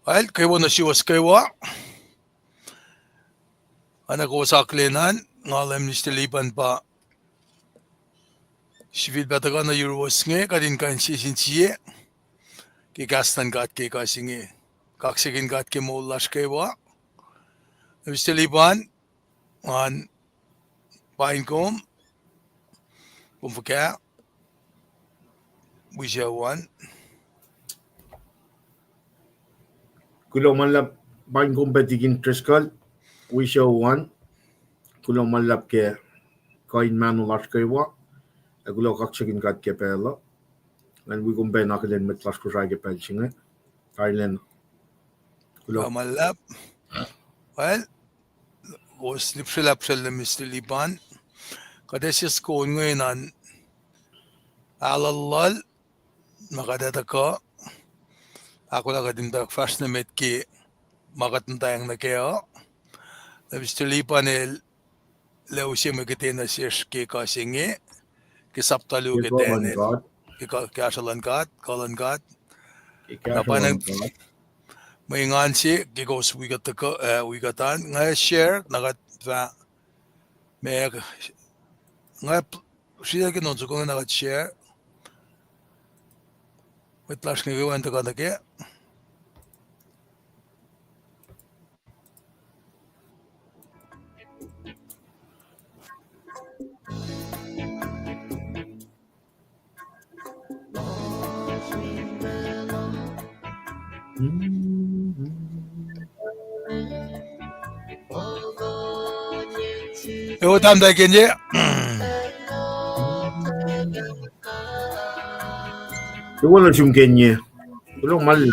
Well, kayo na siwas kayo. Anak ko sa aklinan, ngalam ni Stilipan pa. Sivit bataga na wiowos nge, kadin kan sisinsiye. Kikastan kat kikasinge. Kaksakin kat kimulas kayo. Stilipan, an Paing kom, kumfaka, wiowos. Kulo malap Paing kom betigin triskal, wiowos. Kulo malap ke kain manulas kayo. Kulo kaksakin kat ke pacl. And we kom ben akelen met las Kosrae ke pacl. Thailand. Kulo malap. Well, was lipsilapsel na Stilipan. Kadesis ko ngayon alalal, makadata ko. Ako lang kadindak fast na met ki makatantayang na kayo. Stilipan leusi magkatena siya kikasinge. Kisaptalu kitenel. Kikasalankat, kalankat. Napanang maingan si kikos wigatan nga share nagat va may nga siya kinonso ko nagat share with flash nga gawan ta kada ke Yo tam da kenje Wala siyong Kenya. Kulo malap.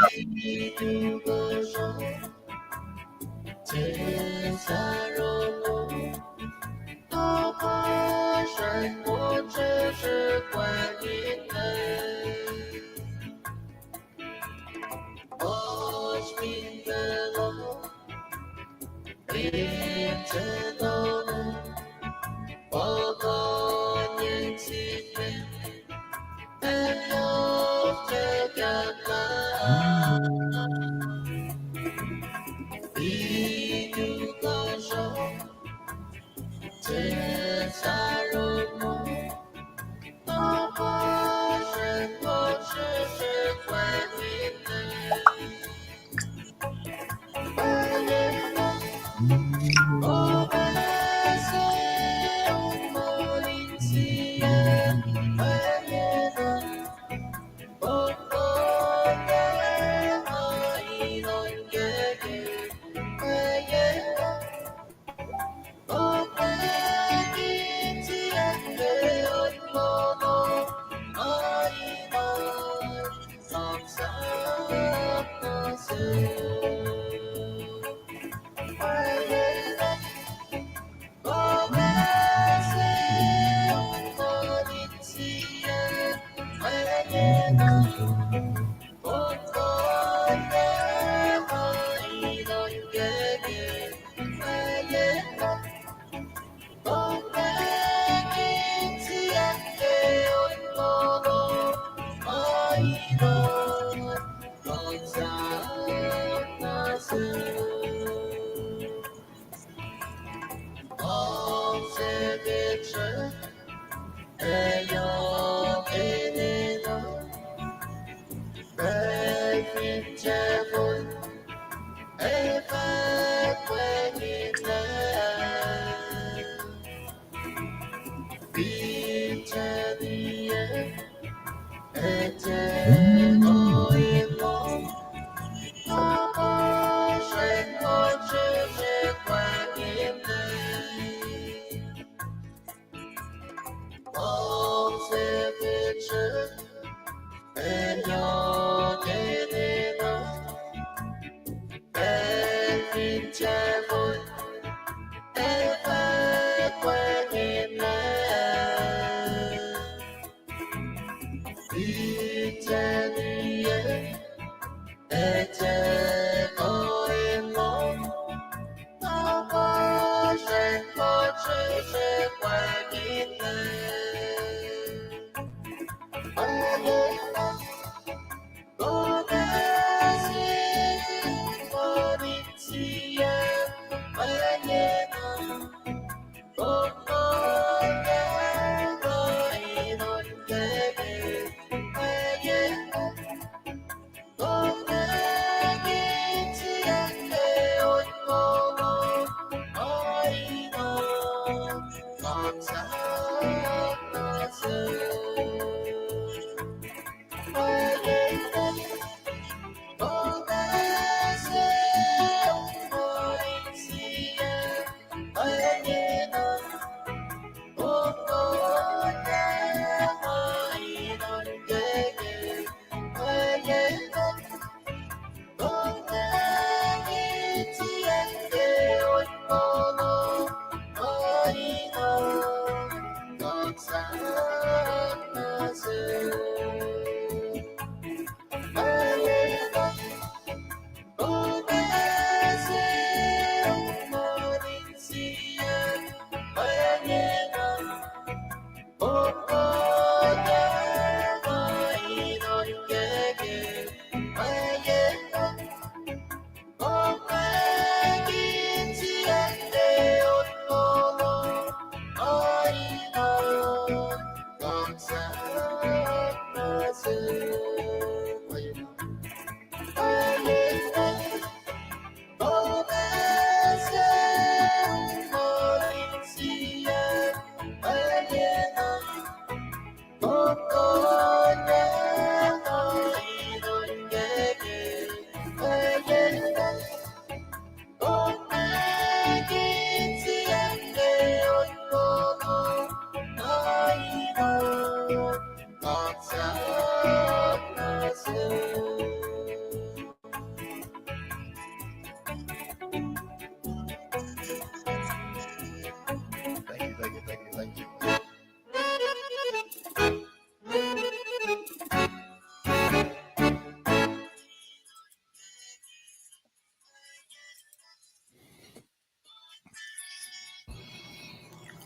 Thank you.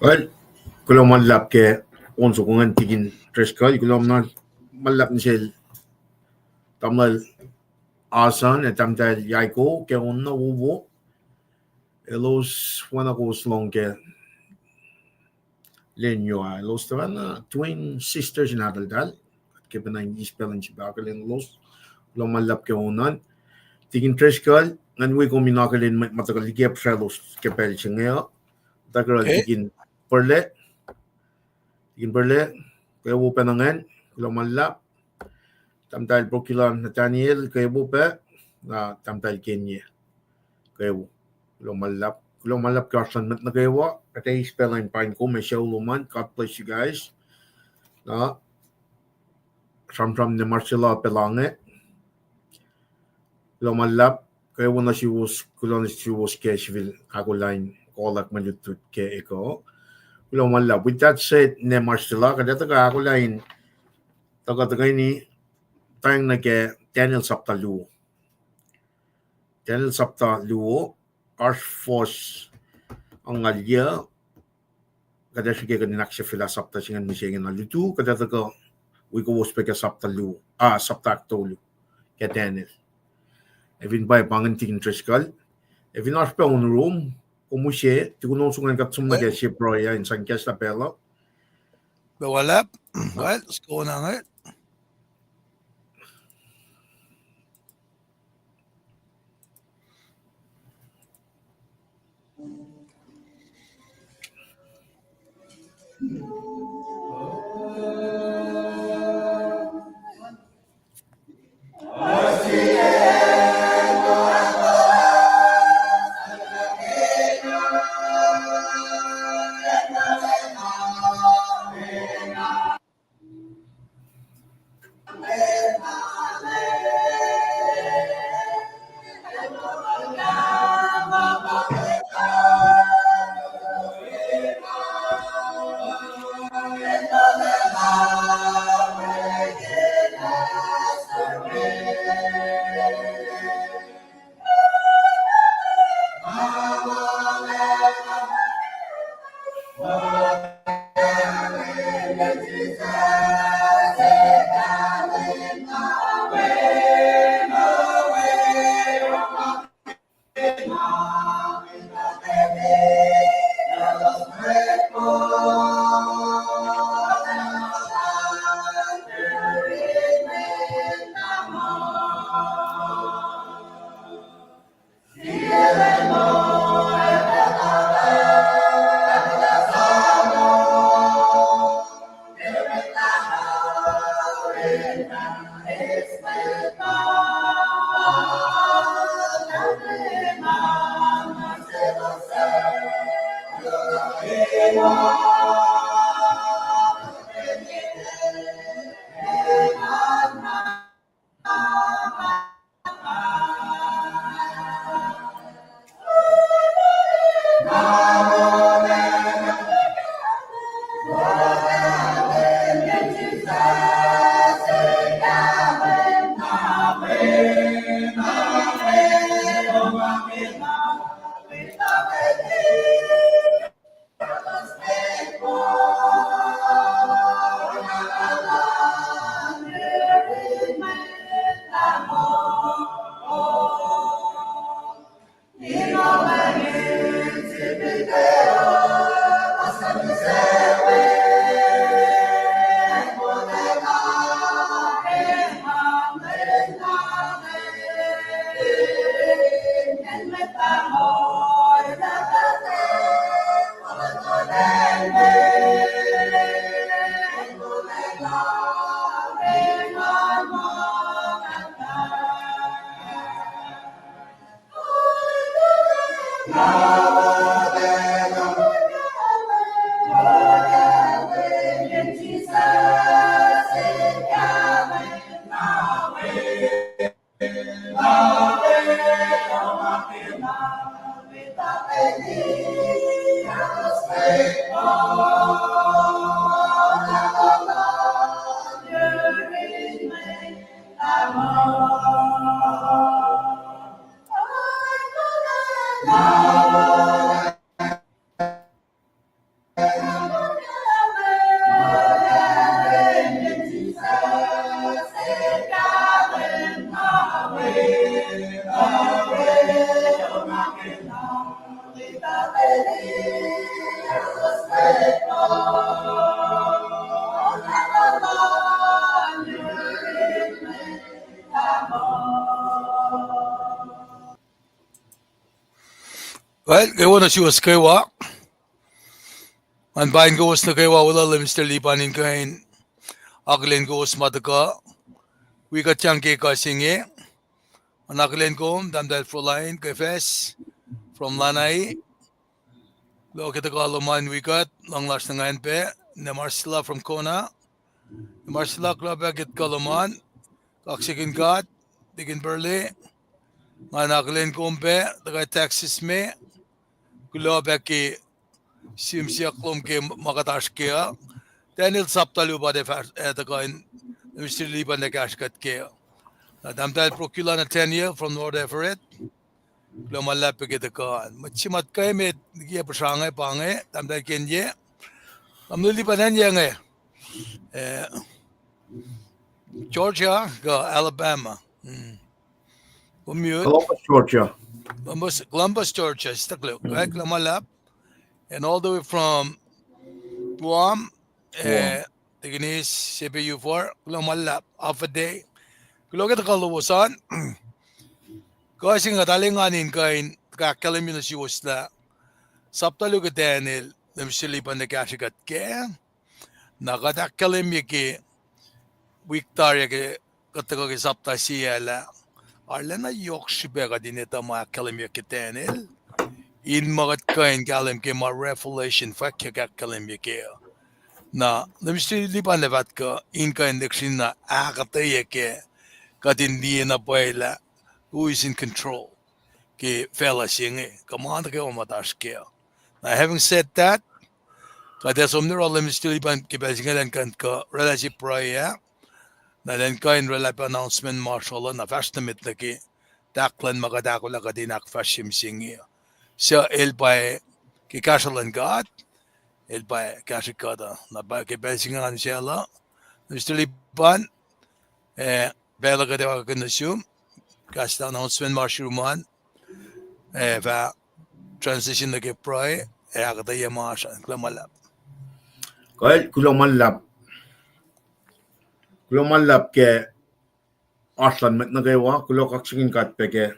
Well, kalau malap ke onso kung tigin treskal, kalau malap ni sel tamal asan at tamtal yaiko ke onna ubo elos wana ko slong ke lenyo los tawana twin sisters na dal ke panay ispelan si bakalin los kalau malap ke onan tigin treskal nganwi ko minakalin matagal likiyac los ke pel chingeo takral tigin perle kaya wo penangan kalau malap tamtal prokilan Nathaniel kaya wo pe na tamtal Kenya kaya wo kalau malap kasan mat na kaya wo kaya spelling Paing ko may show luman. God bless you guys na from the Marcela pelange kalau malap kaya wo na si was casual akollah kolak malutut ke eko. With that said, ne Marcela, kada taga ako lain taga ini tayong Daniel Sapta Luo. Daniel Sapta Luo, Archforce ang alya kada sige kaninak siya fila Sapta singan misingin na lutu kada taga wiko was peka Sapta Luo, Sapta Akto Luo kaya Daniel. Evin bay panganting treskal, evin aspe on room. Kumusye, tikunon sungan katsum na kaya siya proya in San Kias na pelo. Well, what's going on it? Well, kayo na siya nukewa. Ang bayan ko was nukewa wala Mr. Lipanin kain. Aglen ko was mataka. Wika tiyang kika singe. Ang aglen ko damdal Fräulein kefes from Lanai. Lo kita kaluman wikat lang last na ngayon pe. Ne Marcela from Kona. Ne Marcela klabagit kaluman. Kaksakin kat. Digin Berli. Nga aglen ko pe. Taga Texas me. Kulabaki simsiyak lom ke makatash kaya. Daniel saptalu ba de kain Mr. Liban de kashkat kaya. Damdal procula na 10 year from North Everett. Lumalap ke kain. Machimat kay me giya pasangay pangay. Damdal kenye. Damdali pa nan yang Georgia ga Alabama. Umyut. Columbus, Georgia. Columbus, Georgia. Staklo. Right? Lumalap. And all the way from Guam, Tiginis, CPU4, lumalap, half a day. Kulo kita kaluwasan, kasi nga talinganin kain, kakalim yun na siwas na, saptalo ka Daniel, namsilipan na kasikat ke, nakatakalim yung ki, wiktarya ke, kataka ki sapta siya la, arla na yok siya ka din ito mga kalim yung ki Daniel, in magat kain kalim ke mga revelation fakya kakalim yung ki, na namsilipan na vat ka, in kain deksin na akketeyac ke, katindi na paila, who is in control, ke fella singe, kamanda ke omatash ke. Now, having said that, kaya somnir alam mistilipan ke besingan kan ka relationship prayer, na then kain relap announcement marshal na fast na mit na ke, taklan makadakula ka din ak fashim singe. So el by ke kasalan God, el by kasikada na ba ke besingan siya la, mistilipan, bela ka dewa ka nasum, kasta announcement marshuman, va transition na ke pray, akketeyac masha, klamalap. Kaya kulomalap ke aslan met nukewa, kulo kaksakin kat peke.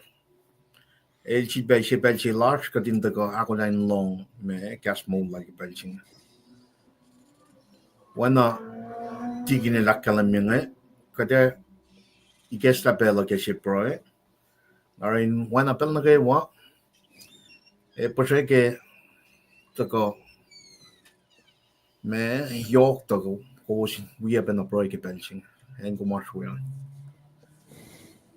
Elchi belchi large katin daga akollah long me gas mold like belching. Wana tigine lakkalam yunga, kada iges la bela ke shipro. Arin wana pel nukewa, poshe ke daga me yok daga kos we have been a pro ke belching. En gumash wean.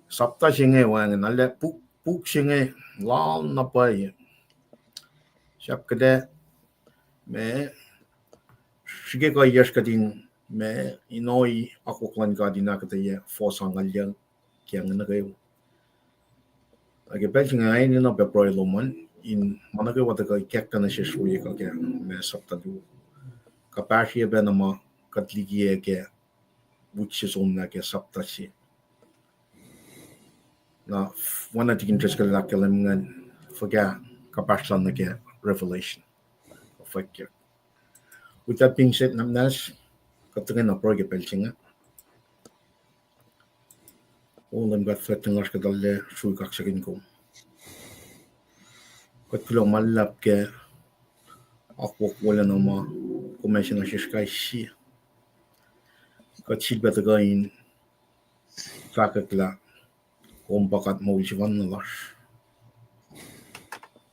Sapta singe wang nalle puk singe lal na pai. Siap kada me sige ko yes kadin me inoi ako klan kadina kada ye forsangal yang kyang na kayo. Age belching ay ni no be pro loman in manake wata ka kyak kana she Srui ka ke me sapta du. Kapashi be na ma katligie ke which is on na ke sapta si. Na wana tikin treska la kalam ngan forget kapashlan na ke revelation. Fakir. With that being said, namnas katengin na proge pelchinga. Olam gat fetting laska dalle Srui kaksakin ko. Kat kulo malap ke akwok wala na ma commission na shishkai si. Kat silbet again sakatla kumbakat mo isiwan na lash.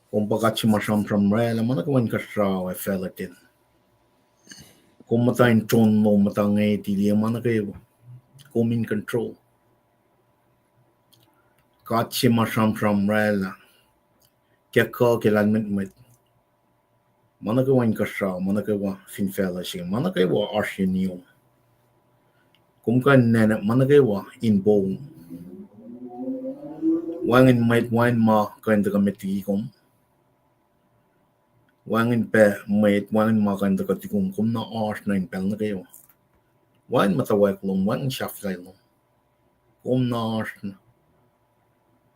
Kung bagat si masam rela mana kawan kasraw felatin. Kung matain tron no matangay tili mana kayo. Kung in control. Kat si masam rela. Kaya ka kilan mit. Mana kawan kasraw mana kawa fin fela siya. Mana kayo arsya niyo. Kung kan nena mana kayo in bow. Wangin might wine ma kain da kamiti kom. Wangin pe might wangin ma kain da katikum kum na ars na impel na kayo. Wangin mutawaek long wangin shaflay long. Kum na ars na.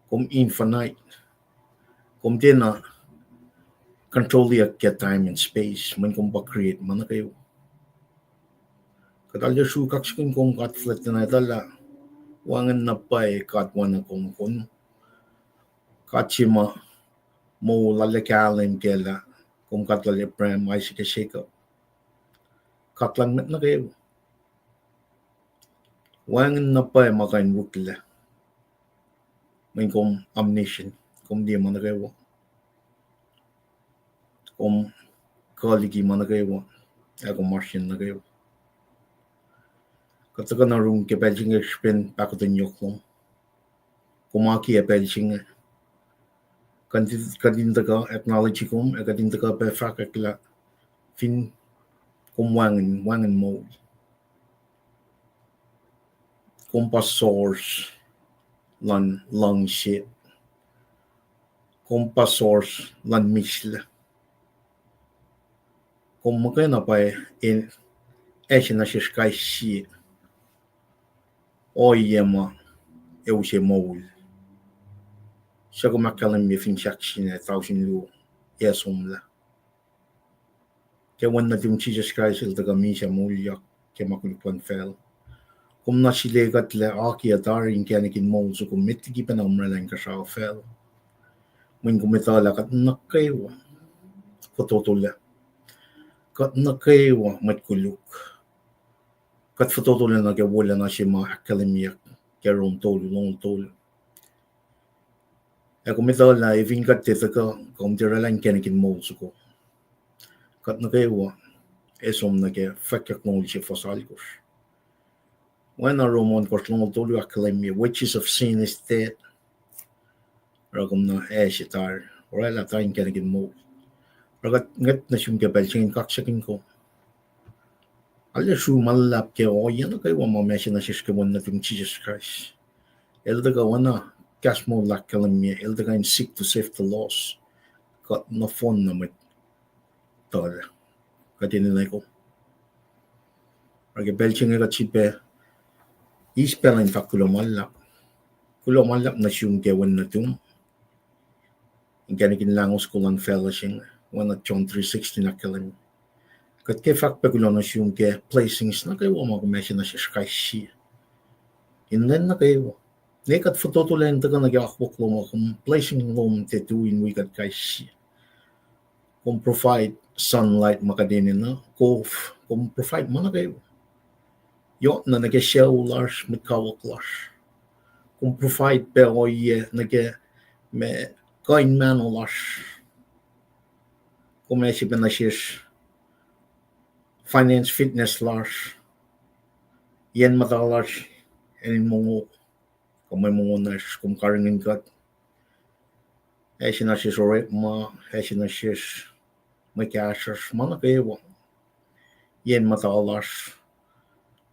Kum infinite. Kum din na control liya kaya time and space. Man kum ba create mana kayo. Katalya su kaksakin kum katflet na itala. Wangin na pa katwana kum kun. Kachima mo lalakalim kela kung katlalya prem ay shika katlang met na kayo wangin na pa makain wukla may kung omniscient kung di man na kayo kung kaligi man na kayo ako martian na kayo kataka na room ke Beijing expen pakutin yoklong kumaki e Beijing kadinta ka acknowledge kum kadinta ka pe frakakla fin kum wangin mo kum pa source lan long shit kum pa source lan misla kum makena pa in na skai shi o yema eu se moul sa ko makalam mi fin shakshin 1000 lu yesumla ke wan na tum Jesus Christ il taga mi sa moul yak ke makulpan fel kum na silegat le aki atar in kanikin moul so kum mitigi pa na umralang ka sa fel mun kumitala kat nakaywa fototola kat nakaywa matkuluk kat fototola na ke wala na siya mga akketeyac ke ron tolu long tolu e kumitala na even kat tita ka kum tiralang kanikin moul so ko kat nakaywa esom na ke fakyak moul siya fosalikos when a Roman kos long tolu akketeyac witches of sin is dead ragam na sitar wala tayong kanikin moul ragat ngat na siyong kapal kaksakin ko Alla su malap ke oana kay wa mamesha na siskawan na tung Jesus Christ. Elda ka wana cash mo lakalam niya. Elda ka in seek to save the lost. Kat na phone na met tala. Katinilay ko. Rage belching nga chipe. Ispela in fact kulomalap. Kulomalap na siyong kewan na tung. Ingkanikin langos kulang fellowship. Wana John 3:16 na kalam. Kat ke fak pekulo na siyong ke placings na kayo mga kumesya na siya sky siya. Inlen na kayo. Nekat fototulen ta ka nag-akwak lo mga kung placing lo mga tetuin wikat kay siya. Kung provide sunlight makadinin na. Kung provide mo na kayo. Yo na nag-shell lars mitkawak lars. Kung provide pero me kain man o lars. Kung mesya pa na siya finance fitness lars yen matalas en mongo kamay mongo na kum karingin kat na sis ore ma na sis may kasas mana kayo yen matalas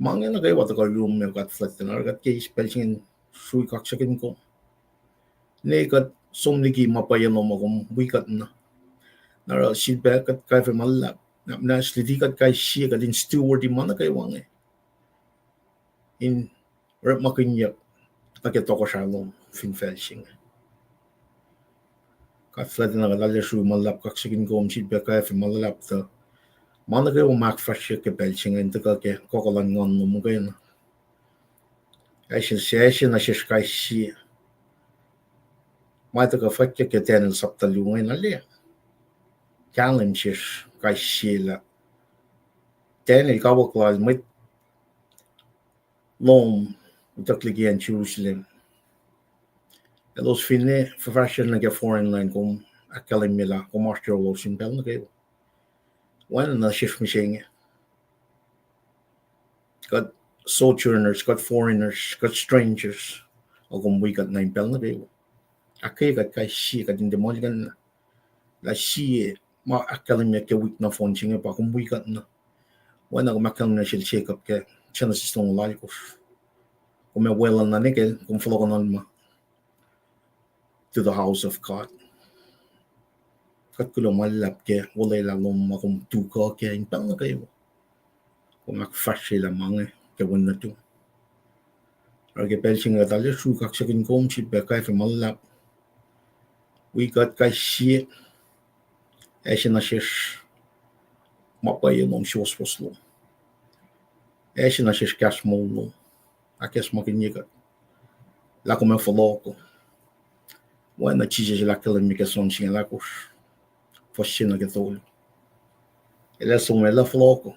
mangya na kayo wata ka room me kat flat na kat kay spelling Srui kaksakin ko ne kat somliki mapayan mo kum wikat na nara silba kat kay malap na slidikat kay siya kadin steward di mana kay wangi in rep makinyak nakitoko siya long fin felshing kat fled na kalala su malap kaksakin ko silba kay malalap ta mana kay mak fresh ke belching in taka ke kokolan ngon mo kay na ay na siya kay siya may taka fakya ke tenel saptalungay na liya challenges kay siya tenel kawaklal may long likiyac Jerusalem. Los fine fashion like a foreign line kung akketeyac master losin pel nukewa. When na shift machine. Got sojourners, got foreigners, got strangers. Agum we got 9 pel nukewa. Akketeyac kai shi got in the mulligan la shi ma akketeyac ke week na phone chinga pa kum we got na. When na makang shall shake up ke chana sistong lalikos. Kum well na nikel kum flogon alma to the house of God. Kat kulo malap ke wala la lom kum tuku ke in pel nukewa. Kum ak fashi la mange ke wonna tu. Arge pelchinga dale shu kaksakin kom chi be kai fe malap. We got kai shi Eshina shish mapay nom shos poslo. Eshina shish cash molo. Akes makiniga. La come foloco. When the cheese la kilomika son shin la kush. Foshina getol. Ele sume la foloco.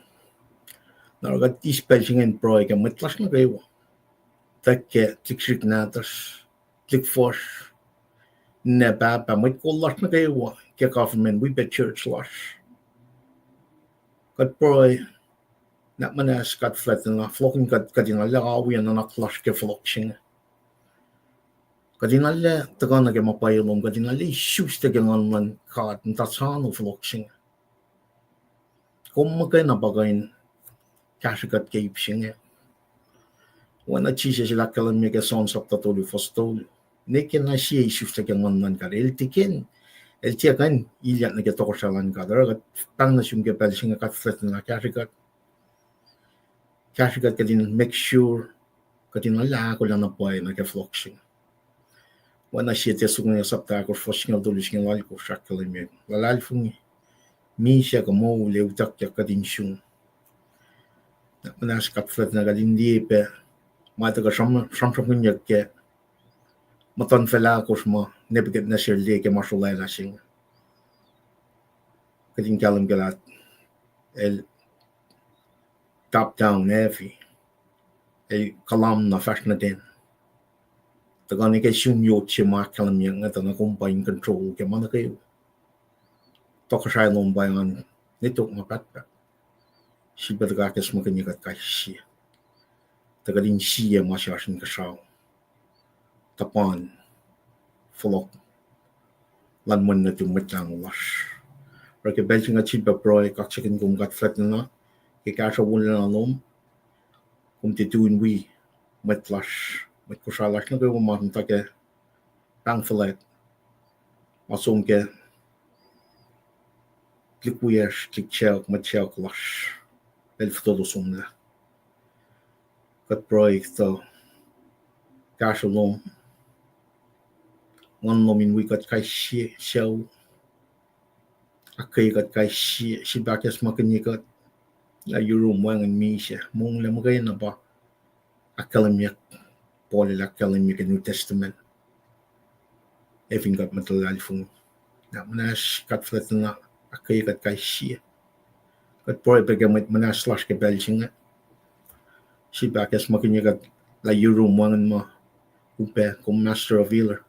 Now got this pelching and broig and with lash na gawa. Take tick natters. Click fosh. Nebab and with call lash na gawa. Kick off men we bet church lash. Got broy. Not manas got flat and flocking got in a lawi and a clash ke flocking. Got in a le the gonna get my pylum, got in a lee shoes taking on one card and that's on of flocking. Come again a bagain cash got cape shing. When a cheese is like a make a sons up that all for stole. Nick and I see shoes taking on one got el tikin. El tiakan, Ilian get torsal and gather got panasum get belching a cut flat and a cash got. Cash got getting make sure got in a lag or on a boy like a flocking. When I see it, as soon as up there, or forcing a dulishing like or shackling me. Well, I'll for me, shake a mole, live duck your cutting shoe. When I got flat and I got in the ape, might have got some in your get. Matan fella, cosma, Nebuchadnezzar lake a martial lashing. Getting Callum Galat, el top down heavy, a column of fashion again. The gun get soon you chima Callum young at an combine control, Yamanaka. Kosrae Online by on they took my backpack. She better got a smoking you got she. The gadin she a mash in Kashaw. Tapan flock. Landman to Metang wash. Like a belching a cheap broy, kaksakin gum got flattened. A cash of wool alone. Come to do in we, met flush. Met Kosrae like no go mountain take a bang for let. Also get likiyac, met lash. Elf todo somla. Got broy the cash alone. One nomin we got kai shell. Akketeyac got kai she back as smoking you got. La room wang and me she. Mong lemgain about akketeyac. Paul akketeyac in New Testament. Everything got metal alfung. Now manas got flatten up. Akketeyac got kai she. Got broy began with manas slash ke belching. She back as smoking you got la room wang and ma. Upe come master of healer.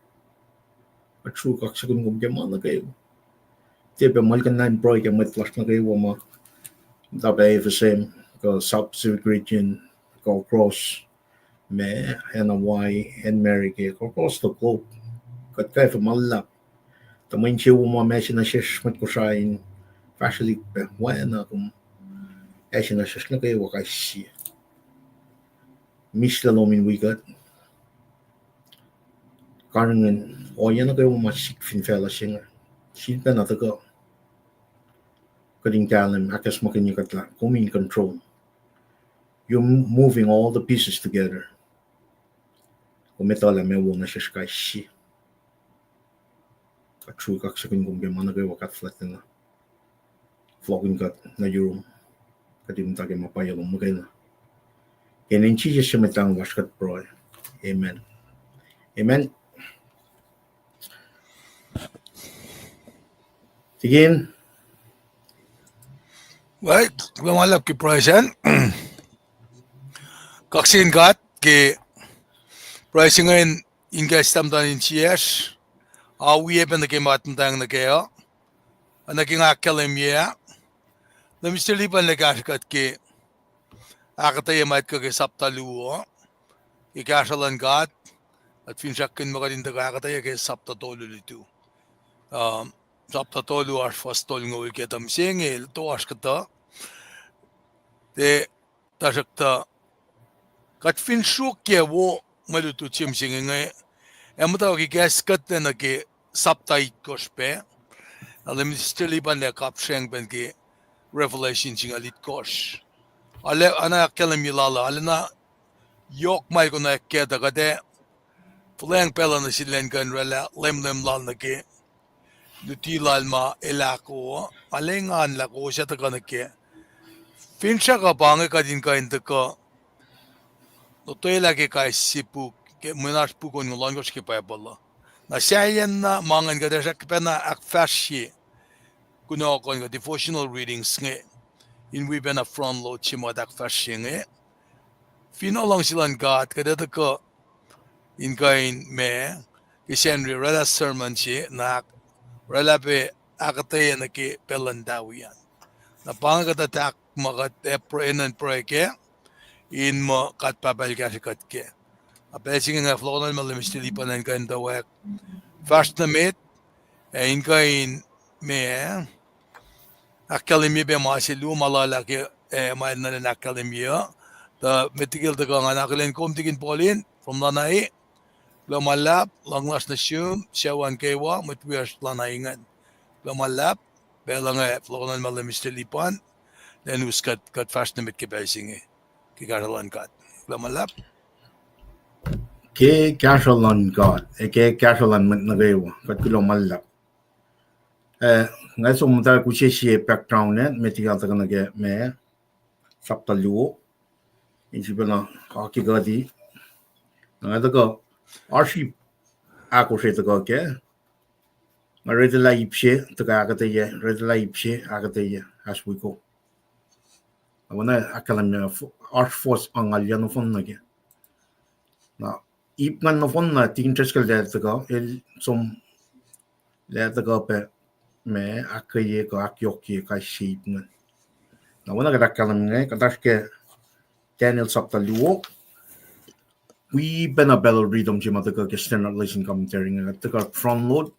A true kaksakin gum gemana kayo. Tipe malkan na broy ke met flash na kayo ma. Dabe the same. Go South-Pacific region. Go across. Me and a Y and Mary go across the globe. Got kai from lulap. The main chill ma mention a shish met Kosrae in fashionly wana kum. Ashin a shish na kayo wa kai shi. Mish la lomin we got. Karangan oana kayo ma shik fin fella singer. She's been another girl. Cutting down I guess smoking you got like come in control. You're moving all the pieces together. Kumetala me wona shishkai shi. A true kaksakin gum gemana kayo kat flatten na. Flogging got na room. Kadim tage mapaya mo magana. Kenin chi siya metang wash kat broy. Amen. Amen. Again. Right, lumalap ki pricing. Kaksin kat ki pricing ngayon ingay stamdan in CS. Awiye ben naging matandang nagaya. Naging akalimya. Namistilipan nagasikat ki akketeyac ka saptaluo. Ikasalan gat. At finsyakin mo ka din akketeyac saptatolulitu. Saptatolu as fastol ngol ketam singil to as kata. Te tasakta kat finsukye wo malutu chimsing ngay. Mutawaek gaskat na nagi saptai kospe. Alam stilipan na kapseng ben ki revelation sing alit kos. Ale ana kelam yilala ale na yok may ko na keda kade. Fulang pela na silen kan rela lem lal na ki. Lutilal ma elako. Alengan lako siya ta ka na ki. Finsya ka bange ka din ka inta ka. No to ilagi ka sipu. Munas pukon ng langos ki pa pala. Na sayan na mangan ka desa kipena akfashi. Kuno ko ng devotional readings nga. Inwi ben na front load chimod akfashi nga. Fino lang silang God kadata ko in kain me. Kisenri rela sermon si na rela pe akketeyac na ki pelandawiyan. Na pangkatatak makat enan proyeke in mo kat papalgas kat ke. Apesing nga flow na malimistilipan ng kain tawek. Fast na mit, in kain me, akkalimi be masilu malalaki mail na akkalimi. The metigil the gang anakalin kumtigin polin from lanai, lulap, langlas na siyum, siyawan kewa, mutwias lanaingan. Lulap, belang flow na malimistilipan, then was cut fast na mit kipesing kikaralan kat. Lulap. Ke kasalan God, ke kasalan nukewa, kat kulo malap. Ngay so mata kuchesi background net, metigal ta kana ke me saptaluo. Insibana hockey gadi. Ngay ta ko arshi ako se ta ko ke. Ngay rete la ipse ta ka akketeyac, rete la ipse akketeyac as we go. Awana akalam arch force angalya no fon na ke. Na ipman no fon na tintres ka le ta ko el som le ta ko pe me akketeyac ko akketeyac ka sheep na. Na wana ka akalam ngay katas ke Daniel saptaluo. We ben a bell readom jim at the standard lesson commentary at the front load.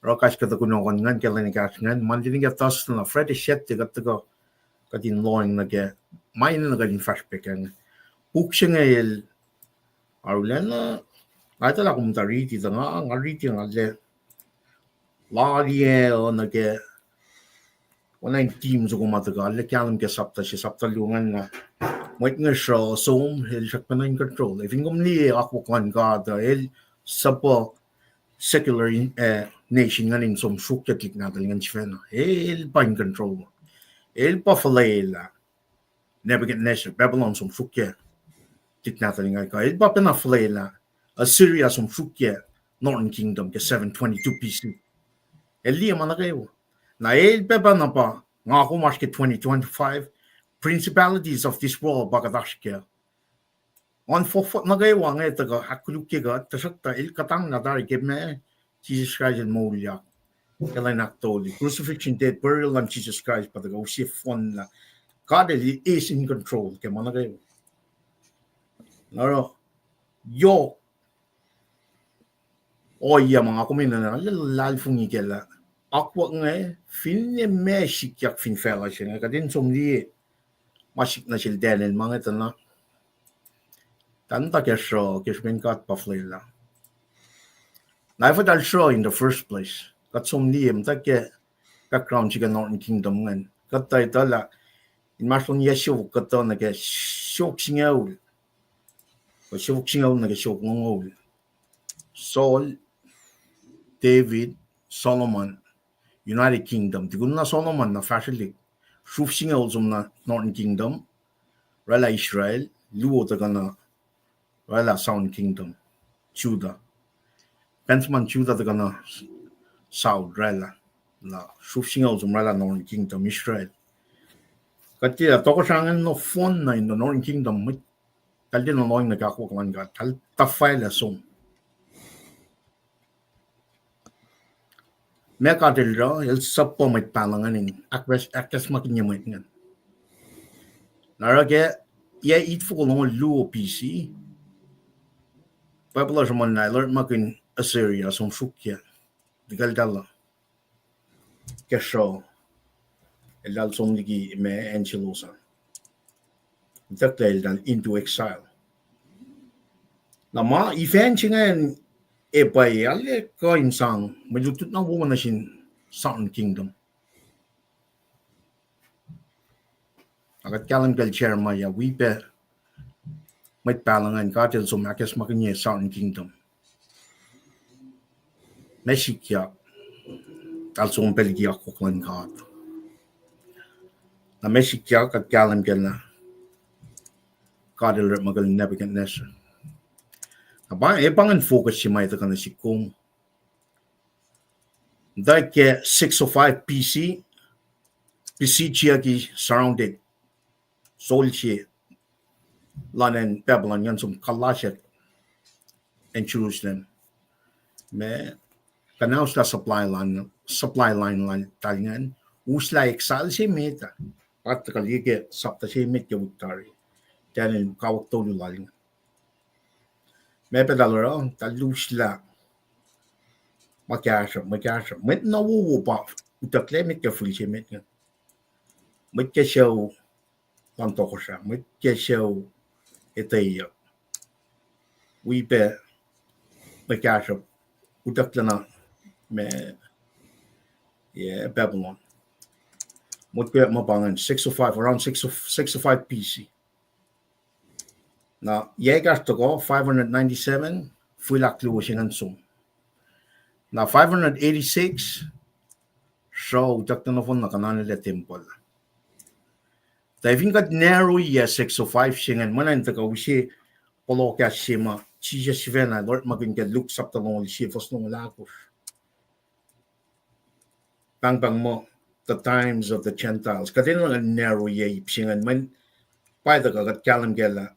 Rokash ka the kuno ngan kelen ngan man didn't get us na Freddy shet the got the go got in lawing na ge mine na in fresh picking. Booksing el Arulena I tell a commentary the nga reading at the Larie on the when I teams go matagal le kalam ke saptalungan na Mwet nga siya, so, hil siya pa na in control. If yung kumli, ako kan ka, dahil sa po secular nation nga rin som sukya kik natin nga siya na. Hil pa in control. Hil pa falayla. Nebuchadnezzar, Babylon som sukya kik natin nga ka. Hil pa pinafalayla. Assyria som sukya, Northern Kingdom, ke 722 BC. Hil liya man na kayo. Na hil pa na pa, nga ako mas ke 2025, principalities of this world bagadashke on for nagaywa nga itaga hakulukiga tasakta il katang nadari me Jesus Christ and Molia kailan naktoli crucifixion death burial and Jesus Christ pataga usi fon na God is in control ke managay naro yo oya mga kumina na lalfungi kela akwa nga fin me shikyak fin fella siya kadin somli masik na sil delen mga ito na tanta kesho keshmin kat paflila na if dal show in the first place kat som niem ta ke background chiga Northern Kingdom ngan kat ta ito la in maslong yeshu kat to na ke shok singaw na ke shok ngol Saul David Solomon United Kingdom tigun na Solomon na fashili shuf singaw zum na Northern Kingdom Rala Israel, luo taga na Rala Southern Kingdom, Judah. Pentman Judah taga na South Rala, na shufsingaw zum Rala Northern Kingdom, Israel. Kaya toko siyangan no phone na in the Northern Kingdom, kaldi no noing nagkakukuman ka, kal tafay la sum. Mekadilra, il sappo may palanganin, aktas makinyamit nga. Narage, ya itful no luo PC, Pablo man na alert makin Assyria som shukya, digaldala, kesho, el dal som ligi me enchilosa. Dakdel dal into exile. Na ma ifenchingen e bay alle coin sang, majutut na woman sin Southern Kingdom. Agat kalam gal Jeremiah, we be may palangan katil som akes makinye Southern Kingdom. Likiyac, dal som likiyac koklan God. Na likiyac at kalam gal na katil magal Nebuchadnezzar. Aba ebangan focus si may takan si kung dahil 605 PC ki surrounded Solchi lanen Babylon yan som Kalashet and Jerusalem. Me kanaus la supply line talingan usla exile si meta at kalige sapta si met yutari tanin kawak to lalingan. Me pedalero talusla makyasha met na wo pa utakle met ka fulche met nga met ka show pantokosha met ka show akketeyac we be makyasha utakle na me Babylon mot be mabangan 605 around 605 PC na yegas to go 597 fulak luwasingan sum. Now 586 so utakle na fon na kananile temple. Diving got narrow 605 singan manan ta kawisi polo ka sima Jesus vena Lord magin ka look up the long shifos nung lakos. Bang mo the times of the Gentiles. Kadin lang narrow singan man pa da gat kalam gela.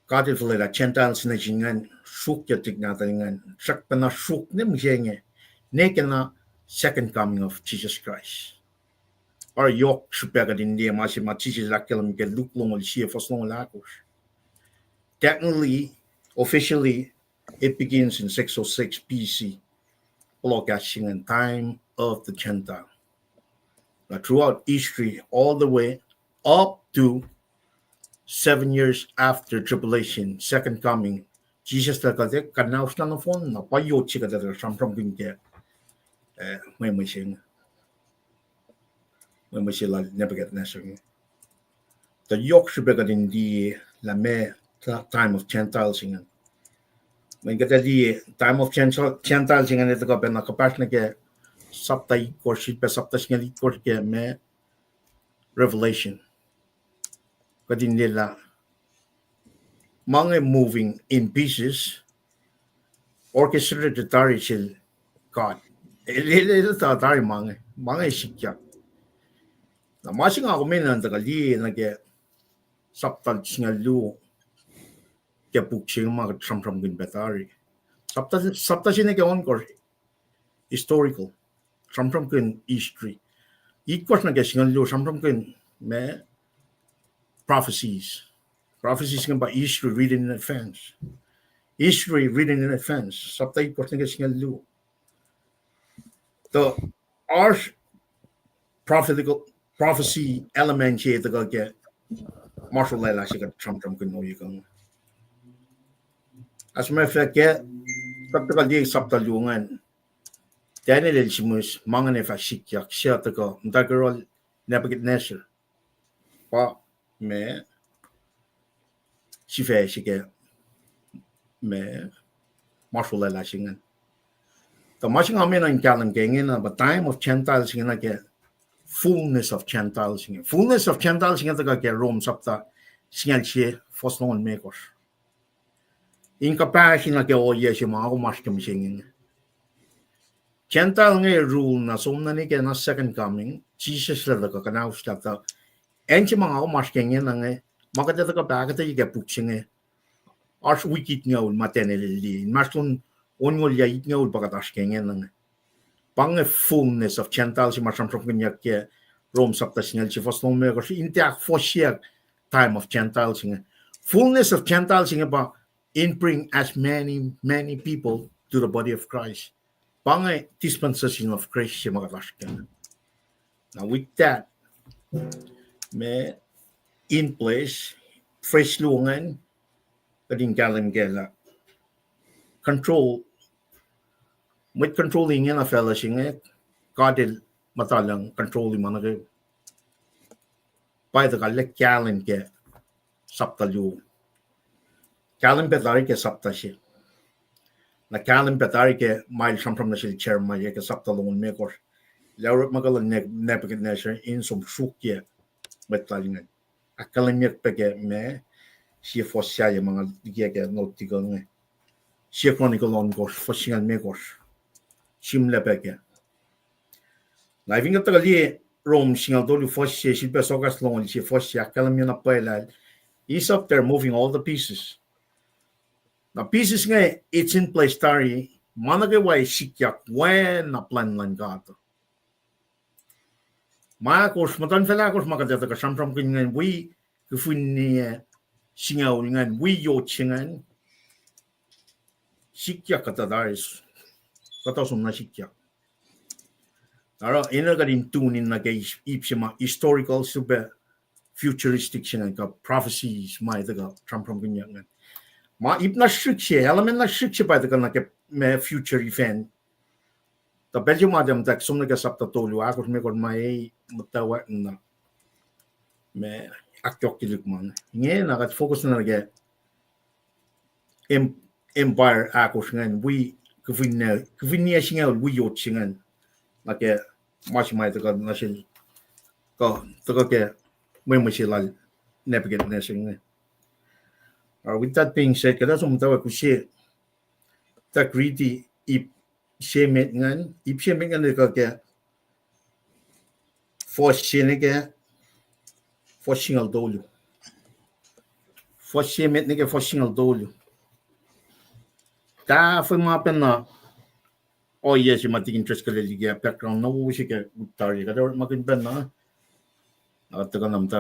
Kadil fula Gentiles na singan shuk ya tignatangan. Sak pa na shuk nem jenge. Neken na second coming of Jesus Christ. Or yok supega din dia masih Jesus lakelam ke look long shifos nung lakos. Technically, officially, it begins in 606 BC, Kulacnsap and time of the Gentile. Now, throughout history, all the way up to 7 years after tribulation, second coming, Jesus talaga kanaus na ng phone na payot siya talaga from ginke Mweme sila Nebuchadnezzar. The yok siya din di lame time of Gentiles ingan. May kata di time of Gentiles ingan ito ka na kapas na ke saptay korsit pa saptas nga lit kors ke me Revelation. Kadin nila mga moving in pieces orchestrated tari sil God. Ito tari mga isikya. Na masing ako minan takali na ke saptal nga lu kaya puksing mga from Ginbetari. Sapta siya na on course historical. From Gin history. Ikos na kaya lo from Gin me prophecies. Prophecies nga ba history reading in advance. History reading in advance. Sapta ikos na kaya lo. The arch prophecy element siya ito kaya martial lela siya from Gin o yung as a matter of fact, kapag di saptalungan, Daniel Elsimus, mga nefasikiyak siya taga, mtagarol Nebuchadnezzar. Pa, me, si Fesike, me, marsulela singan. The masing amin ang kalang gengin na ba time of Gentiles singan na ke fullness of Gentiles singan. Fullness of Gentiles singan taga ke Rome sapta singan siya fosnongon mekos. Incapacity na kaya oye siya mga kumas kami singin. Gentile nga rule na so na ni kaya na second coming, Jesus na daga kanaus na ta. Enchi mga kumas kanya na nga, makata daga bakata yung kapuksin nga. Ars wikit nga ul matenelili. Mas kung ongol ya it nga ul pagatas kanya na nga. Pang fullness of Gentiles si masam from kanya ke Rome sapta singal si fos nome ko si intact for share time of Gentiles singa. Fullness of Gentiles singa ba in bring as many people to the body of Christ. Pang dispensation of grace si magalashkan. Now with that, may in place fresh luangan kading galing gela control with controlling yan a fella singa kadil matalang controlling manage by the galing ke sapta lu galing betari ke sapta shi na galing betari ke mile from the chair ma ke sapta lungun me kor lawrap magalang Nebuchadnezzar in some shukye betlalingan akalimyak peke me si fosya yung mga likiyac notigal nga si chronicle on kor fosingan me kor simle peke na vinga tagali Rome singal dolu fosya si pesogas longon si fosya akalimya na pala he's up there moving all the pieces. The pieces nga it's in place tari managaway likiyac when na plan lang gato. Makos matan fela kos makadata ka samram kingan we kufuni singaw ngan we yo chingan likiyac katadaris katasum na likiyac. Ara ina garin tunin na kay ipsima historical super futuristic singan ka prophecies mai daga samram kinyan. Ma ipna shikse element na shikse pa daga na ke me future event. Ta belgium madam tak sumna ka sapta tolu akos me kon mai mutawaek na me akketeyac man. Nge na kat focus na ge empire akos ngan we kvinia singa we yo chingan na ke mas mai daga na sin ko daga ke Mweme silal Nebuchadnezzar nge. With that being said, kada sumtawa ko siya tak riti ip shemet ngan ka ke for sinige for single dolu for shemet nige for single dolu ka foi mapen na o yes yung matig interest ka liga background na uwi siya utari kada makin ben na nakataga namta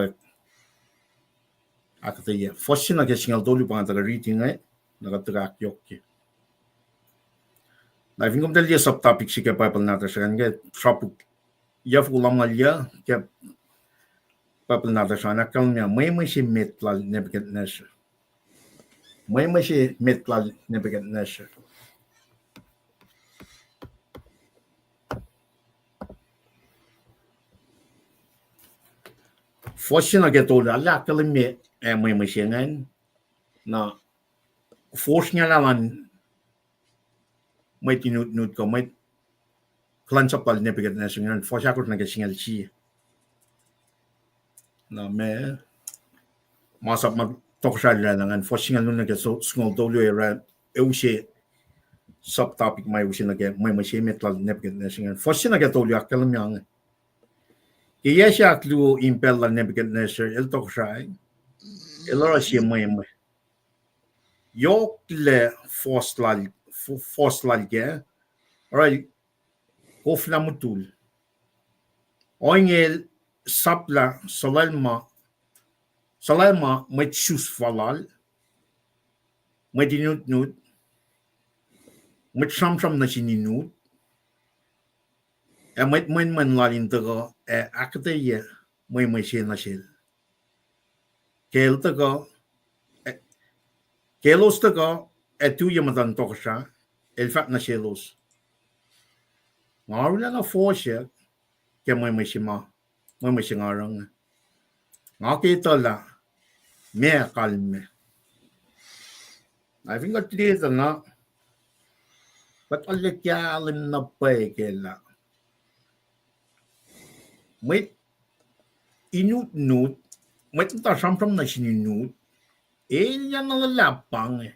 akketeyac for sinige single dolu pa taga riti ngai nakataga akketeyac. Na vingom del dia subtopic si ke pacl natin sa kanya tropuk yaf ulam alya ke pacl natin sa nakal niya Mweme si metlal Nebuchadnezzar. Mweme si metlal Nebuchadnezzar. Forse na getol ala kalim me Mweme si ngan na force niya naman may tinut ko may kulacnsap Nebuchadnezzar ngan force ako nagasingal siya. Na me masap magtokosal na ngan force nga nung nagasungol dolo era eusye subtopic may usi nage Mweme si metlal Nebuchadnezzar ngan force nagatolo akalam yang kaya siya aklu impel Nebuchadnezzar el tokosay elora siya Mweme yok le force lal ge right kofla mutul oingel sapla salalma may chus falal may dinut may samsam na sininut may man lalin taga akketeyac may siya na siya kel taga kelos taga tu yamatan toksa elfat na sielos ngarula na force ke Mweme si ngarang ngakita la me kalme I think at least na but alikyalin na pekela may inut may ta samsam na sininut yan na lalapang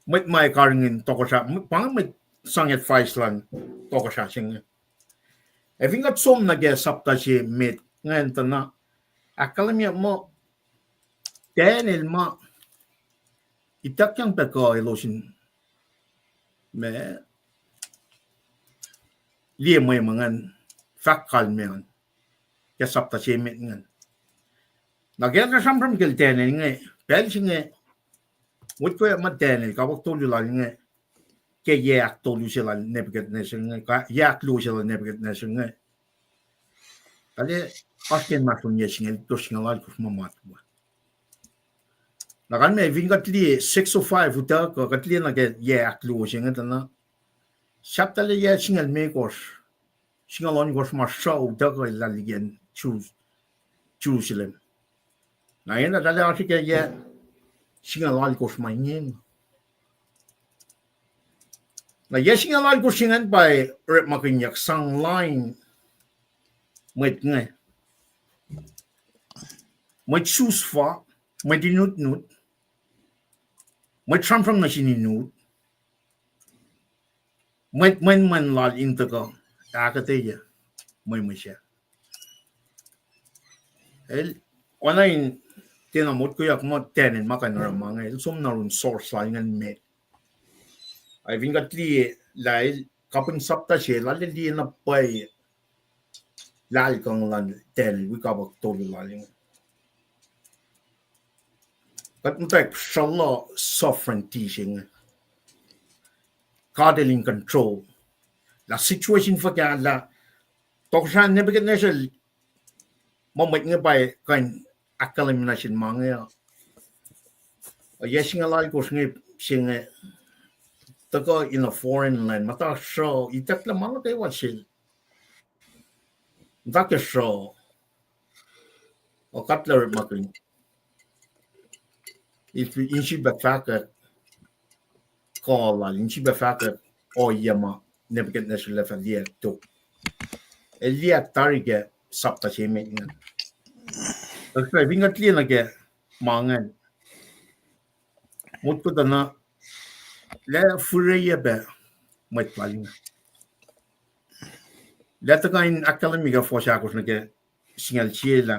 may karingin toko siya may sanget fais lang toko siya sing I think at som nagesapta si met ngayon ta na akalam niya mo Daniel ma itak yang peko ilosin me lia mwe mangan fakal mean ya sapta chemet ngan na gel ka sam kel tene nge pel singe mut ko ma tene ka bok tolu la nge ke yak tolu sela Nebuchadnezzar nge ka yak lu sela Nebuchadnezzar nge ale asken ma fun yesinge to singa ko mamat na kan me vingat li 605 uta ko katli na ke yak lu singa tana sapta le yesinge me kos singa lon kos ma show uta ko la ligen choose Jerusalem na yenda dale asike ye singa lal kos ma nyen na yesinga lal kos singa by rep makinyak sang line mwet nge mwet choose fa mwet nut mwet from na sini nut mwet man lal intaka akketeyac Mweme el online tena mot ko yak mo tenen makan ramang el som na run source line and met I vingat li lai kaping sapta she la li na pai lal kong lan ten we ka bak to laling kat mutak shallah sovereignty sing God in control la situation for ka la tokshan Nebuchadnezzar mo met nge bai kan elimination mangya yesing alai ko sing tako in a foreign land mata show itak la mang kay what shil that show o cutler makin if in shi ba faka call la in shi ba faka o yama Nebuchadnezzar la fa dia to elia tarige sapta cheme ngan okay vingat li na ke mangan mut ko dana la fureya ba met paling la ta kain academic fo sha ko ke singal chiela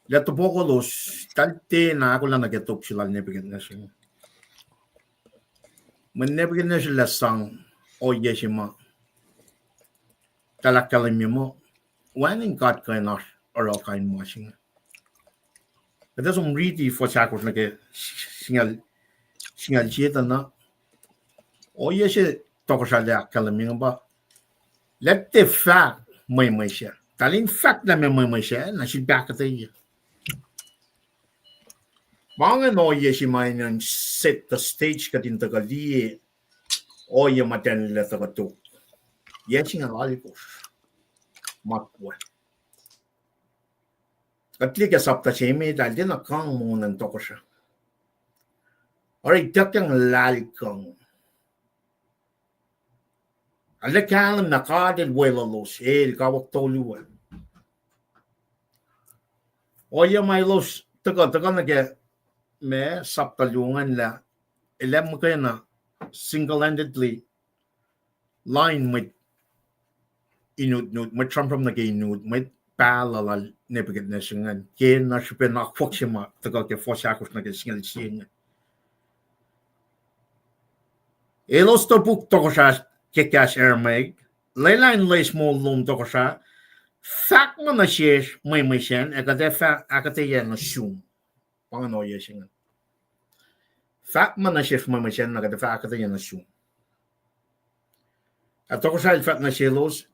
la to poco los talte na ko la na ke top sila Nebuchadnezzar men Nebuchadnezzar la sang o yeshima kala academic mo when in God kain or all kain washing это some really fo sha ko ke singal chieta na o yeshe to ko sha la academic ba let the fact Mweme talin fact na Mweme na si akketeyac mga no yeshima in set the stage kadin tagali o yamaten la tagato yeshing alikos makwa katli ka sapta cheme dal din akang mo nan to ko siya ori takyang lalikang alakalam nakadel wiowos el kawak toluwa o yamailos taga na ke me saptalungan la elem ko na single-handedly line with inut with from na inut with pacl Nebuchadnezzar ngan ken na siya na foksima taga ke fosakos na ke single sing elos to book to ko siya ke cash ermeg layline lay small loan to ko siya fact mo na siya Mweme akketeyac na sum pangano yesing fact man na chef Mweme na kada akketeyac na sum atoko sa fact na shelos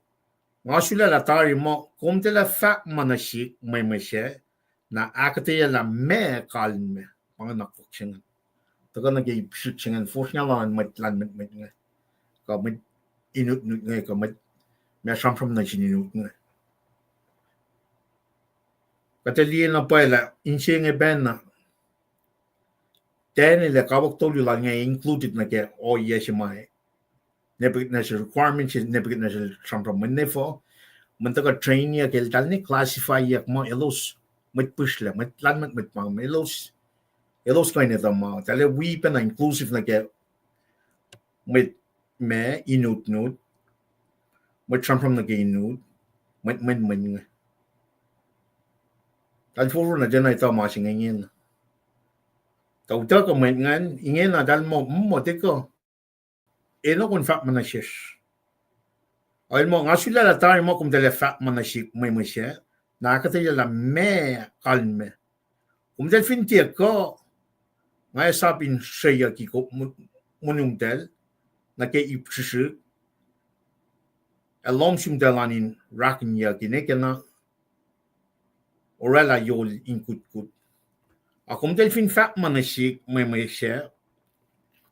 ngasula la tari mo kumte la fact man na shi Mweme na akketeyac la me kalme pangano foksing taga na gay psichingan fosnya lan met nga ka met inut nga ka met me from na sinunut nga katali na pala insinge ben na then le kawak tolu la nga included na ke o yeshima Nebuchadnezzar requirements Nebuchadnezzar from menefo mentaga train ya kel talni classify yak mo elos met push la met lan met pang elos kain ito mo tale we pa na inclusive na ke met me inut met from na ke inut met men tal foro na dyan na ito mga singingin. Tauta ko may ngan, ingin na dal mo te ko. Eno kung fact man na siya. Ay mo ngasula la tayo mo kum dele fa manashik Mweme siya. Nakakataya la me kalme. Kum del fintiya ko ngay sabin siya ki ko munung del na ke ipsisik. Alom sum delanin rakin ya ki ne kena orela yol inkut kut. Akum del fin fa manashik Mweme siya.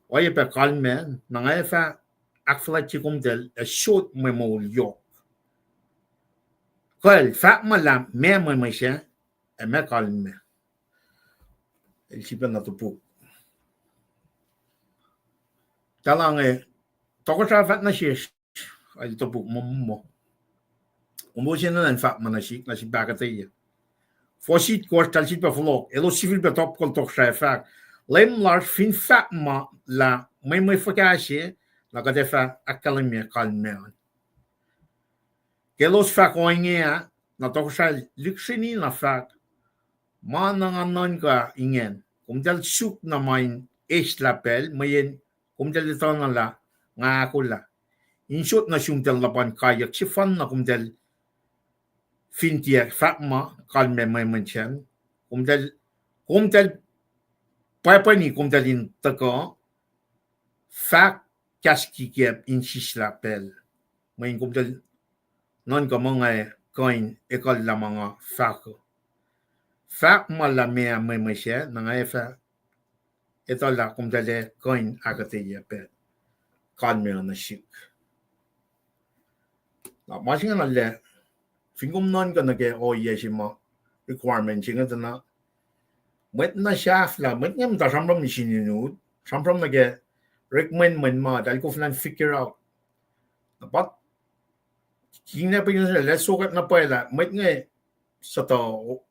Oye pe kalme na ngay fa akfla ki kum del a short memo yok. Kol fa malam me Mweme siya e me kalme. El sipa na tupu. Talang toko sa fat na siya ay tupu mo. Umusin na ng fat manashik na si bakatay. Fosit ko tal sit pa flok. Elo civil pa top kol tok sa fat. Lem large fin fat ma la may fakasye la ka defa akalme kalme. Kelos fat ko nga na toko sa liksini na fat. Mananganon ka ingen. Kung dal suk na main lapel mayen kung dal ito na la nga akollah. In short na siyong dal laban kayak si fan na kung dal fintiya fatma kalme may manchen. Kung dal papani kung dal in tako fak kaskikip in lapel. Mayin kung dal non ka mga coin ekal la mga fako. Fak malamia may siya na nga fa ito la kung dali coin akketeyac kalme na shik. Na masing na le fingum non ka nage oye si mo requirement singa na mwet na shaft la mwet ngam ta samram ni sininud samram nage recommend man ma dal ko flan figure out but kina pa yun le sukat na pa la mwet nga sa to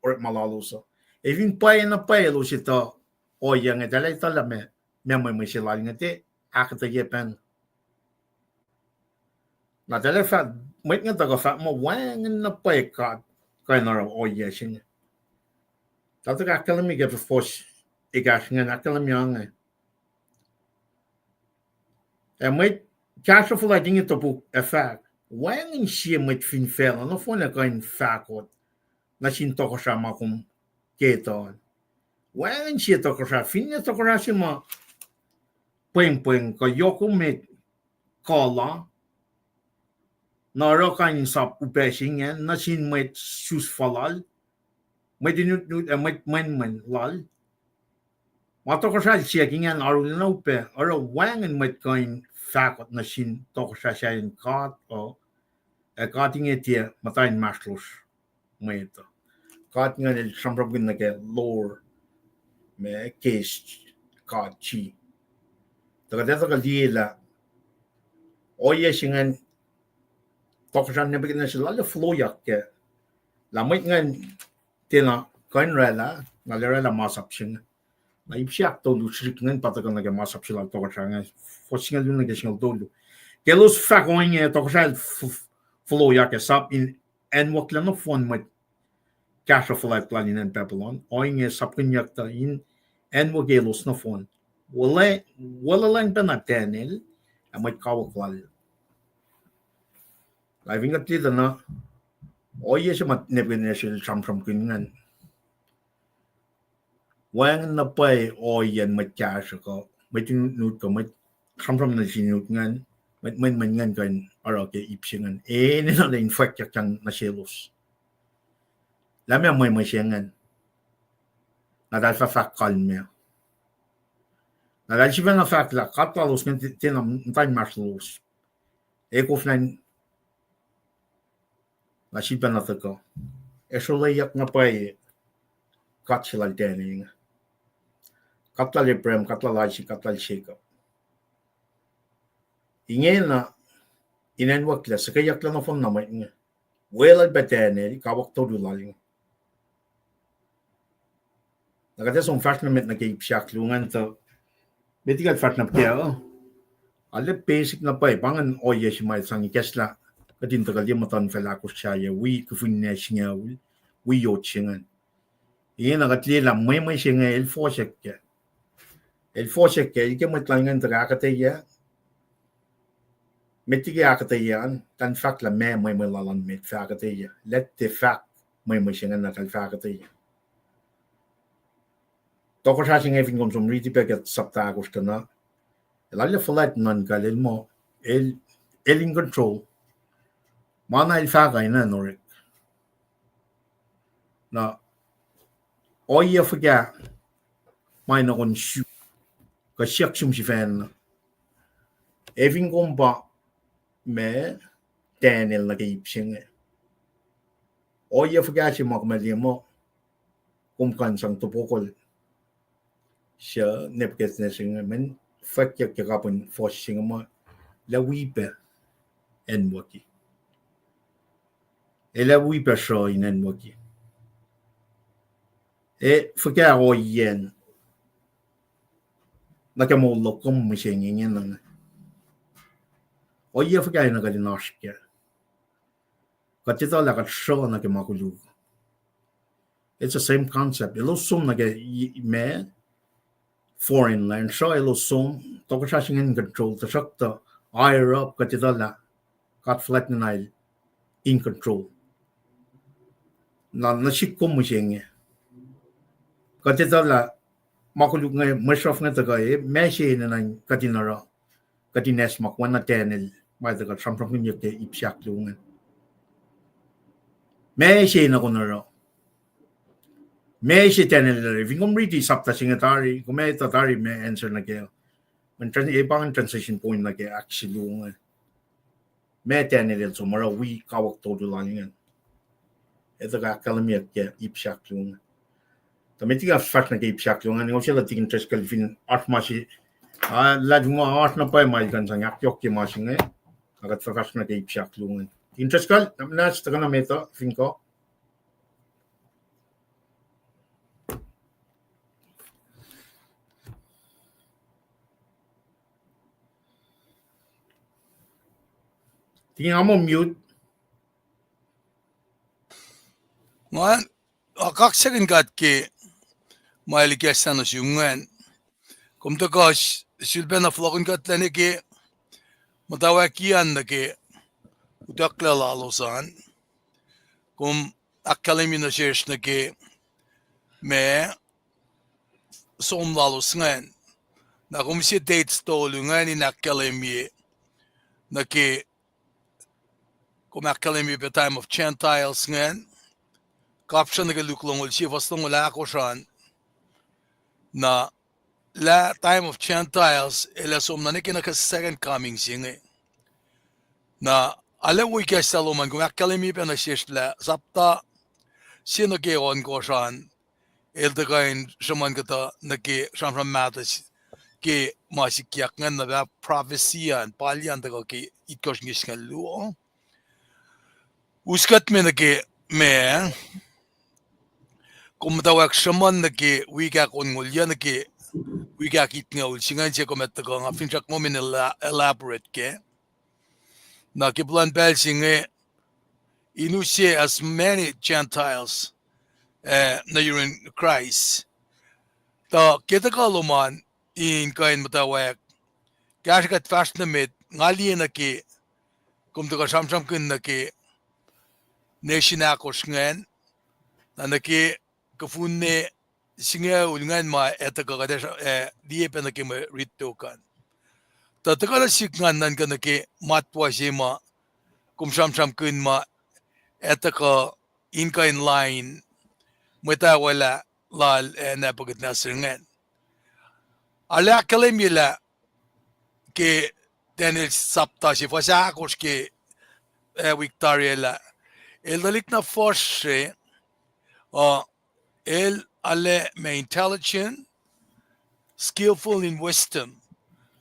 or malalo so even pa na pa lo si to oye nga dal ito la me Mweme sila nga te akketeyac na dala fa mwet nga taga fa mo wang na pa ka na oye siya. Tato ka kalami ga fos igas nga nakalami nga. Mwet kasha fula dingi topu fa wang siya mwet fin fela no fo na kain fa ko na sin to ko sa makum keton. Wang siya to ko sa fin to ko sa mo Paing ko yoko met akollah na kulacnsap upesingen na sin mwet sus falal mwet dinut mwet men lal mato ko sa siya kingan aru na upe aro wangen mwet kain fakot na sin to ko sa siya in kat o kating etia matain maslos mwet kat nga el samprab gin na ke lower me case kat chi taga ka diela oye singan Toksan Nebuchadnezzar la floyak ke la mwet ngan tina kain rela na rela masap sing na ipsiak to lu srik ngan patakan na masap sila toksan nga fosingal lu na singal dolu kelos fakoing toksan floyak ke sap in en wakla no fon mwet kasha flight planin en pepelon oing sap kinyak ta in en wagelos no fon wala lang panatenel mwet kawaklal Living at dito na oye siya mat Nebuchadnezzar samsam kingan wang na pay oyen mat kasha ko mat nut ko mat samsam na sinut ngan mat man ngan kan ara ke ipsingan ni na infect yak yang na selos lamya Mweme siyangan na dal fa kalme na dal siya na fact la katpalos ngan tinam time maslos ko flan na siya na tako esolayak na pay katsilal tening katlal prem katlal si katlal shake ingel na inenwak la sakayak la na fon na may nga welal betene kawak to dulaling nakate song fast na met na kay psiak lungan to betigal fast na kaya alle basic na pay pangan oye si may sang ikesla kadin tagal di matan fela ko siya we kufin na siya we yot siya ingel nakatli la Mweme siya nga el fosek ke ike matlangan taga akketeyac Metigi akketeyac tan fak la Mweme lalan met fa akketeyac. Let the fak Mweme singan na tal fa akketeyac. Toko sa sing evin konsum riti peget sapta agustana. Lalle forlet nan kalil mo el in control. Mana il fa ina norik. Na oya forga mai na kon shu ka siak sum si fan. Evin komba me Daniel na kay singa. Oya forga si mo kumkan sang tupokol. Siya Nebuchadnezzar men fakyak yakapon forcing mo la wipe en waki. E la wipe show in en waki. E forga o yen. Nakamolo kom machine yen. Oya forga na kali noshke. Katita la kat show na kemakulu. It's the same concept. Elo sum na ke me foreign land so elo sum to ka in control to shak to higher up katita la kat flat na in control. Na shik kom machine. Katita la makulu ngay mashof na to ka meshi na katinara katines makwana tenel by the samsung nyete ipsyak lungan. Meshi na kunara. Meshi tenel vingom riti sapta singatari kume tatari me answer na kaya. Man ibang transition point na kaya actually lungan. Me tenel so mara we kawak todo langan. Ito ka kalamiyat kaya ipsyak lungan. Tamitiga fat na kaya ipsyak lungan. Ngayon sila tigin tres kalvin art masi. Lad mo art na pa may kan sa ngakyok kaya masi nga. Agat fat na kaya ipsyak lungan. Interest kal nas taga na meto finko. Tingnan mo mute. Ngayon, kaksakin ki likiyac na siyungan. Kung taka silben na flokon katlani ki mutawaek yan na ki utakla lalosan. Kung akkalimi na shirish na ki me som lalos ngayon. Na kung si dates tolu ngayon inakkalimi na ki kung akkalimi pa time of Gentiles ngayon. Kapsyan na kaluklong ulsi vastong wala ako siyan na la time of Gentiles ila som na naka second coming singa na alawi kaya saloman kung akkalimi pa na siyasla sapta sino kayon ko siyan ilda kain shaman kata naki shamsham matas ki masikyak nga na ba prophecy an palyan daga ki itkos ngis nga luo uskat me naki me kung mutawaek shaman naki wikak ungulya naki wikak itnga ulsingan siya kumeta ka nga finchak mo min elaborate ke na kiplan bel singe inusye as many Gentiles na yun Christ ta kita kaluman in kain mutawaek kaya kat fast na mit ngali naki kung taka samsam kun naki nation akos ngayon na naki kafunne singa ulngan ma eta ka kada die pe naki Mwe Read kan ta taka sikngan nan ka naki matwa sima kum samsam kun ma eta ka in kain line meta wala lal Nebuchadnezzar ngayon ala kalimila ke Daniel sapta si fasa akos ke Victoria la el dalik na force el ale me intelligent skillful in wisdom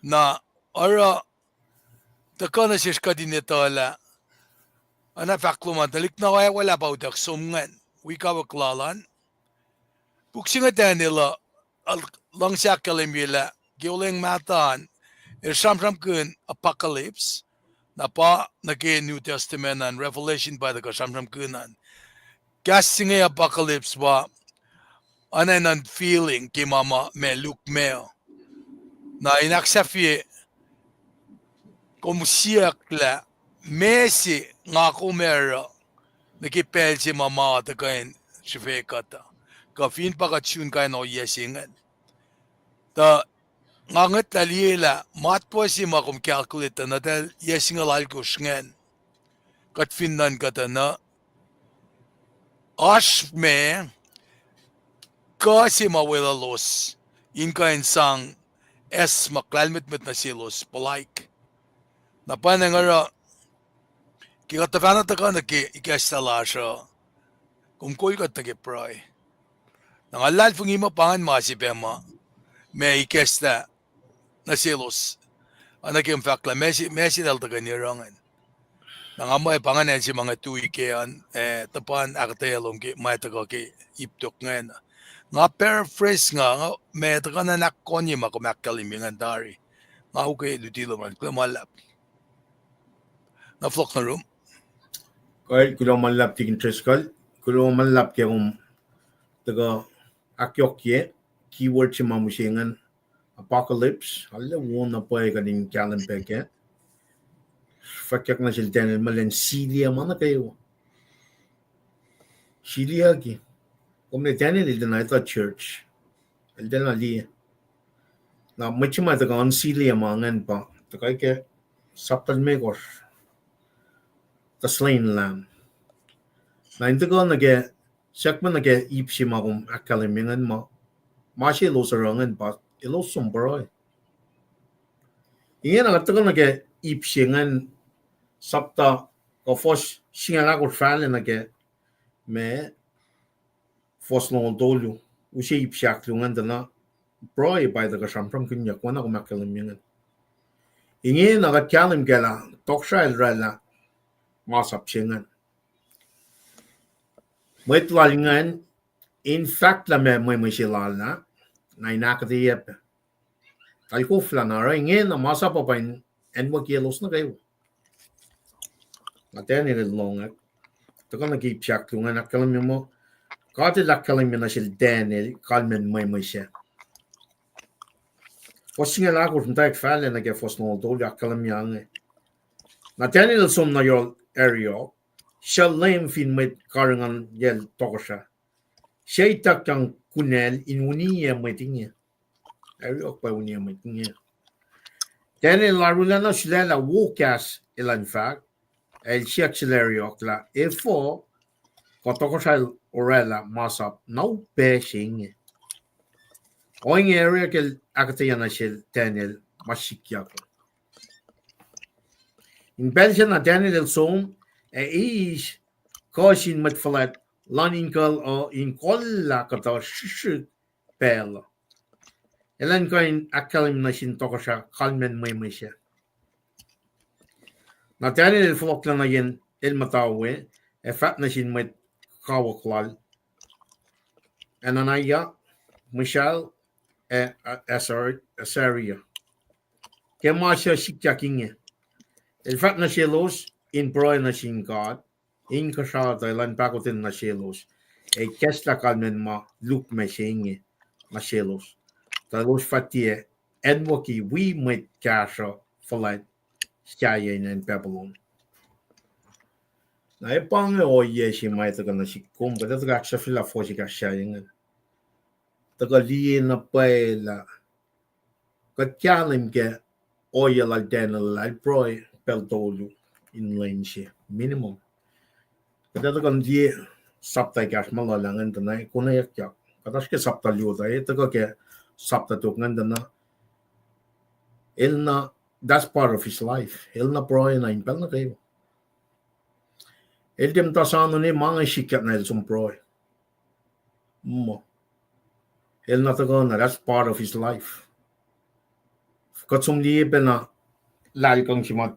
na ara takana sis kadineta la ana fakluman dalik na wala baudak sumngan wikawaklalan buksinga Daniel langsa kalimila gioleng matan samsam kun apocalypse na pa nage New Testament and Revelation by the samsam kunan casting apocalypse ba anan feeling ki mama me look meo na inaksafi Kumsiyak la Messi nga kumera nakipel si mama ta kain shifekata. Ka fin pa ka tune kain o yesingan. Ta ngangat talila matpo si makum calculate na dal yesingal alko shngen. Kat finnan kata na ash me ka si mawela los. In kain sang es maklalmit mit na silos palaik. Napanangara kikatafana ta ka na ki ikastala siya. Kung koy ka tagipray. Nangalal fung ima pangan masipema. May ikesta na silos. Anak yung fakla. Messi dal taga nirangan. Nangamay pangan si mga tuikean. Tapan akketeyac ki may taga ki iptok ngayon. Nga paraphrase nga. May taga na nakkonyi makumakalimingan dari. Nga okay lutilo man. Kumalap. Na flok na room. Kaya kulomalap tigin triskal. Kulomalap kaya taga akketeyac keyword si mamusingan apocalypse alla wona pa kaning challenge peke fakyak na silten malen Syria mana kayo Syria ki kumne tane il na ita church il na li na machima taga on Syria mangan pa taga ke saptal megor the slain lamb na intago na ke sakman na ke ipsi makum akalimingan ma mashi lo sarangan pa ilo sombroy ingin ang tagal na ke ipsingan sapta ko fos singa ko fale na ke me fos no dolu usi ipsiak lungan dana broy by the shampram kunya kwana ko makalamingan ingin ang kalim gala toksha rala masap singan mwet walingan in fact la me silala na inakatiyep ay ko flanara ingin na masap pa pain enwa kielos na kayo Aten il longak. Taka nag-ipsiak lungan akalam mo. Kati lakalam na sil Daniel kalmen Mweme siya. Fos nga lako from tayo fale na kaya fos no doli akalam yang. Na Daniel som na yol area. Siya lame fin met karangan yel toko siya. Siya itak ang kunel inuniya metingnya. Area pa uniya metingnya. Daniel larula na sila la wokas ilan fact. El Chiaxilerio la efo kotokosal orela masap no bashing oing area kel akketeyac shel Daniel masikiak in Belgium na Daniel som is caution met flat laninkel o in kolla kata shishik pel elan kain akalim na sin tokosha kalmen Mweme siya na Daniel flok na yen el mutawaek fat na sin met kawaklal Ananiya Michal Asaria ke masya sikyakinge el fat na shelos in broy na sin God in kasha Thailand pakotin na shelos kesla kalmen ma luk me singe na shelos talos fatie enwoki we met kasha falat Syayen and Babylon. Na ipang o yeshi mai taga na sikum, but taga aksha fila fosi ka syayen. Taga liye na paela. Kat kyalim ke oya la denal la proy pel dolu in lenshi minimum. Kata taga liye sapta kash malalangan tanay kuna yakyak. Katash ke sapta liyo tayo taga ke sapta tukungan dana ilna that's part of his life. Ilna proy na impel na kayo. El dem tasano ni mga sikat na el sumproy. Mo. El na tago na that's part of his life. Kat sumliye pe na lali kang simat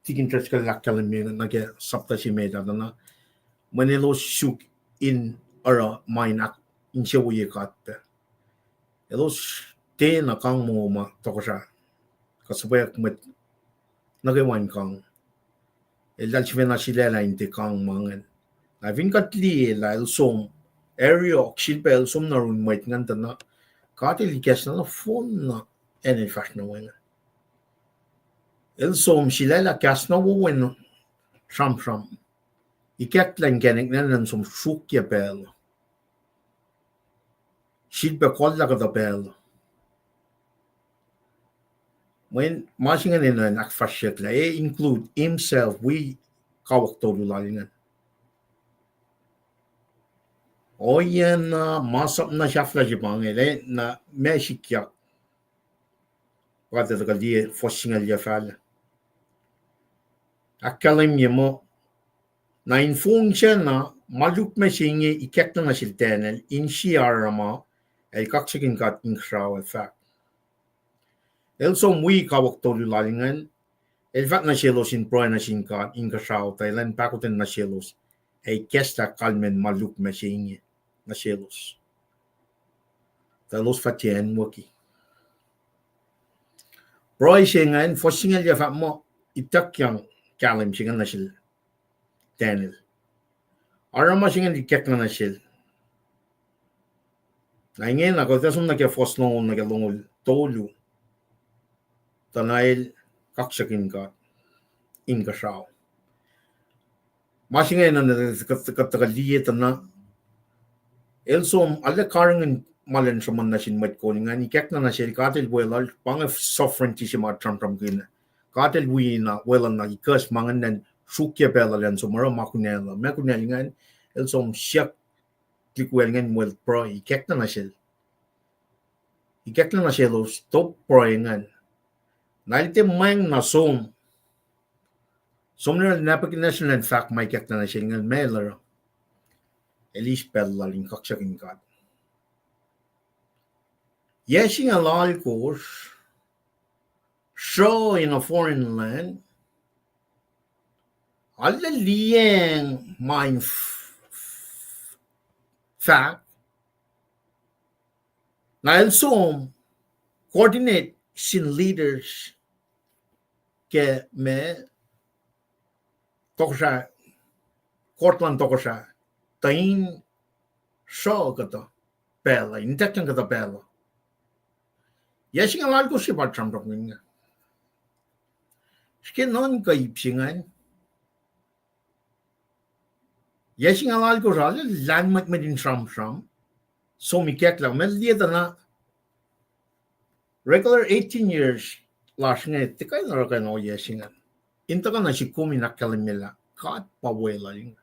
tikin church ka lakkalim yun na ke sapta si meda na manilo shuk in ara mainak in siya wuye kat pe. Elos te na kang mo ma toko siya. Kasabay met nagawan kang el dal chivena silela inte kang mangan na vinkat li la el som area silpel som na run met ngan na kati likiyac na phone na ene fash na wen El som silela kasna wowen sham. Ikeklen genek nenen som shukje pel. Shid be kolla ka pel. When machingen in an akfashekla, include himself, we kawak to lulalingen. Oyen masap na shafla jibang ele na meshikya. Wate the galie foshingal yafal. Akalim yemo na infungsiya na maluk mesingi ikekta na siltenel in shiarama el kaksakin kat inkraw effect. El som we kawak to lulalingen. El fat na shelos in proy na sinkat inkraw Thailand pakuten na shelos. Ay kesta kalmen maluk mesingi. Na shelos. Talos fatien moki. Roy singan fosingal ya fat mo itak yang kalim singan na sil Daniel. Arama singan ikek na sil. Na ingin ako tasum na kaya foslong na kaya longol tolu. Tanail kaksakin ka inka shaw. Masingay na katakaliye na elsom alle karangan malen sa man na sinmat ko nga ni kek na sil katil welal pang sovereignty si mga tram kina. Katil wi na welan na ikas mangan nan sukya pelalan so mara makunela. Makunela nga elsom siyak klikwel nga wel pro ikek na sil. Ikek na sil stop pro nga. Nalte mang na som. Somner Nebuchadnezzar in fact may kek na sil nga mailer. Elis pelalan kaksakin ka. Yeshing a law course, show in a foreign land, alla liang mind fact, na also coordinate sin leaders ke me toksa, Cortland toksa, tain show kata pela, intekan kata pela. Yeshing a law course about Trump talking. Skin non kaipsingan. Yeshing a law course all land mat medin Trump. So mi kek lang mel dia na regular 18 years last nga tikay na ra no yeshingan. Inta ka na si kumi nakalimela kat pawela yung.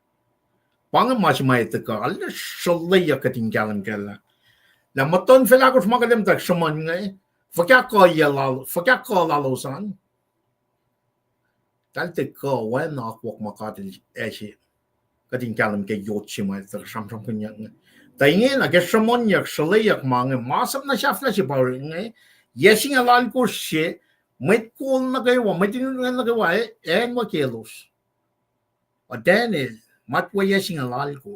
Pang mas may tika al shalaya kating galang kala. La maton fela ko magalim tak shaman nga fakya ko lalosan. Talte ko when akwak makatil eshi kating galang ke yotchi may tak shamsham kunya nga. Taingin na keshamon yak shalayak mga masap na shafla si power nga yeshing alal ko siya may cool na kayo may tinunan na kayo en wakelos o Daniel matwa yeshing alal ko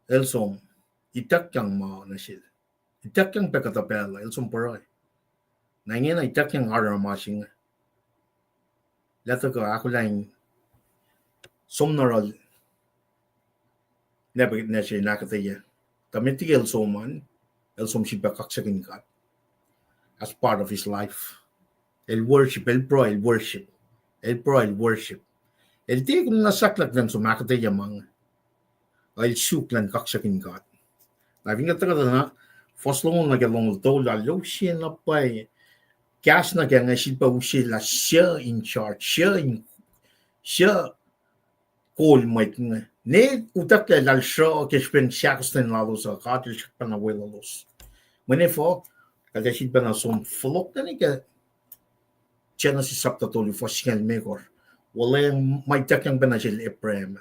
elsom itak yang mao na siya itak yang pekatapela elsom paroy naingin na itak yang aramasing lato ko ako lang somnaral Nebuchadnezzar akketeyac. Kamiti elsom siya kaksakin ka as part of his life. El worship. El worship. El di ko nasaklak lang akketeyac mga. El suklan kaksakin ka. Nabing kata na foslong na galong to lalo siya na pa kas na kaya nga siya pa siya in charge. Siya call might nga. Ne utak ke lal show ke spen shaksten lalos a katil shakpan na welalos. Mwene fo kada shit pa na som flok na ni ka chena si sapta tolu fo singal megor. Wala may takyang banajil eprem.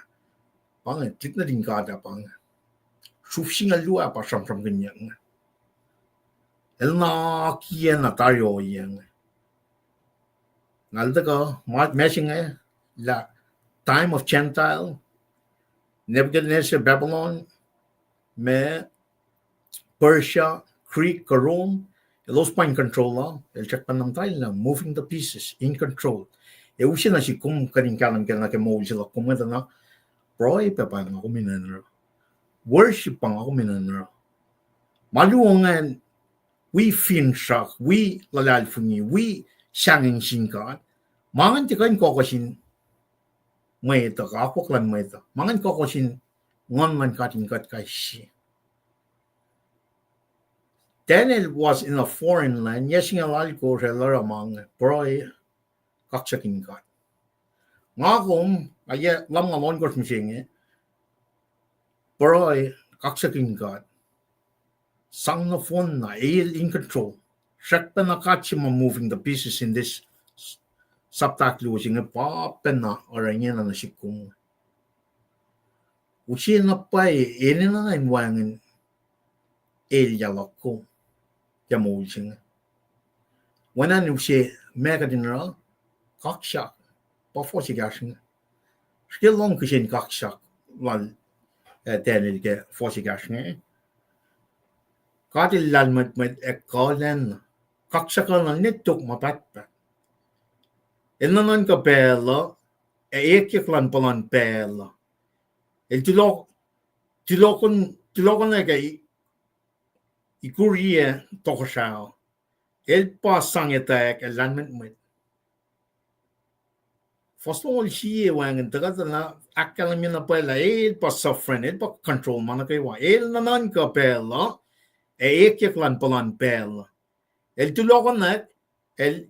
Pang klik na din kada pang. Shuf singal lua pa sham ganyan. El na kiyan na tayo yan. Nalda ko meshing la time of Gentile Nebuchadnezzar, Babylon, Persia, Greek, Rome, los pa in control na. El check pa ng tayo na, moving the pieces, in control. Usi na si kum karingkalan ka na kemo sila kumita na, proy pa pa nga kuminan. Worship pa nga kuminan. Maluwangan, we fin shak we lalal fungi we shangin shin God mangan ti kan ko shin mwet ka ko klan mwet mangan ko shin ngon man katin kat kai shi Daniel was in a foreign land yesing alal ko relar among broi kaksakin God ngagom aye lam ngalon ko msing broi kaksakin God sang na phone na in control Shakpa na kachima moving the pieces in this subtact losing a papena or a yena na shikum. Uchi na pai enina in wangin el yalako yamusing. When I knew she mega general, kakshak, pafosi gashing. Still long kushin kakshak, one Daniel get fosi gashing. Katil lalmat met a kolen. Kakshakal na nitok mapatpa. Inanan ka pela, ekiklan palan pela. El tilokon na kay ikurie tokosao. El pasang etak el lanment met. First of all, siya wangan tagat na akalam yun na pela el pas suffering el pa control man kay wa. El nanan ka pela, ekiklan palan pela. El tilokon na el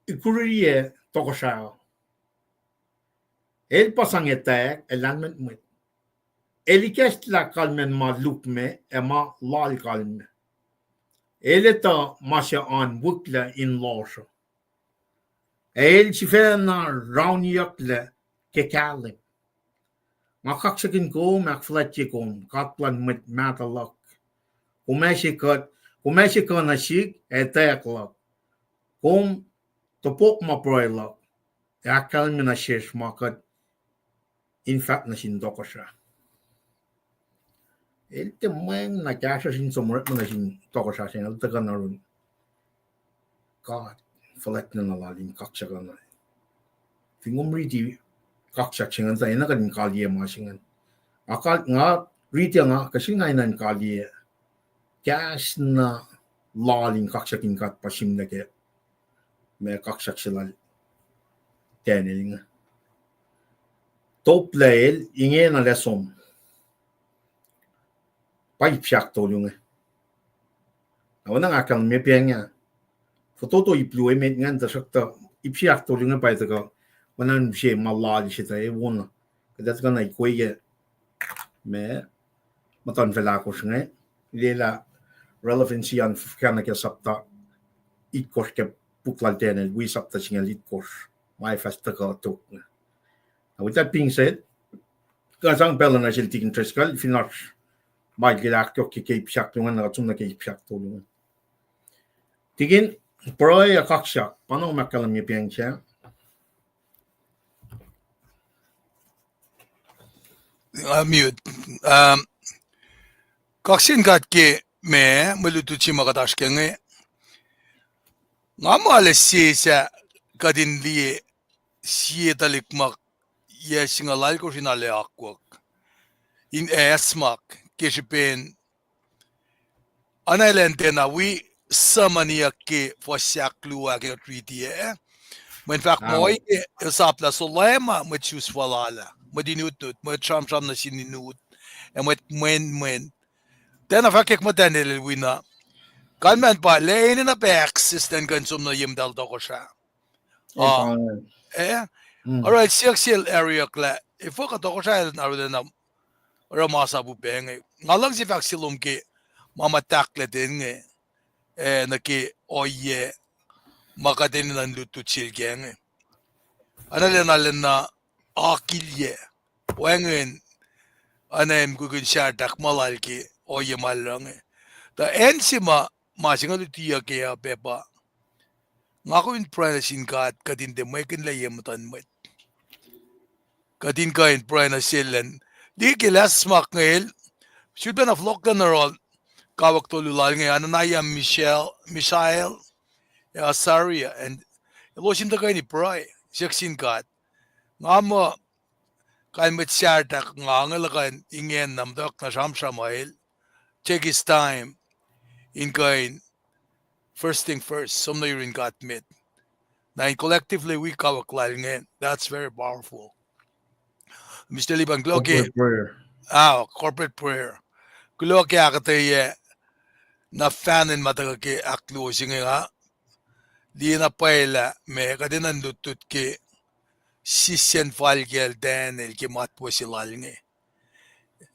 ikurie tokosao. El pasang etak el lanment met. Elikest la kalmen ma lukme e ma lal kalme. Eleta masya an wukle in losho. El chifena rauniakle kekalim. Ma kaksakin ko makfletje kom katlan met matalak. Kumeshi ka na shik eteklak. Kom topok ma proilak. Akalme na shesh makat infat na shindokosha. El temang na kasha sin somret na sin tokosha sin el taga na run. God, falet na nalalin kaksa ka na. Fingom riti kaksa singan tayo na kanin kalye mga singan. Akal nga riti nga kasi nga inan kalye. Kas na lalin kaksa kat pasim na kaya. May kaksa sila tenil nga. Top leil inge na lesom. Paipsiak tolong awan ang akal me piangnya foto iplu emet ngan tasakta ipsiak tolong pa ito ka wanan siya malali siya tayo wala kadat ka na ikoy me matan vela ko siya lela relevancy an kana ka sapta ikos ke puklal tenen we sapta siya ikos mai fasta ka to with that being said kasang pela na siya tikin treskal finish mai likiyac ki pacl na ratsum na kay pacl tulungan. Tigin proy kaksak paano makalam niya piyang siya? Mute. Kaksin kat ke me malutuchi makatashkenge. Nga malas siya kadin liye siya talikmak yesingalal ko sinale akwak. In esmak kisipin Anailente na we samania ke fosaklu ake treaty Men fact moi sapla solema met chus falala. Madinutut, met sham na sininut. En met men. Den af kek met den wina. Kan men pa lane na back den kan som na yim dal dokosha. Alright, sexual area kla. If ka dokosha na na ramasa bu beng. Ngalang si fact silum ke mama takle din na ke oye makadin nan lutu chilgeng. Analin na akilye. Wengen anem gugun shardak malalki oye malang. The ensima masing alutiya kaya beba. Ngako in pranasin kat kadin de mekin layematan met. Kadin ka in pranasillen. Di kilas smak ngayon. Should be na flock na rol. Kawak tululal ngayon. Ananaya Mishael. Asaria. And losin da kayo ni pray. Siksin kat. Nga mo. Kain met shartak nga ngalakan ingen namdak na shamshamail. Take his time. in kain first thing first, some na rin got mit. Na collectively we kawaklal ngayon. That's very powerful. Mr. Libang Gloki, Corporate prayer. corporate prayer. Gloki akketeyac na fanin matagaki aklusing nga. Di na paila me kadinan dutut ki sisyen falgel den el ki matpo silal nge.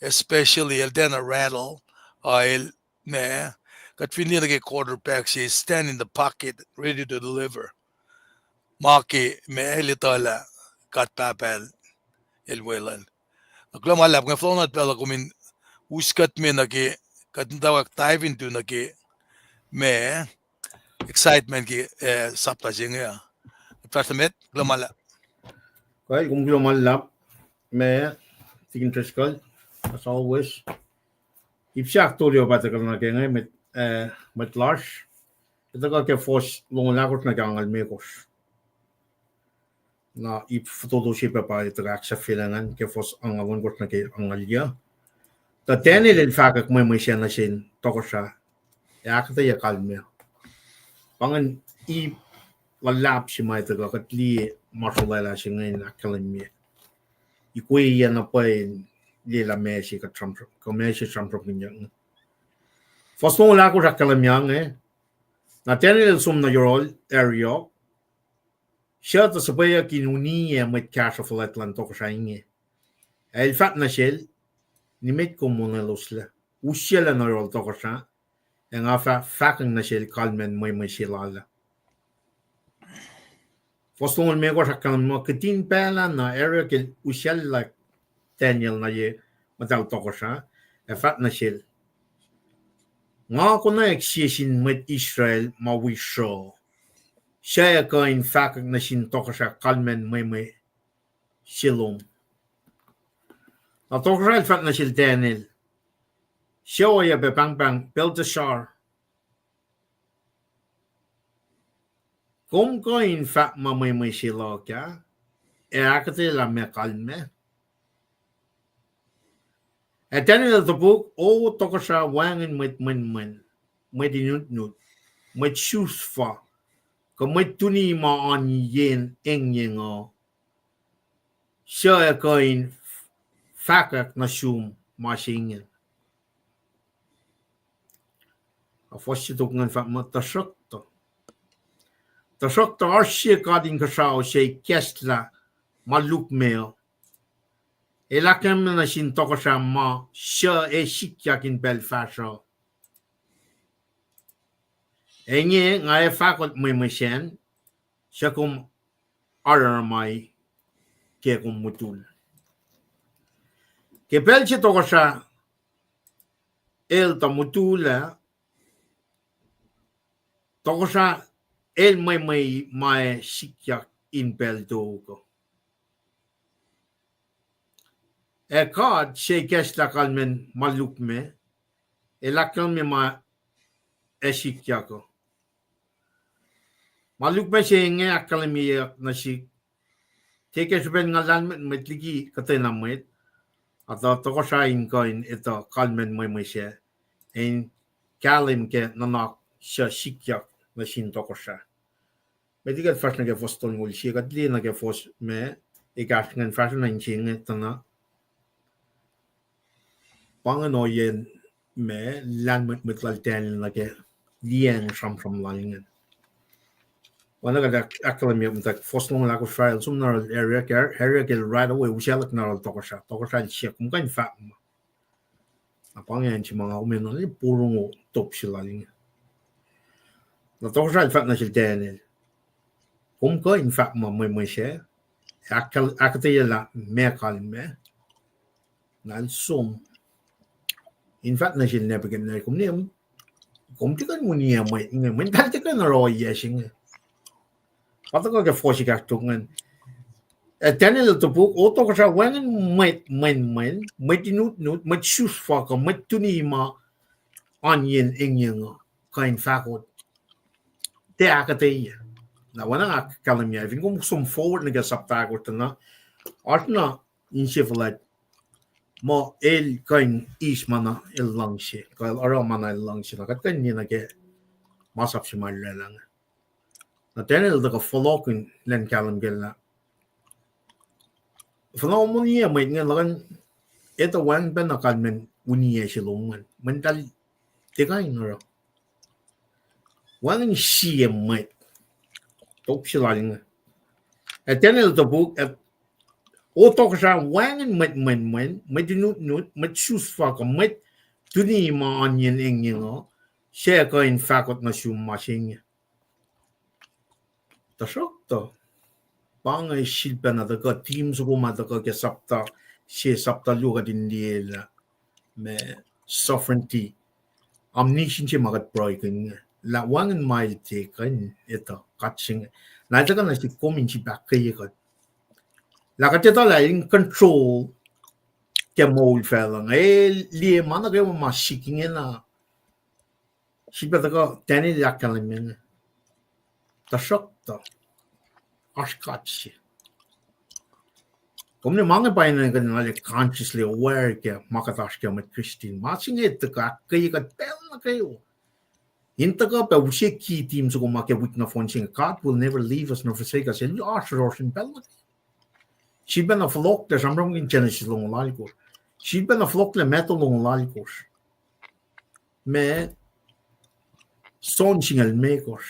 Especially el den a rattle el ne kat finira ke quarterback she stand in the pocket ready to deliver. Maki me elitala kat pacl el welan. Aklam alap nga flonat pela kumin uskat me naki kat tawag dive into naki me excitement ki sapta jinga. Pertamet glamala. Okay, kung gulo malap, me, tigin triskal, as always. Ipsiak tulio ba tagal na kaya met Lars. Ito ka kaya fos lungulakot na kangal mekos. Na ipfutulo siya pa ito ka sa filangan kaya fos ang awanggot na kaya ang alya. Ta tenil il fakak mo siya na sin toko siya. Akketeyac kalme. Pangan lulap siya may ito ka katli masulala siya ngayon akalimye. Ikui yan na pa lila mesi ka Trump ka mesi Trump niya. Fos lungulakot sa kalimyang na tenil sum na yorol area. Siya ta sabaya kinuniya met cash of letlan toko siya inge. El fat na siya ni met komunelusla. Usya la na yorol toko siya. Ang afa fakang na siya kalmen may silala. Fostungon me ko sa kanmo kitin pala na area ke usyal like Daniel na ye matal toko siya. Fat na siya. Nga ko na eksisin met Israel mawisyo. Siya ko in fakang na siya toko siya kalmen may silong. Na toko siya fat na siya Daniel. Siya ya bepang Belteshazzar. Kung ko in fact may sila ka, akketeyac me kalme. At then the book, toko siya wangin met inut, met shoes fa, kung met tuni ma an yen eng o, siya ko in fakak na shum ma singen. A fossi tukngan fa matasok to. Tasok to arsye kading kasao siya kestla maluk meo. Elakam na sin toko siya ma siya likiyac in Belfast. Enye nga fakot may siyan siya kum aramay kaya kum mutul. Kepel siya toko siya el ta mutula toko siya el may likiyac in Belto. Kad siya kestla kalmen maluk me, elakam me ma likiyac. Maluk me siya nga akalamiyak na siya. Teke siya ngalan met ligi katinamit. At toko siya in coin ito kalmen may siya. En kalim ke nanak siya likiyac na sin toko siya. Medical fast na fos tolngul siya kadli na fos me ikas ngan fast na inching tana. Panganoyen me lan met lalten na lien from lalingen. Wana ka akkalami tak fos long la ko file sum na area right away usialak na toko siya kung kan fa. Apangyan si mga umeno ni purong top sila lalingen. Na toko siya fa na siya Daniel. Kung ko in fact may siya akketeyac me kalme nal sum in fact na siya Nebuchadnezzar kung tikan mo niya may tikan na raw yesing pato ko ka fosi ka tungan Daniel to book oto ko siya wangan may tinut may shoes fa ka may tunima onion ingyan kain fakot te akketeyac. Na wana nga kalamya, even kung sum forward na gasapta ko na, art na in siya falat mo el kain is mana el langshi kal ara mana el langshi na kat kan ni na ke masap si mal lang na tenel da ka folokin len kalam gel na folo mo ni mai ngan lan eta wan ben na kan men uni ye shi long man dal te kai no wan shi ye mai tok shi la ling tenel da book o tok sa wan met nu met shoes fa ka met tu ni ma an yen eng no she ka in fakot na shum machine ta shok to pang ai shilpa na da ka teams ko ma da ka ke sapta she sapta lu ga din la me sovereignty omniscient che magat broken la wangen mai te kan eta catching na ta na si komin chi back ke ka la ka te ta la in control ke mol fela li mana ke ma shiking na shilpa da ka tani ya kalamen ta shok to ashkatshi komne mange paine kan na consciously aware ke makatash ke met Christian matching it ka kai ka tel na kayo intaka pa ushe ki team so ma ke witna fonching God will never leave us nor forsake us in ashrosh in bel she been a flock der samrong in Genesis long laliko she been a flock le metal long laliko me son singal mekos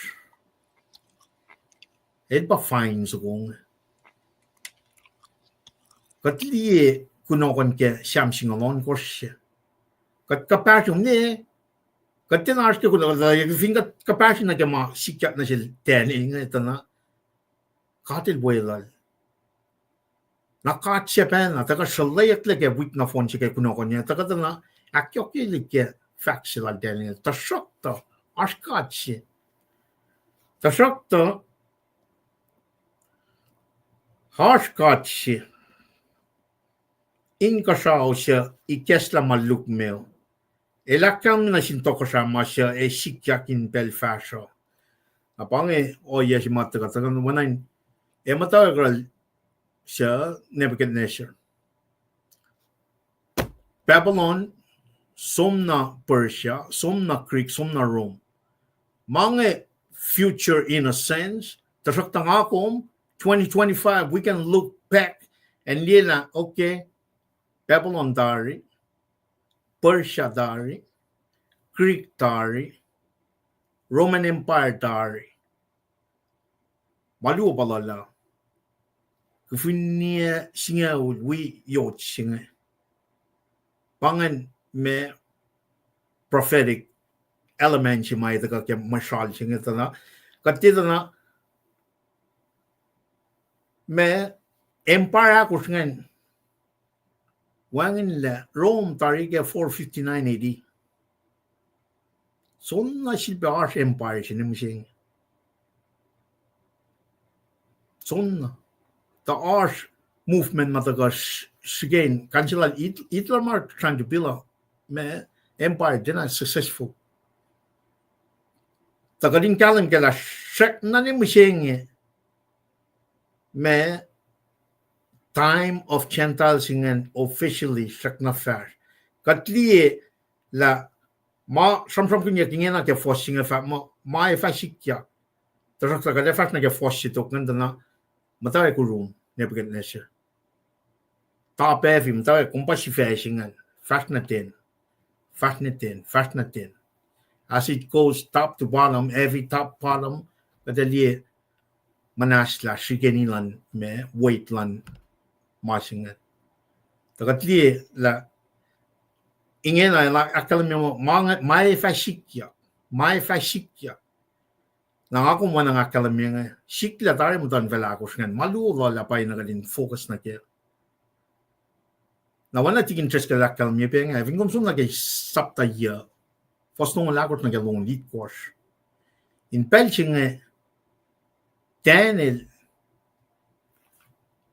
et ba fine so gong katli kuno kon ke sham singalon kosh kat kapashum ne katen arske kuno da finga kapashina ke ma sikat na sel ten inga tana katil boyla na kat chepen na ta ka shalayat le ke wit na fon ke kuno kon ya ta ka na akyoki le ke factual den ta shokta ashkatshi ta shokta harshkatshi in kashaosha ikesla maluk meo elakam na sintoko sa masya e likiyac in belfasho apange o yes mataga tagan wanan e matagal siya Nebuchadnezzar Babylon somna Persia somna Greek somna Rome mange future in a sense tasakta akom 2025 we can look back and lila okay Babylon dari Persia dari Greek dari Roman Empire dari malu balala kufinia singa we yot singa pangan me prophetic element mai da ka mashal singa tana katidana me empire ko singa wangin la Rome tarike 459 AD sonna silpe arsh empire sinimsing sonna the arsh movement matagas again cancel Hitler mark trying to build a me empire didn't successful tagarin kalam kala shak na nimsing me time of Gentile singen officially shak na fair katli la ma samsam kunya kingena ke forcing fa ma fa likiyac tarak ka le fa na ke force to ngandana mutawaek room Nebuchadnezzar ta pe vi mutawaek kompasi fashingen fasnaten as it goes top to bottom every top bottom kadali manasla shigenilan me weightland masingen takatli la ingena la akalmi mai fa likiyac na ako mo nang akalmi nga shikla tare mo tan vela ko singen malu la pa ina galin focus na ke na wana tigin interest ka akalmi pe nga vingom sum na ke sapta ya fosno la ko na ke long lead course in pelching Daniel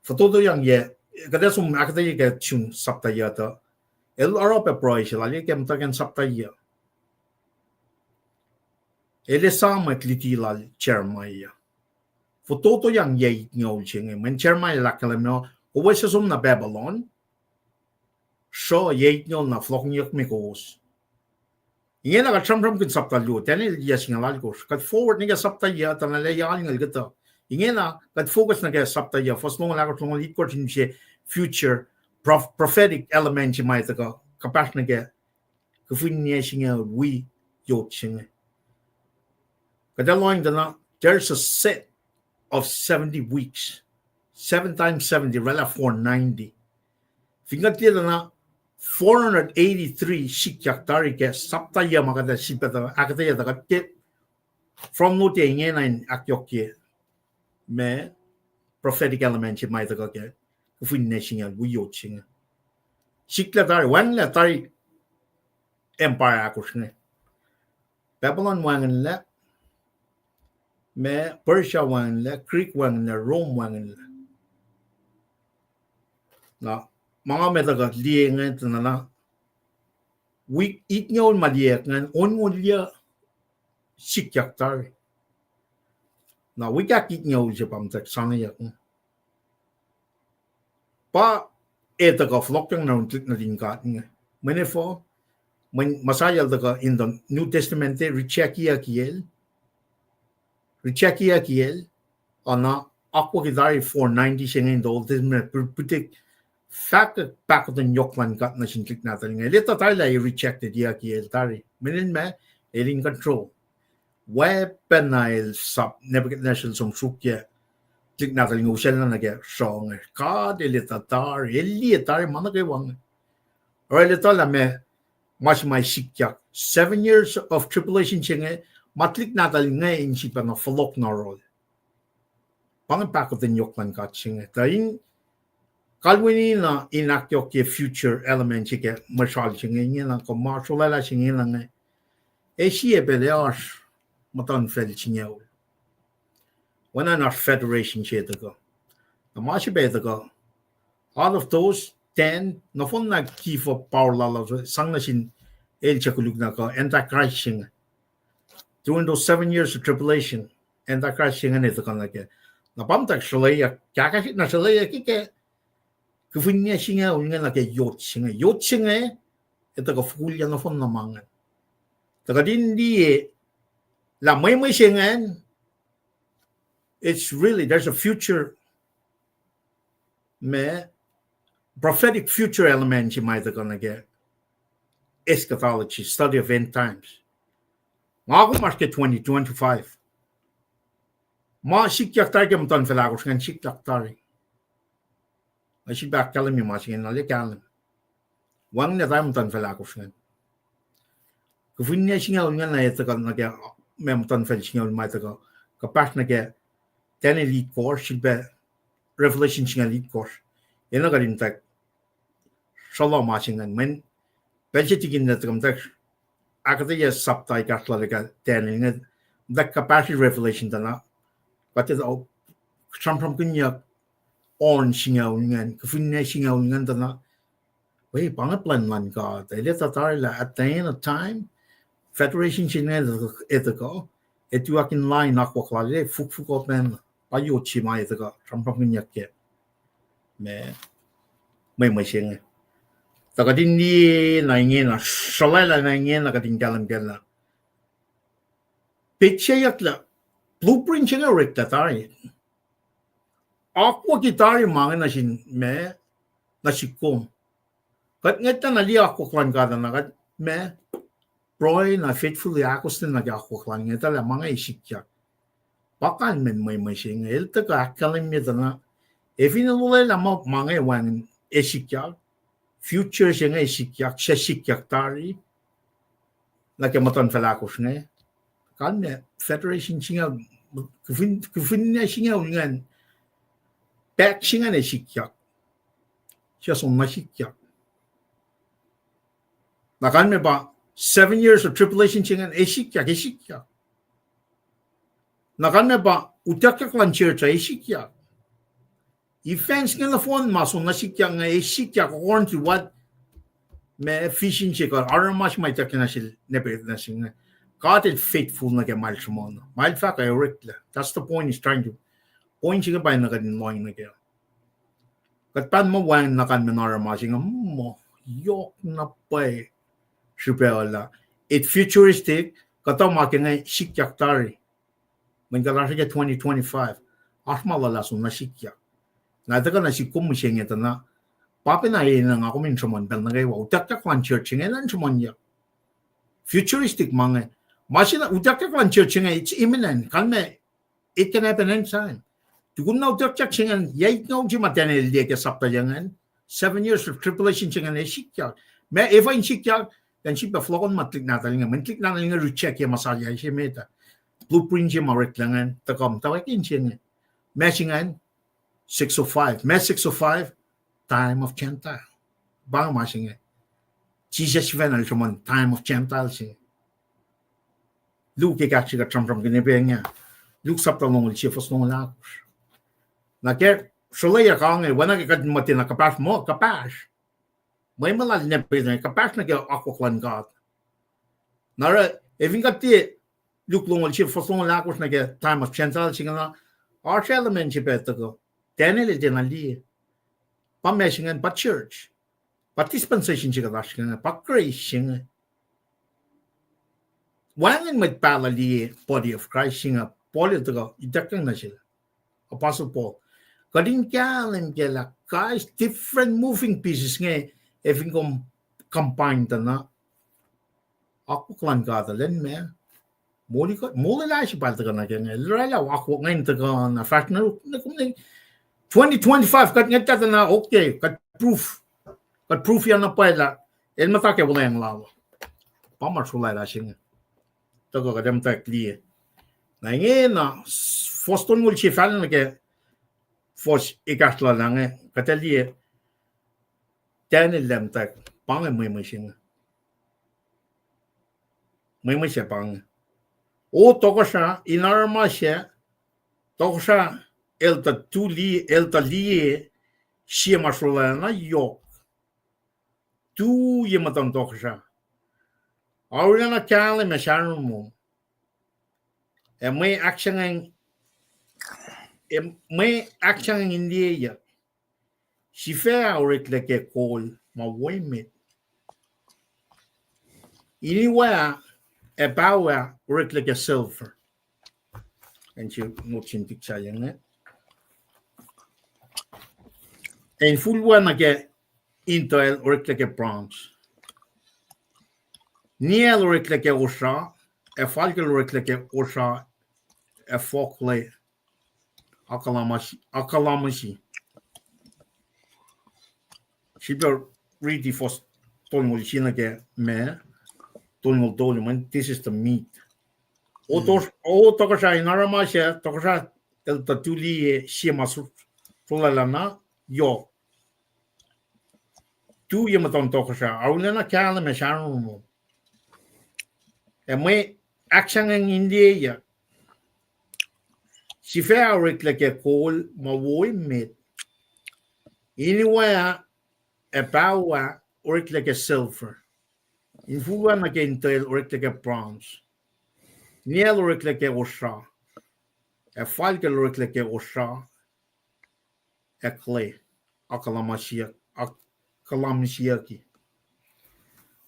foto yang ye kada sum akketeyac ke chun sapta ya ta el Europe proise la ke mtaken sapta ya ele sama klitila chermaya foto yang ye ngol ching men chermaya la kalamo o wesa sum na Babylon so yet no na flocking yok me goes. Ingen na cham kin sapta lu tenil yasing alal goes. Kat forward niga sapta ya tan le yaling al gata. Ingen na kat focus na ga sapta ya first long la ko lit ko tin future prophetic element in my the compassion ga kufin we yoching. There's a set of 70 weeks. 7 times 70, rela 490. Fingat na 483 likiyac tari ke sapta ya makada sipata akketeyac da ke from no te ngena in akyokye me prophetic element in my the ke kufin nation we yoching. Likiyac tari one la tari empire akushne. Babylon wangen la me Persia wangen la Greek wangen la Rome wangen la na mga metaga liengan tanana week it nyon maliek ngan onwolia likiyac tari na we got it nyon jepam tak sana yak pa etaga flockang na untit na dingat nga menefo when Messiah in the New Testament likiyac ana aqua kidari 490 sing in the Old Testament predict fact back of the Yoklan got na sintik natin nga lita tayo la rejected yakiel tari menin me in control weaponized sub Nebuchadnezzar som sukya tik natin nga usel na nage song ka delita tari tari managay wang or lita la me mas may likiyac 7 years of tribulation singe matlik natin nga in sipa na follow na role pang back of the Yoklan got singe tayin kalwini na inakyok ke future element ke marshal singe na ko marshal la singe na nga siya peleas matan fel singe wana na federation siya to na mashi be to out of those 10 no fon na key for power la sang na sin el chakulug na ko antichrist singe during those 7 years of tribulation antichrist singe na to kan like na pamtak shlaya kakashit na shlaya ke kufanya singa unga na ke yot singa ito ka fulya na fon namangan taka din di la Mweme singa it's really there's a future me prophetic future element you might gonna get eschatology study of end times ngako mas ke 2025 ma likiyac tari ke mtan felagos ngan likiyac tari I should back telling me much in a likiyac. One that I'm done for lack of skin. If we nation out na ito ka na kaya memton felching out my go. Kapas na kaya 10 elite course should be revelation sing elite course. Ino ka rin tak shalom matching and when vegetigin na kam tak akketeyac saptai katla ka 10 in that capacity revelation na but it all some from kunya on singaw ngan kufin singaw ngan na wait pangaplan man ka dahil tatar la at the end of time federation singaw ito ito akin line ako klale fuk men payo chima ito from kunya ke may singa taka din ni na ngin na shalala na ngin na kading kalam gala pacl blueprint singaw rik tatar aqua kitari mga na sin me na sikom. Kat ngeta na li aqua klan kada na kat me proy na faithfully akos din nag aqua klan ngeta la mga likiyac. Bakan men may singa elta ka akalim nita na if inulay la mga ewan likiyac future siya nga likiyac siya likiyac tari na kematan felakos nga kan me federation siya kufin na siya ngan back singa na likiyac siya som na likiyac nakan me ba 7 years of tribulation singa likiyac nakan me ba utakyak lan church likiyac defense nga na phone maso na likiyac nga likiyac according to what me fishing siya aramas may takya na sila nepet na singa God is faithful na kaya mahal sa mga mahal fa kaya rekla that's the point he's trying to point siya ba na kadin loing na kaya kat pan mo wan na kan menara ma singa mo yok na pa supela. It futuristic kata makinga sikyak tari. Mengkalasya 2025. Asma lalasun na sikyak. Na taka na sikum musyengeta na papinayin na ako min saman pel na kayo. Utak lan church ngayon saman ya. Futuristic mga. Masina utak lan church ngayon, it's imminent. Kalme, it can happen anytime. Tukun na utak ngayon, yait nga uji matenel diya ka sapta yangan. 7 years of tribulation ngayon ay sikyak. May eva in sikyak, dan siya flokon matlik natin nga. Mantlik natin nga recheck ya masaya siya meta. Blueprint siya mareklangan. Takom, tawakin siya nga. Messingan, 605. May 605, time of Gentile. Bang masinga. Jesus venal saman, time of Gentile siya. Likiyac siya katram kinipeng niya. Sapta nungul siya fos nungul akos. Nakir, sulaya ka nga, wana kakadmati na kapas mo, kapas. May malali na pwede, kapas na kaya akollah God. Nara, evin kati, luklungul siya fos nungul akos na kaya time of Gentile siya nga, arch element siya pwede ko. Tenel din ali. Pamesingan pa church. Pa dispensation siya katas nga, pa grace siya nga. Wangan magpala li body of Christ siya nga, Paul ito ko, idakang na sila. Apostle Paul. Kading kyalim kaya guys, different moving pieces nga, evin kong combine ta na, ako klan gata len me, muli la siya pala ka na kaya nga, lala, ako ngayon ta ka na, fact na, 2025, kat nga tata na, okay, kat proof yan na pala, el matake wala yung lawa. Pamarsulay la siya nga. Tako kadam tak liye. Na ngayon na, foston ngul siya fala na kaya, fos ikasla lang eh, kata liye, tenil lam tak, pangay mweme siya nga. Mweme siya pangay. O toko siya, inarma siya, toko siya, elta liye, siya masulay na yok. Tu yamatan toko siya. Awala na kaya masyaro mo. May action ang hindi ya. Si fea orik leke call Mweme. Iniwa bawa orik leke silver. And you notchintik sayang eh. And full one nage intel orik leke bronze. Niel orik leke osha. Falkel orik leke osha. Fokle. Akalamashi. She will read the first tonal chinake me. Tonal doliman. This is the meat. O tokasha inaramashia. Tokasha el tatuli shimasu. Fulalana. Yo. Tu yamaton tokasha. Aulana kala me sharumo. May action in India. Si fea orik leke call Mweme. Anywhere bawa orik leke silver. In fuwa na intel orik leke bronze. Niel orik leke osha. Falkel orik leke osha. Clay. Akalamasiaki.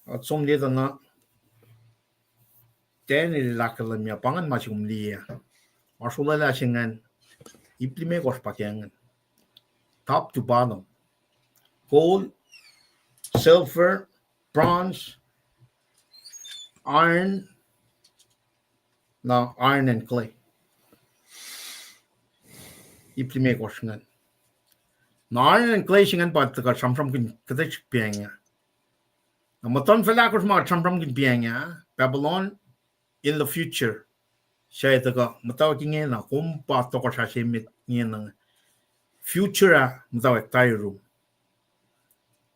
At som leda na tenil lakalamya pangan masum liya. Masulala singan iplime kos pakyangan. Top to bottom. Gold, silver, bronze, iron, now iron and clay. Iplime kos ngan. Now iron and clay singan pa taka samsam kin katek pianga. Na maton fela kos ma samsam kin pianga. Babylon in the future. Siya ito ka, matawag ngayon na, kung pato ko siya simit ngayon ng future matawag tayo room.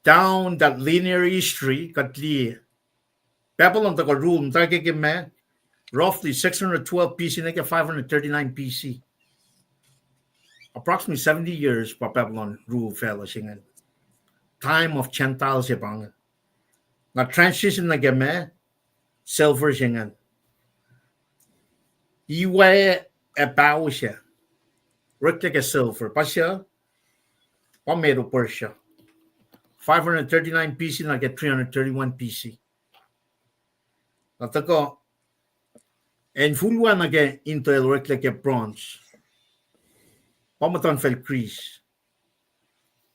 Down that linear history, katli, Babylon taka rule, matawag kime, roughly 612 BC, naka 539 BC. Approximately 70 years pa Babylon rule fella siya. Time of Gentile siya pang. Na transition na game, silver siya. Iwe bawa siya. Riklik silver. Pa siya, pamero per siya. 539 PC na get 331 PC. Natako en fulwa na get into el rekle ke bronze. Pamaton fel crease.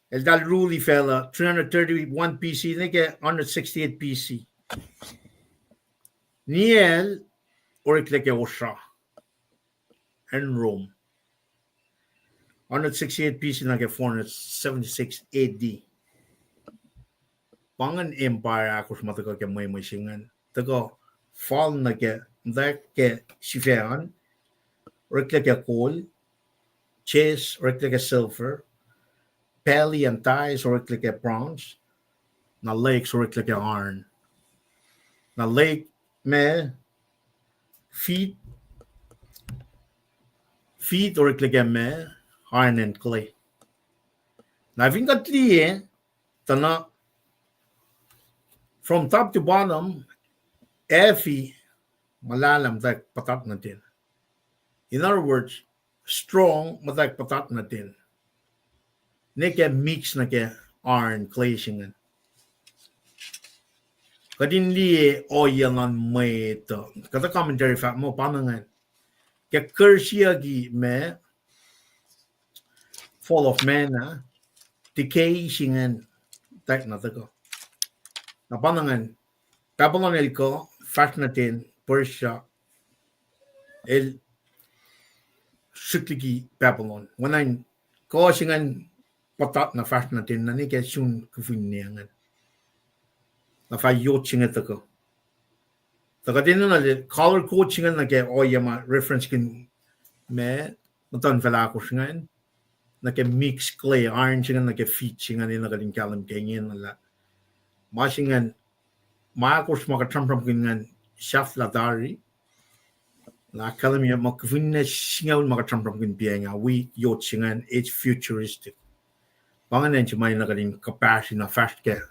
El dal ruli fella 331 PC na get 168 PC. Niel orekle ke osha en Rome. 168 PC na get 476 AD. Pangan empire akos matako ke Mweme singan. Tako fall na ke ke shifean rekle ke coal, chase rekle ke silver, pally and ties rekle ke bronze, na lakes rekle ke iron. Na lake me feet rekle ke me iron and clay. Na vingat liye tana from top to bottom, every malalam tak patat natin. In other words, strong matak patat natin. Neke mix na ke iron clay singan. Kadin liye oyalan mwet. Kata commentary fact mo panangan. Ke kersia gi me fall of mana decay singan tak na tako. Na panangan Babylon el ko fast natin Persia el sykligi Babylon. Wanan ko singan patat na fast natin na ni ke sun kufinniangan. Na fa yot singan tako. Taka din na color code singan na ke oyama reference kin me matan fela ko singan na ke mix clay iron singan na ke feet singan ni na kadin kalam kenyen na masingan maakos makatramtram kingan shafladari la kalam ya makvinne singaw makatramtram kin pianga we yot singan it's futuristic panganen chimay na kadin capacity na fast ke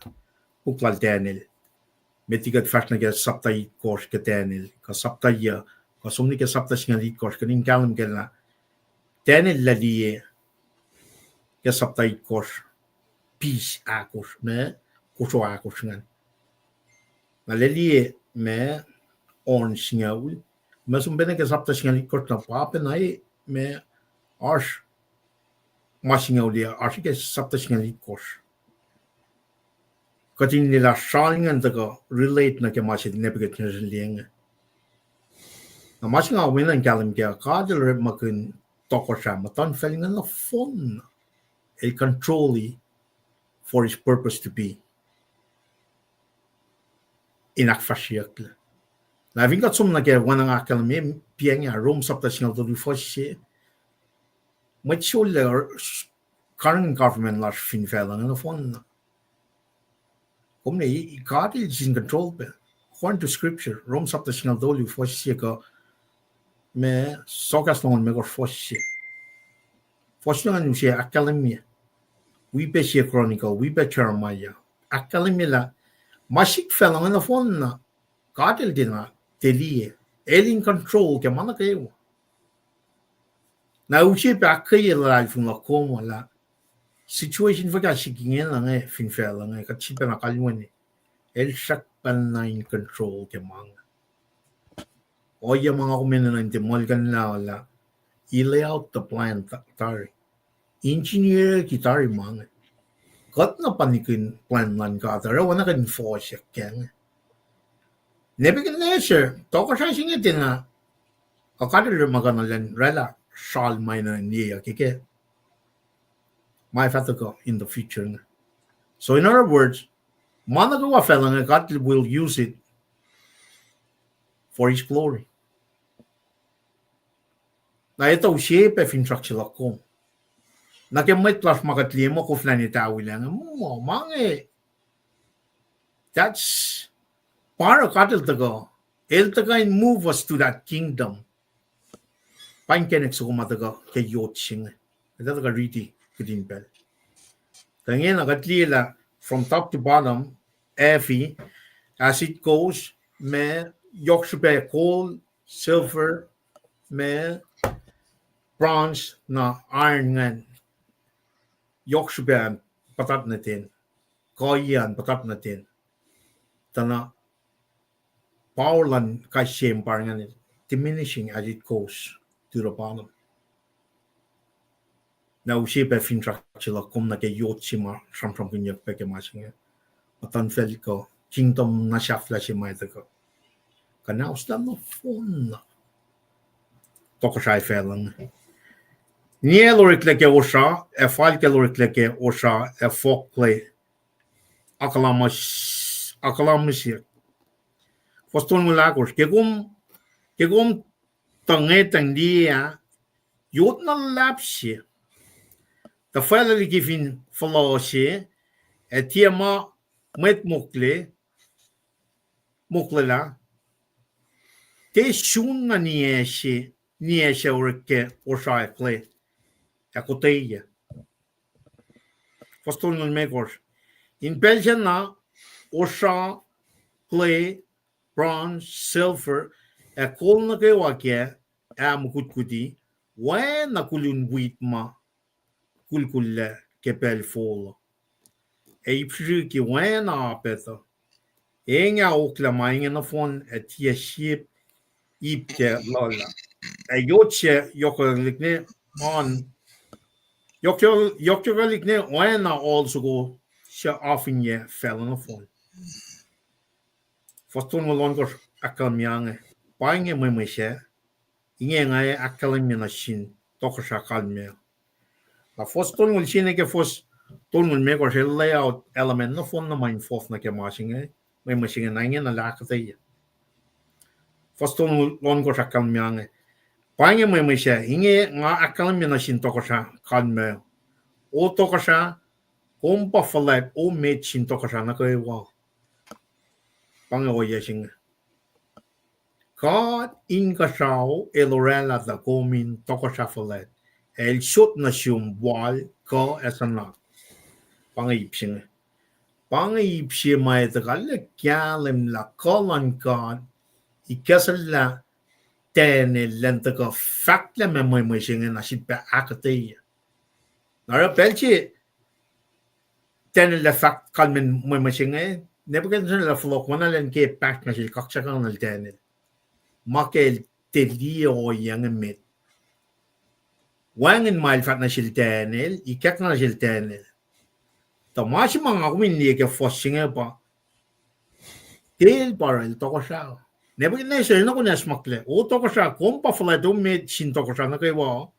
uklal tenil metigat fast na ke saptai course ke tenil ka saptaya ka sumni ke sapta singan lit course kadin kalam ke la tenil laliye ke saptai course peace akos me kuso akos singan Naleli me on singaul, mas bene ke sapta singali korta pape nai me arsh masingaulia arsh ke sapta singali kos. Katin nila shalingan taka relate na ke masid Nebuchadnezzar lienga. Na masinga winan kalim ke kadil rep makun toko siya matan felingan na fon. El controlly for his purpose to be. Inakfashiak. Na vingat sum na ke wanang akal me pianga Rome sapta singal to foshe. Much current government large fin felang na fon. Kumne God is in control pe. According to scripture, Rome sapta singal to foshe ka me sokas non me gor foshe. Foshe nga nushe academia. We be she chronicle, we be Jeremiah. Academia la Masik felang na fon na katil din na teliye. El in control ke mana kayo. Na uche pa kayo la fun la komo la situation vaga sikingen lang fin felang ka chipa na kalwan el shak pan na in control ke mga. Oya mga kumena na intimol kan la i-lay out the plan tari. Engineer kitari mga. Kat na panikin plan lan ka tara wana kan force keng. Nebuchadnezzar toko siya singitin na akadil maganalan rela shal minor niya kike. My father in the future. So in other words, managawa felang God will use it for his glory. Na ito shape of instruction ko. Nakemay plus makatlimo ko flan itawi lang mo mange. That's para katil tago. El tagain move us to that kingdom. Paing kenek sa kumataga kay yotsing. Ito taga riti kitin pel. Tangin nakatlila from top to bottom, Effie, as it goes, me yoksube coal, silver, me bronze na iron ngan. Yoksube patat natin. Koyan patat natin. Tana powerland kay shame parang diminishing as it goes to the bottom. Now she be fintrachila kum na ke yotsima from kinyak peke masing. Matan fel ko kingdom na shafla si mai ko. Kana ustan no phone. Toko sai felan. Nielorik leke osha, fal kelorik leke osha, folk play. Akalamus. Foston mulagos kegum tangetang dia yot na lapsi. The fellow giving fellowship, a tiama mwet muklela, te shun na nieshe urke osha play, akketeyac. Foston makers. In Belgium na osha play, bronze, silver, akollah nukewa mukutkuti, when na kulun witma. Kulkulle kepel folo. Eipsruki wena peta. Enga okla maingen fon et ship ipke lola. Yotche yokolikne on yokolikne wena also go sha often ye fell on phone. Foston longer akalmiange. Paing Mweme she. Inge ngaye akalmina shin tokosha kalmia. La first ton will chine ke first ton will make or layout element no phone no mind fourth na ke machine may machine na ngen na akketeyac. First ton will lon go sakal miange. Paing Mweme she inge nga akal mi na shin tokosha kalme. O tokosha kompa falet o made shin tokosha na ko wa. Pang o yesing. God in kasao elorela da komin tokosha falet. El shot na shum wal ko esana. Pangipsing. Pangipsi mai the galle kyalem la kolan God. Ikasala tene lentaka fakle me Mweme singen na sipa akketeyac. Nara pelchi tene la fak kalmen Mweme singen. Nebuchadnezzar la flok wana len ke pak na sil kaksakan al tene. Makel teli o yang met. Wangen mail fat na sil tene, ikak na sil tene. Ta mashi mga kumin liye ke fossinge pa. Tel para il tokosha. Nebuchadnezzar na kunya smakle. O tokosha kompa fala do med sin tokosha na kaywa.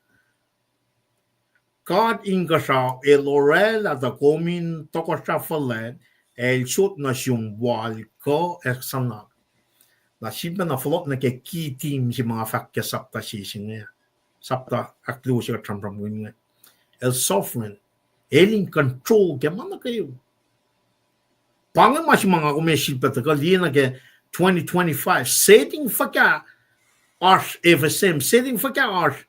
God inkasha elorel at the komin tokosha fala el shot na shum wal ko eksana. Na sipa na flot na ke key team si mga fakya sapta sisinge. Sapta aklu siya tramram winge. El sovereign. El in control ke mana kayo. Pangan mas mga kumesil pataka liya na ke 2025 setting faka arsh FSM setting faka arsh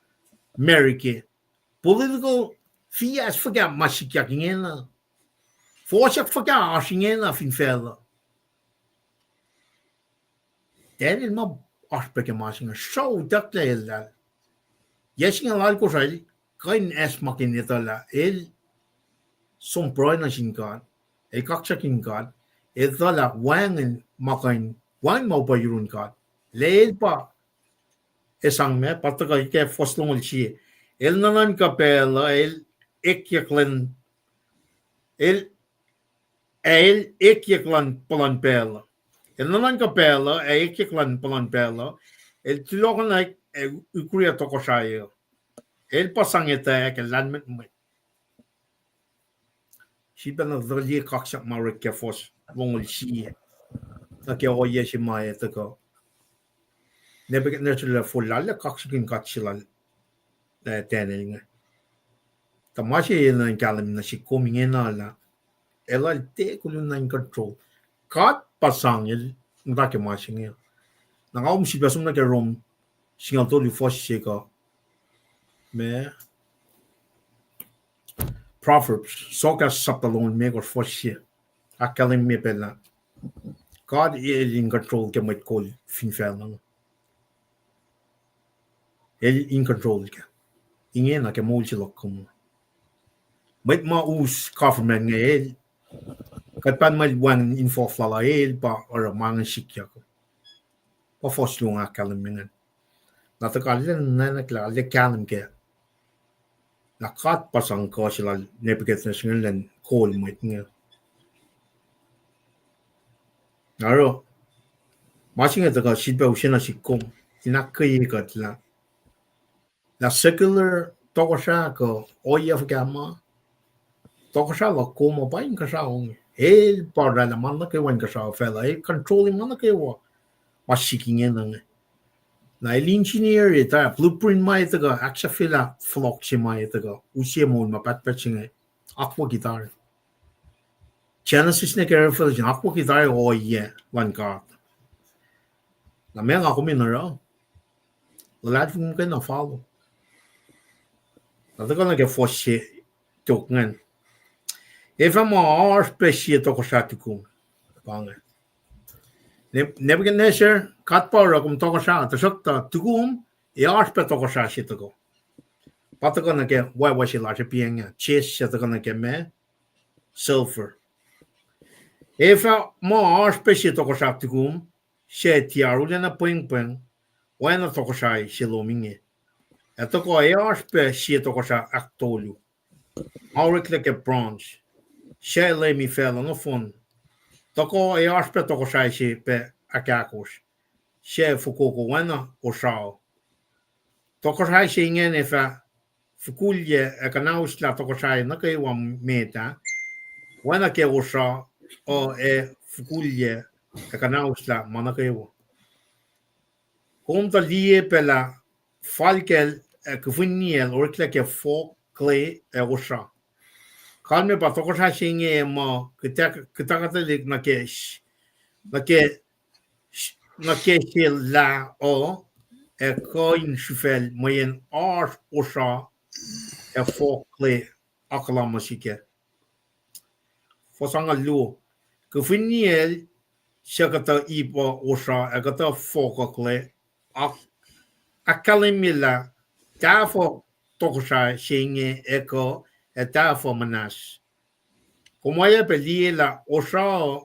America political fias faka masikyak ngena forsak faka arsh ngena finfella Daniel ma arsh peke masinga show dakle ella yesinga lal ko sai kain es makinetala el som proina sinkan el kaksakin kan edala wangen makain wan mau pa yurun kan leil pa esang me pataka ke foslong chi el nanan kapela el ekyaklen el ekyaklan plan pela el nanan kapela ekyaklan plan pela el tilokan like ukriya tokoshayo el pasangeta ke lanmet me sipa na dali kaksak marek ke fos longol chi na ke o yeshi mai etako Nebuchadnezzar la fulalla kaksakin katsilal tenelinga tamashi na kalam na si komingena la elal te kulun na in control kat pasangil ndake mashinga na ngaum si basum na ke rom singal to li fos sheka me Proverbs soka sapalon me or fos she akalim me pela God is in control ke met kol finfel el in control ke ingena ke multi lokum met ma us government el Katpan mal wan info flala pa or mangan sikya ko. Pa foslung akalim na ta kallen na klar le kalim ke. Na kat pasang ko sila Nebuchadnezzar len kol mwet nga. Naro 마싱에 다가 시베 우시나 시공 이나크이 것라 la secular tokosha ko oyaf gamma tokosha la como pain ka saung el para la manna ke wan ka sa fela e controlling manna ke wa washiking en na el engineer eta blueprint mai ta ga aksha fela flock chi mai ta ga usie mo ma pat patching akwa guitar Genesis ne ke fela jin akwa guitar o ye wan ka la me nga ko min ra la fu ke na follow na ta ga na ke fosse tokngan If I'm all special to Kosatikum, Paing. Nebuchadnezzar, Katpara, come to Kosat, the Sukta, Tugum, the Arspet to Kosashitago. Patagona get why was she large being chase at the gonna get me? Sulfur. If I'm more special to Kosatikum, she tiarulina ping, when a Tokosai, she looming. At the Goy Arspe, she to Kosa Actolu. Auric like a bronze. She lay me fell on the phone. Toko e aspe toko sai si pe akakos. She fukoko wana o sao. Toko sai si ingen e fa fukulje e kanaus la toko sai na ke wa meta. Wana ke o sao o e fukulje e kanaus la mana ke wa. Kom ta lie pe la falkel e kufuniel orkla ke fo kle e o sao. Kalme pa toko sa singe mo kitakatalik na ke la o e coin shufel moyen ars osa e fokle akollah masike. Fosanga lu kufiniel shakata ipo osa e kata fokle akalimila tafo toko sa singe eko etafo manas. Como ella pedía la osa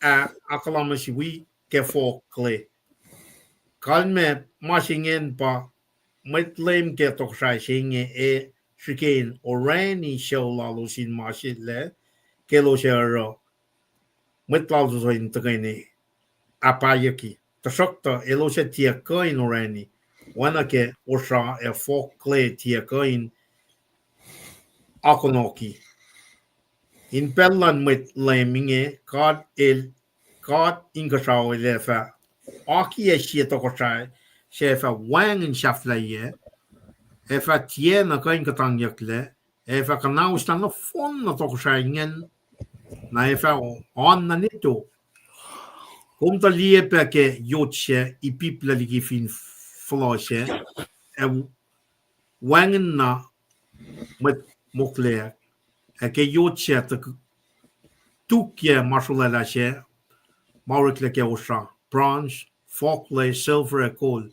a akalamashi ke fo kle. Kalme masingen pa metlem ke toksai singe e shikein orani show la lusin masile ke lo shero metlalu so intagene apayaki. Tasokta elo se tia koin orani. Wana ke osa e fo kle tia koin Akonoki. In Pellan mit Leminge, God Ingashaw lefa. Aki e shietokosai, shefa wang in shaflaye, efa tiena kain katangyakle, efa kanaustan of fon na tokosai na efa on na nito. Kumta liepe ke yotche, I pipla ligifin floshe, e wangin na mit mokleak. Ke yotche tukje marshalla she maurikle ke osa bronze folklore silver e gold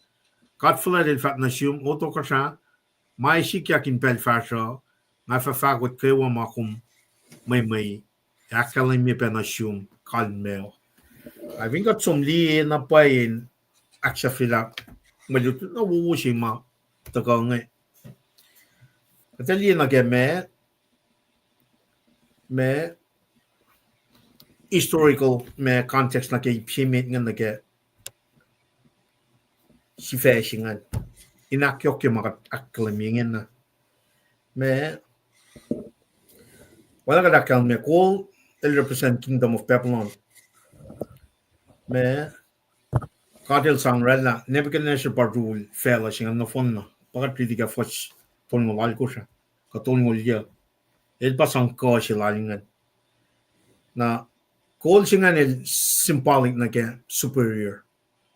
godfullet il fat nasium otokasha mai likiyac in belfasha na fa fagot ke wa makum Mweme akalim me penasium kalmel I think got some li na pain aksafila malut no wushima to go ngai katali na ke me historical me context na ke pimit nga ke si fashingan inakyok yung mga aklamingin na me wala ka dakal me call el represent kingdom of Babylon me katil sang rela Nebuchadnezzar barul fela singan na fon na pakat ka foch tolngol ko siya katolngol ya el pasang ko sila lingan na call singan el symbolic na ke superior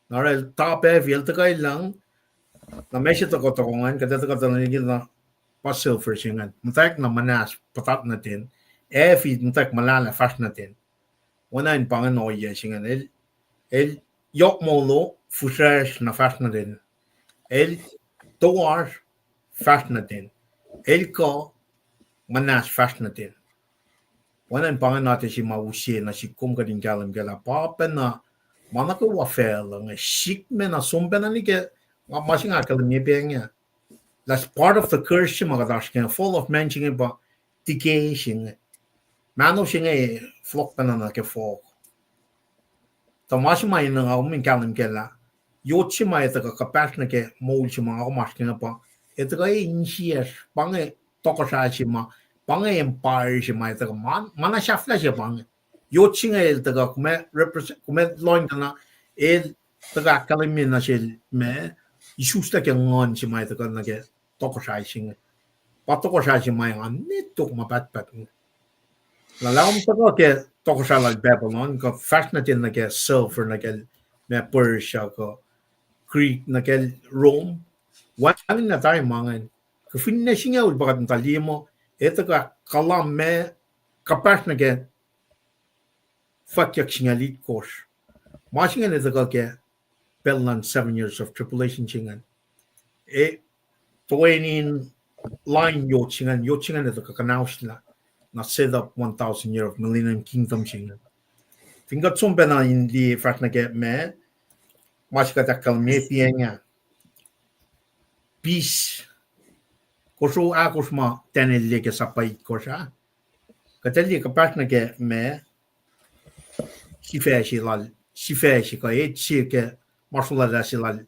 na el top el takay lang na mesya to kotokongan kada to kotokongan na pacl for singan mutak na manas patat natin feed mutak malala fast natin wana in panganoy singan el yok molo fusesh na fast natin el 2 hours fast natin el ko manas fast natin Wanan pangan natin si mausi na si kum ka din kalam kala papen na mana ko wafel nga shik me na sombe na ni ke masing akalam ni penga. That's part of the curse si mga dashken full of mentioning ba tike sing. Mano sing e flok pa na ke fok. Tamasi mai na nga umin kalam kala. Yotsi mai ta ka kapas na ke mol si mga kumaskin pa. Ito ka insias pange tokasa si ma pange empire si mai ta ka mana shafla si pange. Yotsi nga ta ka kume represent kume loin na ta ka kalimi na si me isusta ke ngon si mai ta ka na ke tokasa si nga. Patokasa si mai nga nitok mapat. Lalam ta ka ke tokasa la Babylon ka fascinating na ke silver na ke me Persia ko Greek na ke Rome. Wangin na tayo mangan. Kufin na siya ul bakat tali mo. Ito ka kalam me kapas na ke fakyak siya lit kos. Masingan ito ka ke Bellan 7 years of tribulation singan. Tuwainin line yot singan ito ka kanaus nila. Na set up 1,000 year of millennium kingdom singan. Tingkat sumpe na hindi fak na ke me. Masikatak kalme piya peace. Koso akos ma teneli ke sapay kosa. Kateli kapas na ke me sifeshi ka etsi ke masulada silal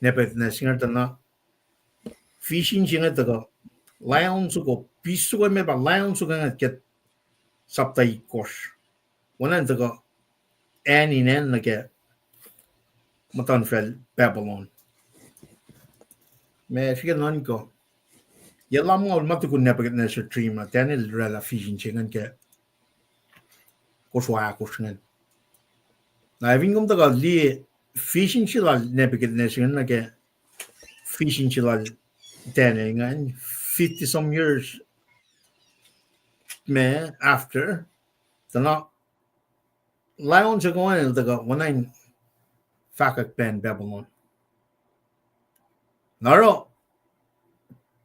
Nebuchadnezzar na fishing singa taga lion suko peace suko me ba lion suko nga ke sapay kos. Wanan taga aninen na ke matanfel Babylon. Me sige non ko. Yalam mo matukun Nebuchadnezzar dream na tenel rela fishing singan ke koswa kosngan. Na vingum taga li fishing silal Nebuchadnezzar na ke fishing silal tenengan 50 some years me after tana lion sa ko ano taga wanain fakak pen Babylon. Naro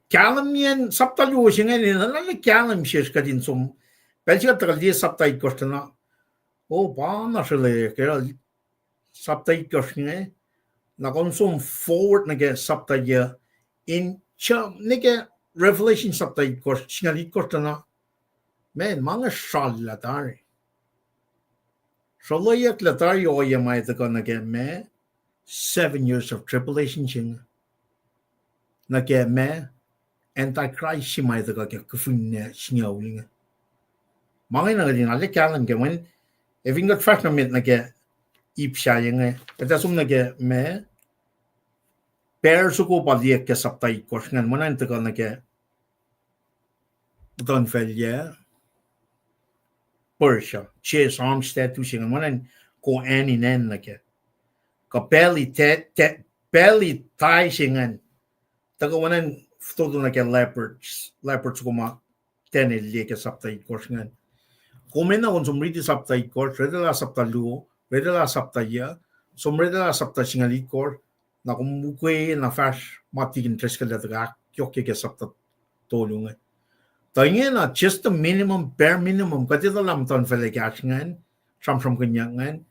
kalam yan saptalu singa ni na kalam siya ka din som pelsi ka tagal saptay kosta na pa na sila kaya saptay kosta nga na konsum forward na ke saptay in siya nike revelation saptay kosta singa lit kosta na men mga shala tari shalayak latari o yamay ta na ke me 7 years of tribulation singa na ke me Antichrist si mai ta ke kufun ne sinyaw linga. Mga na din ale kalam ke when eving got fast na mit na ke ipsya yang kata sum na ke me per suko pa diek ke saptay kos ngan manan ta na ke don felye Persia che Armstead tu singa manan ko ani nen na ke ka belly tai singan ta ko manan todo na ke leopards kuma tenel ke saptay kos ngan kumena on somriti saptay kos redela saptalu redela saptaya somredela sapta singali kos na kumukwe na fash matigin treskala ta kyoke ke sapta tolung tanya na just the minimum bare minimum katita lam ton fele ngan sam kunyangan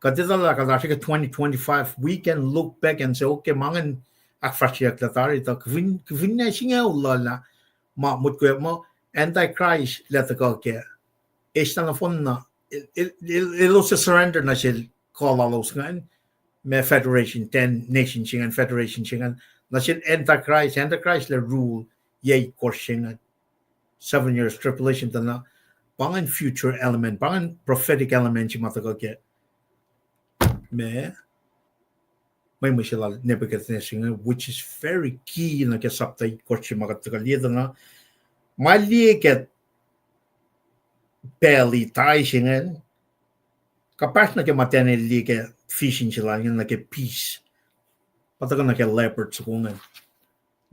katita la ka 2025 we can look back and say okay mangan akfashiak latari ta kvin na singa ulala ma mutwe mo antichrist lataka ke esta na fon na ilo se surrender na sil call alos ngan me federation 10 nation singan federation singan na sil antichrist le rule ye korsingan 7 years tribulation na pangan future element pangan prophetic element si mataka ke me may masyalal Nebuchadnezzar which is very key na ke saptay kotse makatakalida na maliket belly tay singan kapas na ke mateneli ke fishing sila na ke peace patakan na ke leopard sukungan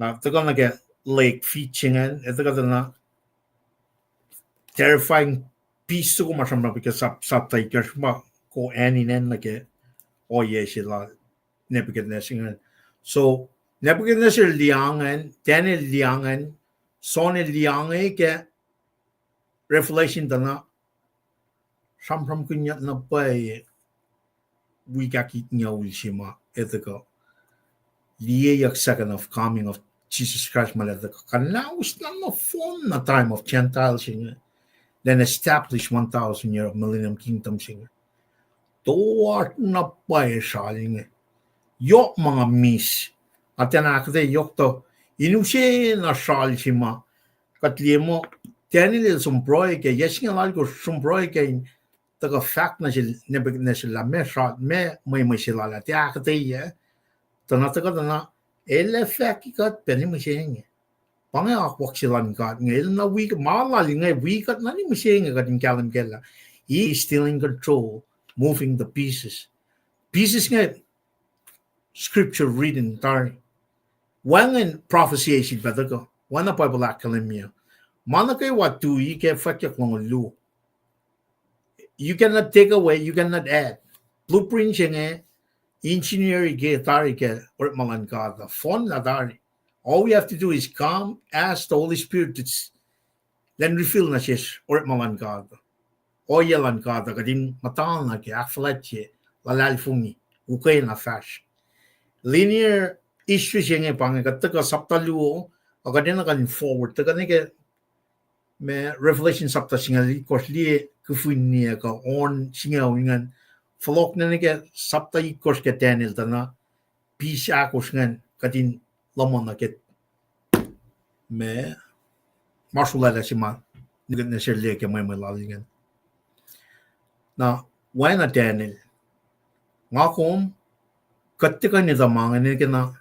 na takan na ke lake fishing ito ka na terrifying peace suko masama ke saptay kasma ko aninen na ke oye sila Nebuchadnezzar. So Nebuchadnezzar liangan, Daniel liangan, Sonne liangan ke Revelation dana sampram kunyat na bay wikakit niya ulshima etiko likiyac second of coming of Jesus Christ maletiko kanaus na no phone na time of Gentiles singer then establish 1,000 year of millennium kingdom singer toat na bay shaling yok mga miss at yan akde yok to inusye na shal shima katlimo Daniel sumbroy ke yesing algo sumbroy ke taga fact na sil Nebuchadnezzar la me shot me sila la tia akketeyac tana taga tana ele fact kat peni machine pange akwak silan kat ngel na week mala linga week kat nani machine kat in kalam kella he is still in control moving the pieces nge scripture reading tar when in prophecy is better when a bible academia manakay watu you can fakyak long lu you cannot take away you cannot add blueprint nga engineer ke tari ke or malan ka the phone na tari all we have to do is come ask the Holy Spirit to then refill na siya or malan ka o yalan ka kadin matal na ke akflat che lalal fungi ukay na fash linear issue siya nga pang ka saptaluo o kadin na kan forward taga ke me Revelation sapta singali kosli kufunia ka on singaw ngan flok na ke sapta ikos ke Daniel tana pisha akos ngan kadin lamon na ke me marsula la sima ngan na sele ke Mweme lalingan na wana Daniel ngakom katika ni zamang ni ke na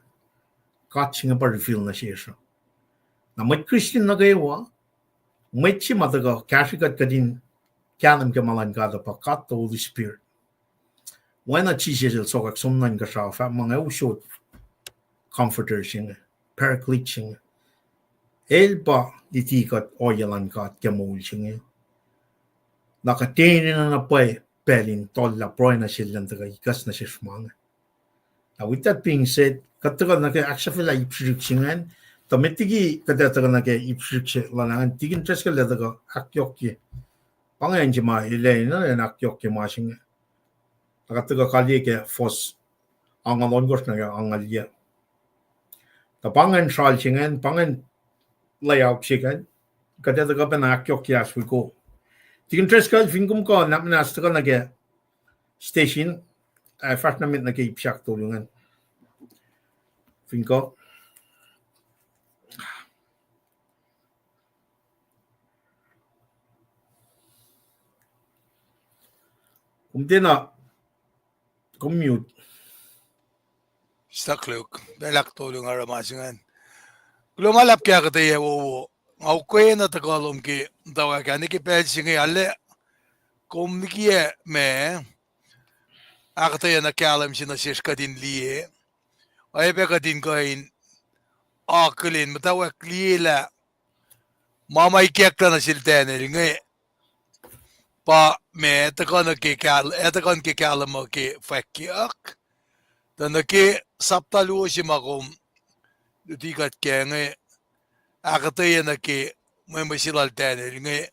katsinga pa reveal na siya na may Christian na gawa Mwet mataga kashikat kadin kyanam ke malan kada pa kat the Holy Spirit. When a chisel sokak sumnan ka siya fa mga usot comforters yung paraclete yung elba ditikat oyalan kat kemol yung nakatinin na napay pelin tolla proy na silang taga ikas na siya mga. Now with that being said, kataga naka-actually ipsiriksingan tamitigi kadataga nake ipsirikse lanangan tigin tres ka letaga akyokye pangayan jima ilay na rin akyokye masing nakataga kali ke fos ang alongos na ang alya tapangan shal singan pangan layout sikan kadataga pa na akyokye as we go tigin tres ka fingum ko naminastaga nake station first namit nake ipsyak tulungan fingko Kumtina commute Stuck look. Belak tulong aramasingan. Lumalap kaya akketeyac wo. Ngaukway na tagalom ki tawagan ni ki pensingi ale. Kum nikiye me akketeyac na kalam sina siya kadin liye. Ay pe kadin kain akolin mutawaek liye mamay kekta na siltenel ngay pa me takan ke kalam mo ke likiyac tana ke saptaluo si makom dutikat ke ngay akketeyac na ke Mweme silaltenel ngay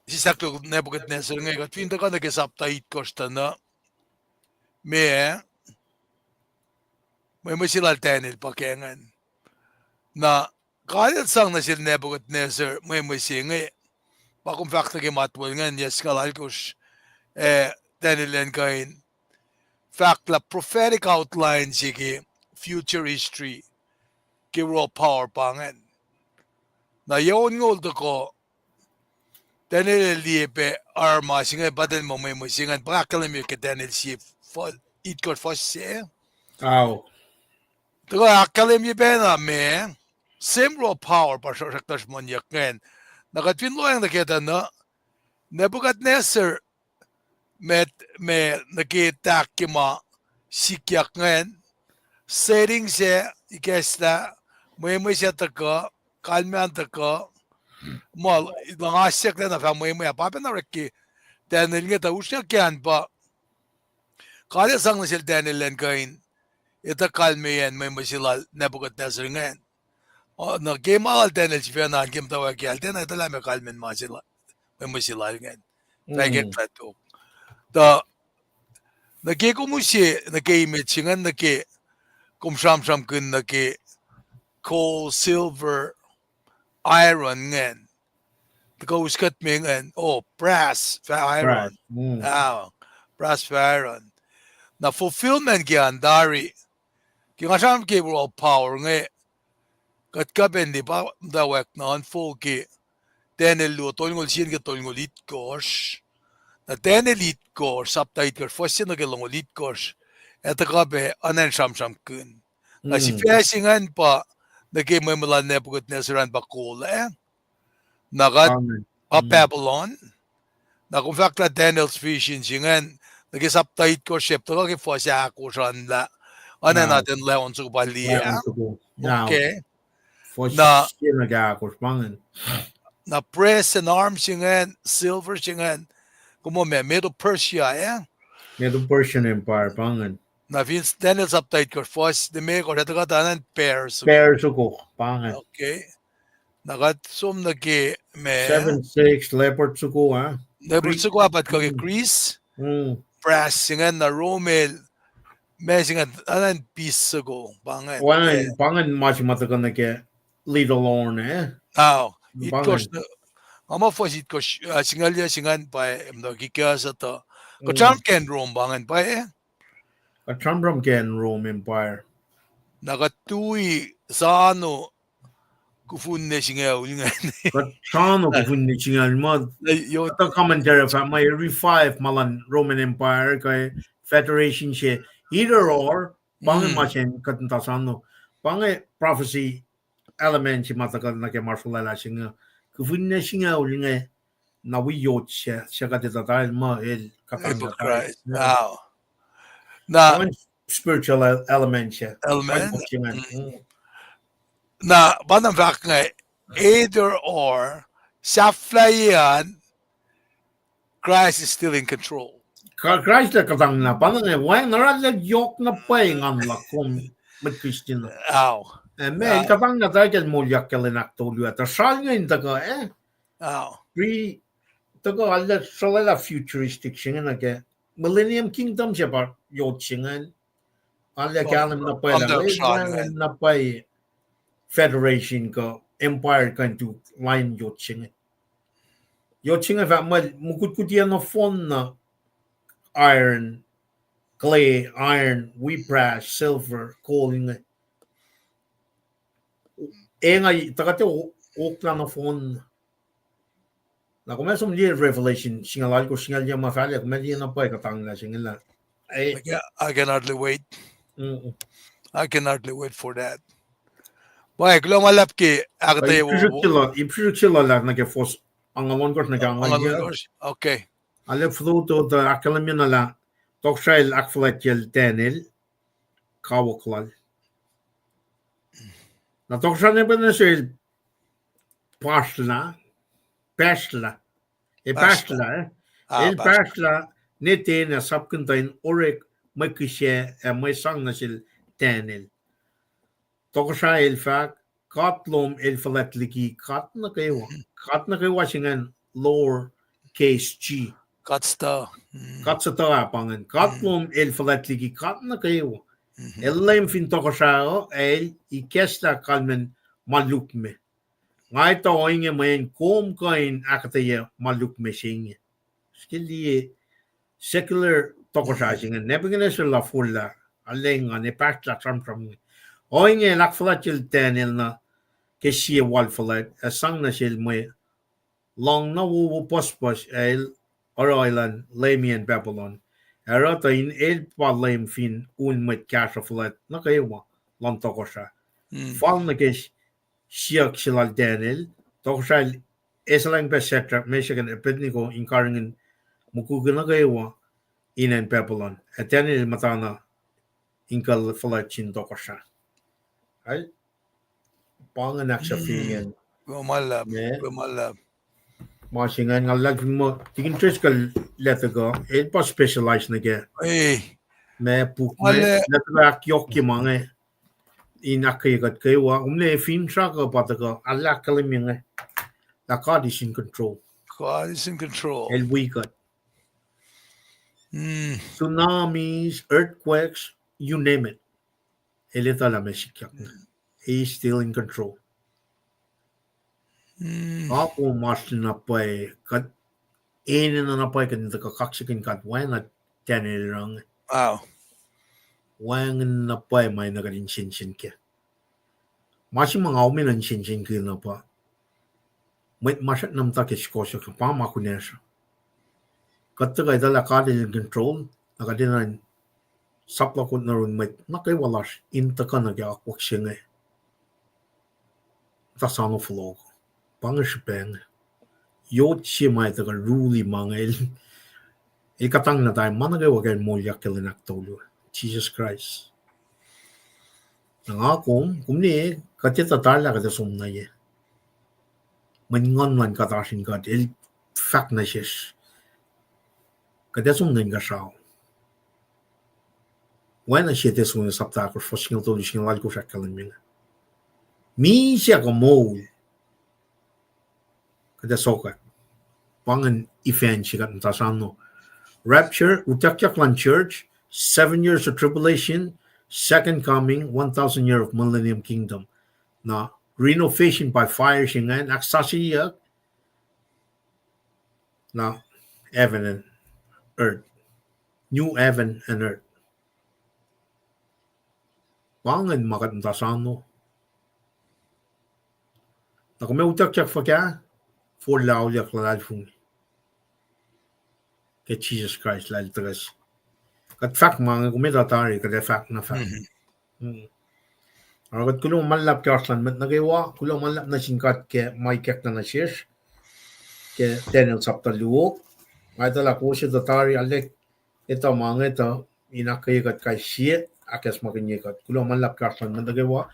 si sakto Nebuchadnezzar ngay kat fin takan ke saptait kosta na me Mweme silaltenel pa kengan na kahit sang na sil Nebuchadnezzar Mweme ngay Bakum fakta ke matwal ngan yes kalal kus Daniel kain fact la prophetic outline sige future history ke raw power pangan na yon ngol to ko Daniel liepe arma singa baden mo may singan pakalam yo ke Daniel si it got for se Aw to akalam yo bena me same raw power pa saktas mon yakgen nakatwin lo ang nakita na Nebuchadnezzar me nakita kima likiyac ngayon setting siya ikesta Mweme siya taka kalman taka mal langasyak na fa Mweme apa na rekki Daniel nga ta usya kyan pa kaya sang na sila Daniel ngayon ita kalme yan Mweme sila Nebuchadnezzar ngayon na game al Daniel si Fiona game tawa geldi na tala me kalmen masila me sila ngen fagek plato da na ke kumusi na ke imechingan na ke kumsham sham kun na ke coal silver iron ngen the go skat ming and brass Right. iron brass iron na fulfillment gyan dari kingasam ke raw power nge kat kaben di ba dawek na full ki Daniel lu tolngol sin ke tolngol it gosh na Daniel it gosh subtitle ke first na ke longol it gosh eta kabe anan sham kun na si fasingan pa na ke memala Nebuchadnezzar ba cool nagat pa Babylon na kung fakta Daniel's vision singan nag-subtitle ko ship to ke first ako la ano natin leon sa baliya okay na press and arms singan silver singan como Middle Persia Middle Persian Empire pangan na Vince Daniel's subtitle ko first the make or ito tanan pairs suko pangan okay nagat sum nagi me 7-6 leopard suko leopard suko apat ko ke Greece brass singan na Romel mesingan anan piece suko pangan pangan mas matakan na ke little on it goes ama fos it goes singalya singan pa likiyac to ko champion Rome bangan pa a champion ken Rome Empire nagatui sano kufunne singaw Kachano kufunne singal mo the commentary of my every 5 malan Roman Empire kay federation siya either or pangan machen katuntasano pangan prophecy element si matagal na ke martial la singa kufunne singaw na wiowos siya katitatail mo katanga na spiritual element siya na banang vak nga either or saflayan Christ is still in control Christ na katang na panang wang naralag yok na Paing la kung mit Christian men katang na tayo mulyak kalinak tolu at asal nga yung taga taga ala salala futuristic siya nga ke Millennium Kingdom siya pa yot siya nga ala kalam na Paing na Paing Federation ko Empire kan tu line yotching va mal mukut kutia no fon na iron clay iron wheat brass silver calling ay takate okla no fon na começa revelation singalal ko singal ya mafalya ko medyo na pa katang na singala I can hardly wait for that. Why, kalau malap ki akketeyac ipsukila la na ke fos angalon kos na gangal okay ale fruto da akalamina la toksail akflatel Daniel kawaklal na toksane benesil pacl nete na sapkuntain orek makishe may sang na sil Daniel Toksa ilfak katlom ilfalet liki kat na kayo singan lower case G katsta pangan katlom ilfalet liki kat na kayo elaim fin toksa ikesta kalmen malukme ngay to inge mayen kom kain akketeyac malukme singe skilli secular toksa singan Nebuchadnezzar la fulla alenga ne pacl tram Oinge lakflatil Daniel na kesia walfalat asang na sil may long na wu pospos el oroilan lamian Babylon erota in el pa lam fin met kasaflat na kayo long tokosha fal na kes siak silal Daniel tokosha esalang besetra Michigan epidniko inkaringen mukugan na kayo inan Babylon at Daniel matana inkal falat chin tokosha ay panganak sa feeling gumalap masingan ngalag mo tigin triskal letago el pa specialize na ge me puk me letak yok ki mange in akketeyac kewa film tracker pataka Allah kaliming that God is in control. God is in control. And we got Mm. tsunamis, earthquakes, you name it. He's still in control. Ako mas na pay kat na pay kan the kaksakin kat when at tanirang Wow. when na pay may nagaling shin ke. Masi mga umin ang shin ke na pa. May masat nam ta kisko sa pa makunesha. Kat ta kay dala ka in control nakadinan sapla ko na ron may nakaiwalas inta ka nag-akwak siya nga. Tasano flow. Pangashipeng. Yot siya may taga ruli mga ikatang na tayo managawagan mo yakilanak tolo. Jesus Christ. Nangakom, kumni, katita tala kata sumnaya. Maningon man katasin kat, fact na siya. Kata sumnay ka siya. Wala siya tesong saptakos, fosingil tolo siya lal ko siya kalaming. Mi siya ka mo. Kata soka. Pangan event siya kat tasano. Rapture, Utakyak Church, 7 years of tribulation, second coming, 1,000 year of millennium kingdom. Na renovation by fire siya nga, akketeyac, na heaven and earth. New heaven and earth. Pangan makatantasano. Na kung may utakyak fa kaya, for laulyak lalifung. Kay Jesus Christ lalitagas. Kat fact mga kumitatari, kada fact na fact. Kat kulong malap ka aslan, mat nagaywa, kulong malap na singkat ke may kek na nasyesh, ke tenel sapta luwok, may tala ko siya tatari alek, ito mga ito, inakketeyac kay siya, akes makinyikat. Kulong malap ka aslan, mat nagaywa,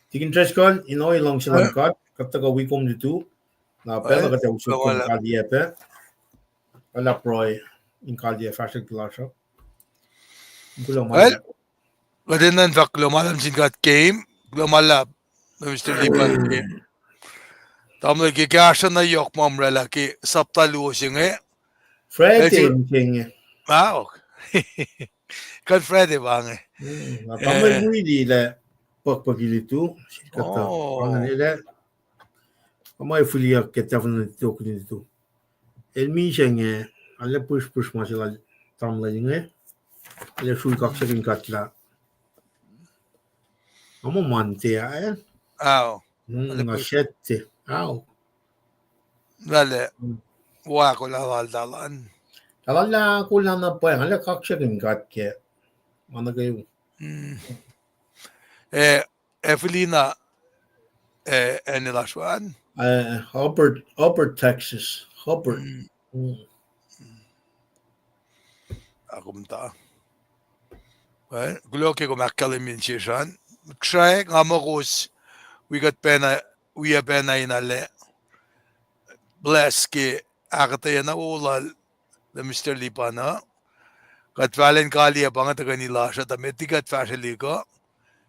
tikin tres kan, inoy lang silang kat, kataga wikom dito, na pela kata usok kong kaliepe, ala proy, in kalie fashion klasya. Kulong Well, malap. Madinan fa lumalam sin kat game, lumalap. Mr. Lipan game. Tamla ki kasha na yok mamrela ki saptalu singe. Friday mking. Wow. Kan Friday bange. Tamay muidi le pagpagilitu. Kata pangan Oh. ile. Amay fulia ketafan nito kunito. Elmi senge alle push masila tamla inge. Alle shui kaksakin katla. Amo mante ya. Wow. Ngasette. Aw. Dale. Wako la valdalan. Talala kulang na pa alle kaksakin katke. Managayo. Evelina enilaşwan. Upper Texas. Upper. Akumta. Well, gulo ke ko makalimin siyan. Try ngamagus we got pena we are pena inale. Bless ke akketeyac na ulal the Mr. Lipana. Kat valen kali abangat kanila siya tametikat fashion ko.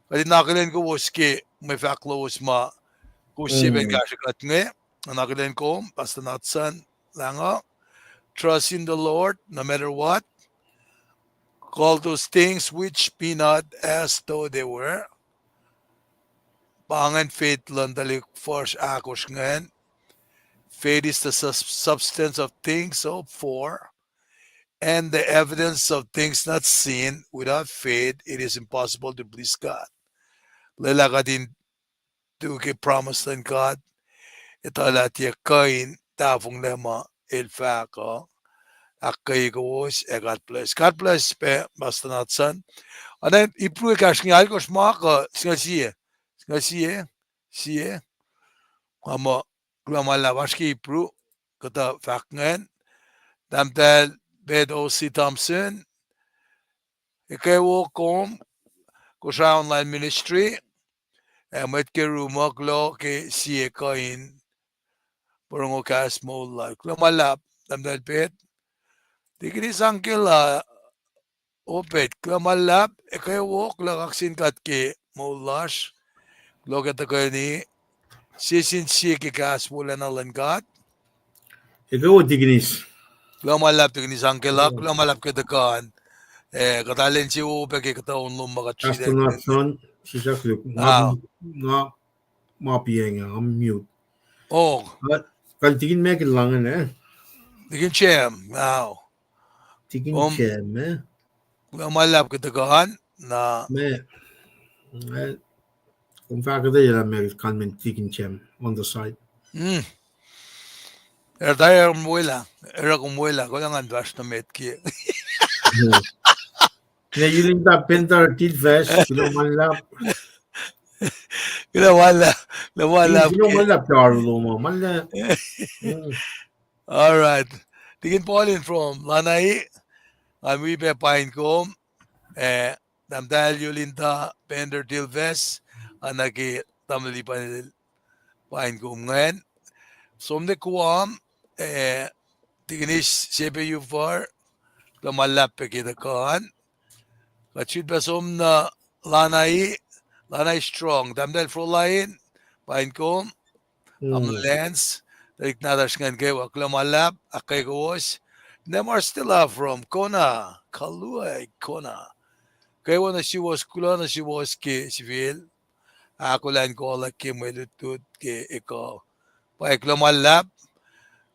Kadi nakilen ko was ke may faklos ma kusiben kashikat nge. Nakilen ko basta natsan langa. Trust in the Lord no matter what. Call those things which be not as though they were. Pangan faith landalik force akos ngayon. Faith is the substance of things hoped for, and the evidence of things not seen. Without faith, it is impossible to please God. Lalakadin tuke promised in God. Italatya kain tafong lema ilfako. Akkayigos God bless. God bless pe basta natsan. Ano ipru kash ngal ko smaka singa siye. Ama glamala başki ipru kata fakngen. Damtel bed O.C. Thompson. Ikaw kom Kosrae Online Ministry. Met ke rumok lo ke siye kain. Parang okas mo like. Klamalap. Damtel bed. Dikini sangkil opet. Klamalap. Ikaw lakaksin kat ke mo lash. Look at the ni sisin si kikas wala na langkat. Ikaw tiginis. Malap tiginis angkelak, malap ke dekan. Katalin si upe ke kataon lumaka chiden. Astronaut son, siya kluk. Nga mapieng ang mute. Oh, Kaltigin me kailangan eh. tigin chem. Now. Tigin chem eh. Malap ke dekan na. Me. Kung vaker det gäller med kan man tigin chem on the side. Tayo muela. Era kumuela. Ko lang andas na metki. Ne yuling da pentar tilfest, kilo malap. Wala. Kilo malap darlo mo. Malap. All right. Tigin Pauline from Lanai. We be Paing ko. Damdal yulinta pender tilves. Anaki tamali paing ko ngayon. Somne kuam. Tiginis CPU for. Lamalap pe kita kaan. Kachit ba na Lanai. Lanai strong. Damdal for line. Paing ko. Lens. Like nadas ngan kay waklamalap. Akay kawos. Them are still out from Kona. Kaluay Kona. Kaya na si was kula na si was ke civil. Akollah ko la ke melutut ke ikaw. Paeklamalap.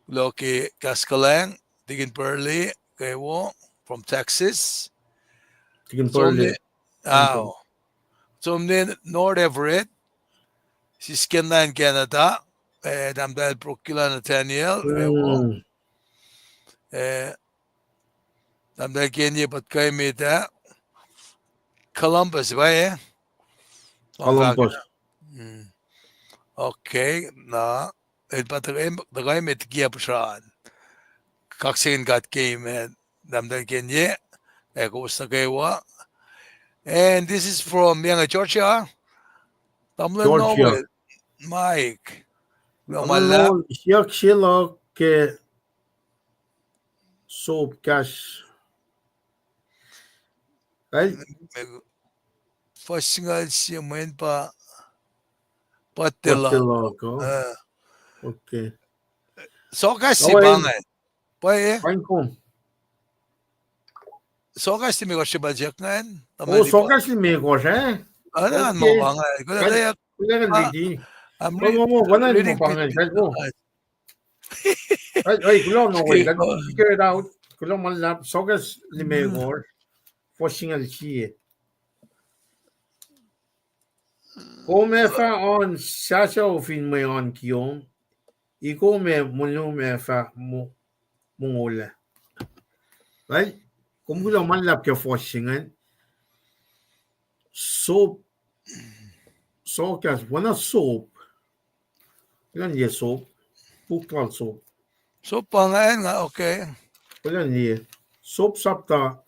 Lo ke kaskalang. Tigin Perli. Kaya wo. From Texas. Tigin Perli. So North Everett. Si Skinland Canada. Damdal Procula Nathaniel. Kaya wo. Damdal Kenya pat kay mita. Columbus, ba Columbus. Okay, na. Tagay may tigiya po siya. Kaksakin got game and damdal Kenya. Kumusta kayo wa? And this is from Georgia. Tamlan Noel. Mike. Tamlan Noel. Sila ke soap cash. Right? First nga siya main pa pacl. Okay. So kasi bangay. Paing ko. So kasi may kasi budget ngayon. So kasi may kasi. Ano mo bangay? Kaya lady. I'm reading bangay. Ay, kulo no way. Figure it out. Kulo malap. So kasi may ko. Forcing al siye. Come fa on sasha ofin may on kiyon. Iko me mulu me fa mungole. Right? Kung kulo malap ke forcing soap. So kas wana soap. Ilan ye soap? Pukal soap. Soap pangain nga okay. Ilan ye soap sapta.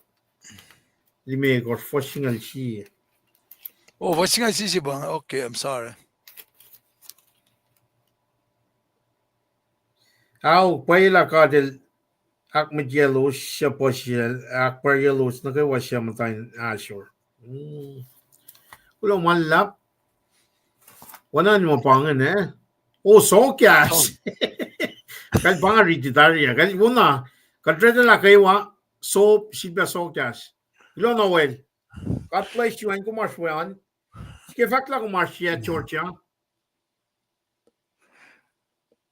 Lime ko forcing al siye. Oh, what's nga sisi bang? Okay, I'm sorry. Paila ka del ak medyelos siya po siya ak paryelos na kayo siya matayin ashore. Wala malap. Wala mo pangan eh. Oh, so kyas. Kal pangan riditaria. Kal una. Kal treda la kayo so sibya so kyas. Ilo no well. Kat place you and kumash wean. Ke fakla kumash siya Georgia.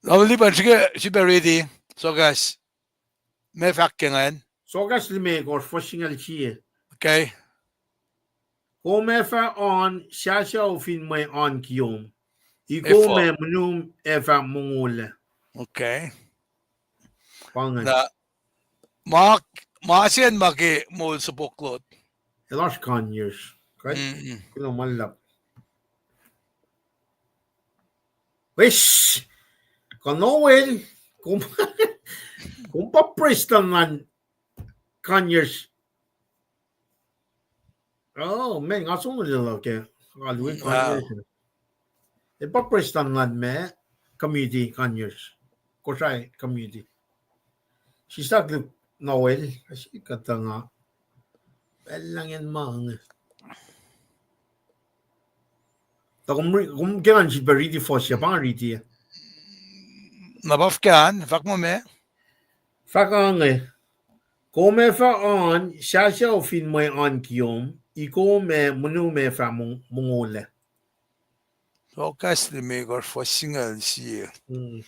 Only ba siya ready. So guys, may fakin ngayon. So guys lime ko forcing siya. Okay. Kung may fa on siya ofin may on kiyom. Iko may manum efa mungula. Okay. Pangan. Na maasiyan maki mul sa buklot. Elas kanyers. Okay? Kung malap. Wish! Kung Noel, kung pa-prestan man kanyers. Oh, man, nga sunod nila ke. Kaluin kanyers. Pa-prestan man me community kanyers. Kosrae community. Sisa Noel. Kasi kata nga. Well lang yan mga. Takum kailan si Baridi for siya pang riti. Nabafkan, fak Mweme. Fakang kome fa on siya fin may on kiyom iko me munu me fa mungole. So kas de megor for single si. Mm.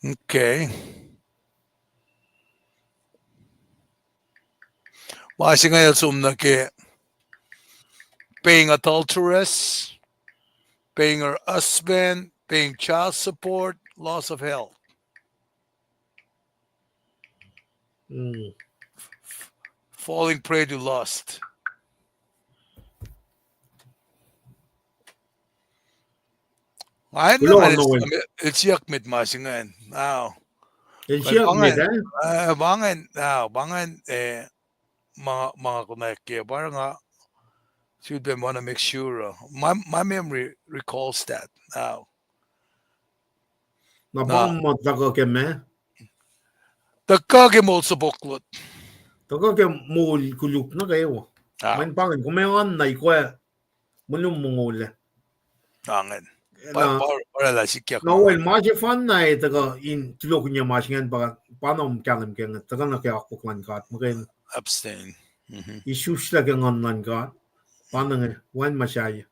Okay. Wasinga sumna ke paying adulteress, paying her husband, paying child support, loss of health. Mm. Falling prey to lust. Ayun naman, it's yak mit masingan. Now, Siya bangan, mga kuneke, parang should be want to make sure. My memory recalls that now. Napang mo tako ke me. Dagkage mo sa buklot. Tako ke mul kuluk na kayo. Main pangin kumayon na ikwa munu mungole. Angin. Na Para la likiyac. na well maji fan na taga in tulok niya masingan pa paano kalam ke taga na kaya ako klan kat magain Abstain. issues la ke ngan kat paano nga wan masyaya.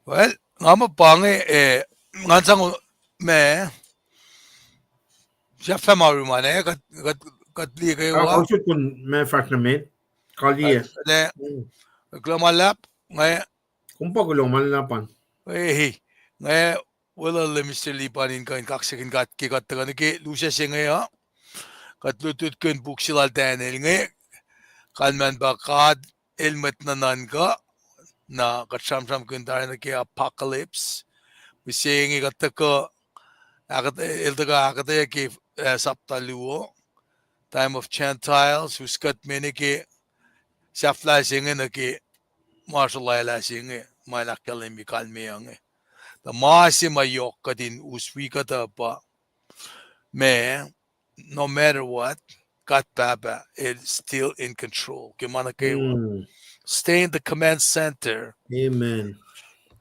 Well, nga mapangi nga sang me siya femaru man kat li kayo wa. Ako kun me fact na me kali Kat klamalap nga kumpa gulo malapan. nga wala Mr. Lipanin ka kaksakin kat taga niki lusya siya nga kat lutut kun buksilal tanil nga kan man bakad ilmet na nan ka na katsamsam kun tayo naki apocalypse bising ikataka akketeyac saptaluo time of Gentiles huskat meniki safla singe naki martial la singe malakalim kalmiyang the masi mayok kadin uswi kata pa me no matter what kat baba is still in control kimana stay in the command center. Amen.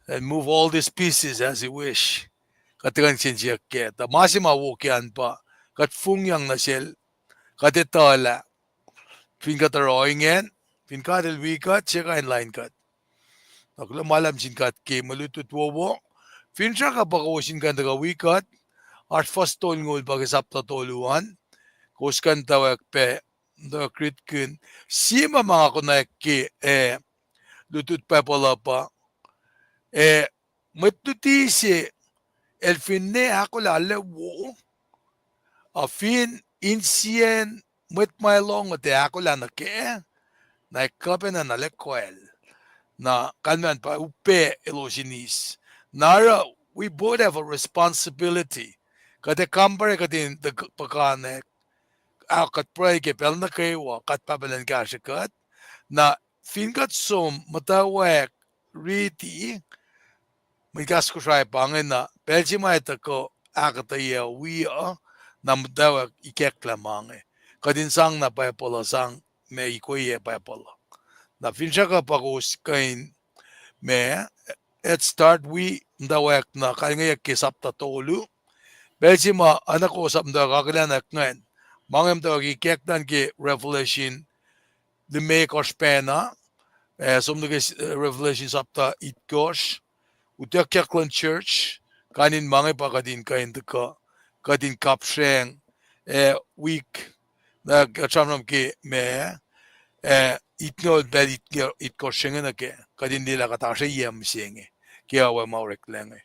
And move all these pieces as you wish. Katigan sinsiyak ke. Ta masima wukyan pa. Kat fungyang na sel. Katitala. Fin kataroingen. Fin katil wikat. Cheka in line kat. Nakula malam sin kat ke malutut wowo. Fin siya kapakosin kan taga wikat. At first tol ngul pagisap ta toluan. Kuskan tawak pe. Da krit kun. Sima mga kunayak ke. Lutut pa pala pa. Matutisi el finne akollah lewo a fin insien met my long te akollah na ke na kapen na lekwel na kanman pa upe elosinis nara we both have a responsibility kate kampare katin the pakane akat pray ke pel na kayo kat pabalan ka sikat na fin kat som mutawaek riti may Kosrae Pangin na Belgium ito ko akketeyac na mutawaek likiyac kadinsang na pacl sang me ikoye pacl na finsya ka pakus kain me at start we mutawaek na kangayak kisap tatolu Belgium anak ko sa mutawaek kakalanak ngayon mga mutawaek likiyac dan ki Revelation the make or spena sumnugay Revelation sapta itkos Utakaklan Church, kanin mga pakadin kain ka, kadin kapseng, week, nagkachamram ki me, itnol bel itkorsingen na ke, kadin nila katasha yem singe, kaya wa maurek lenge.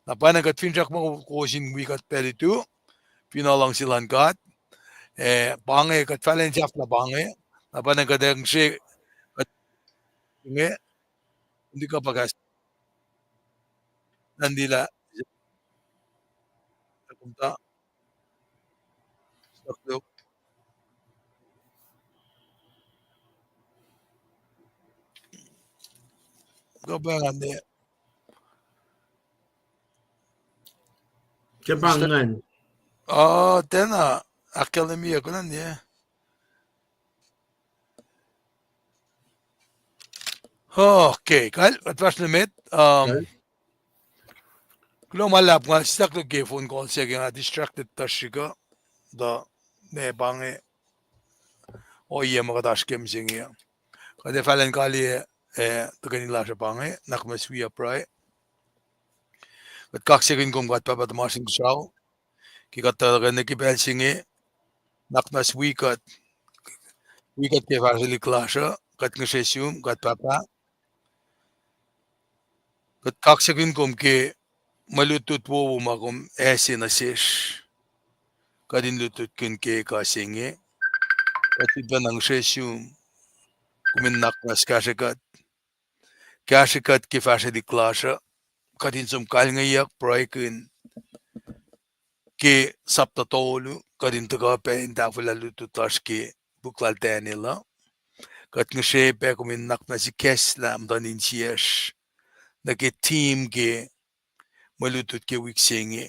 Napanang kat finchak mo kusin week at peritu, pinalang silan kat, bange kat falenjaf na bange, napanang kadang si, hindi ka pagas, nandila, punta, saklo, kabangan niya. Kebangan. Tena akademiya ko nan niya. Okay, kal at was limit kulo malap nga stuck to give phone call siya nga distracted tashiga da ne bange o iya makatash kem singi kada falen kali to kanila sa bange nakmas we apply at kaksakin kung gat pa masing saw ki kata ne ki bel singi nakmas we kat ke vasili klasha kat nga sesum gat papa kat kaksakin kung ke malutut wo makum esi na sesh kadin lutut kun ke ka singi kat iba ng sesum kumin nakmas kashikat ke vasili klasha kadin sum kal ngayak proikun ke sapta tolu kadin taga pe indafula lututash ke buklal tenila kat nga pe kumin nakmas keslam danin siesh na ke team ke malutut ke wiksingi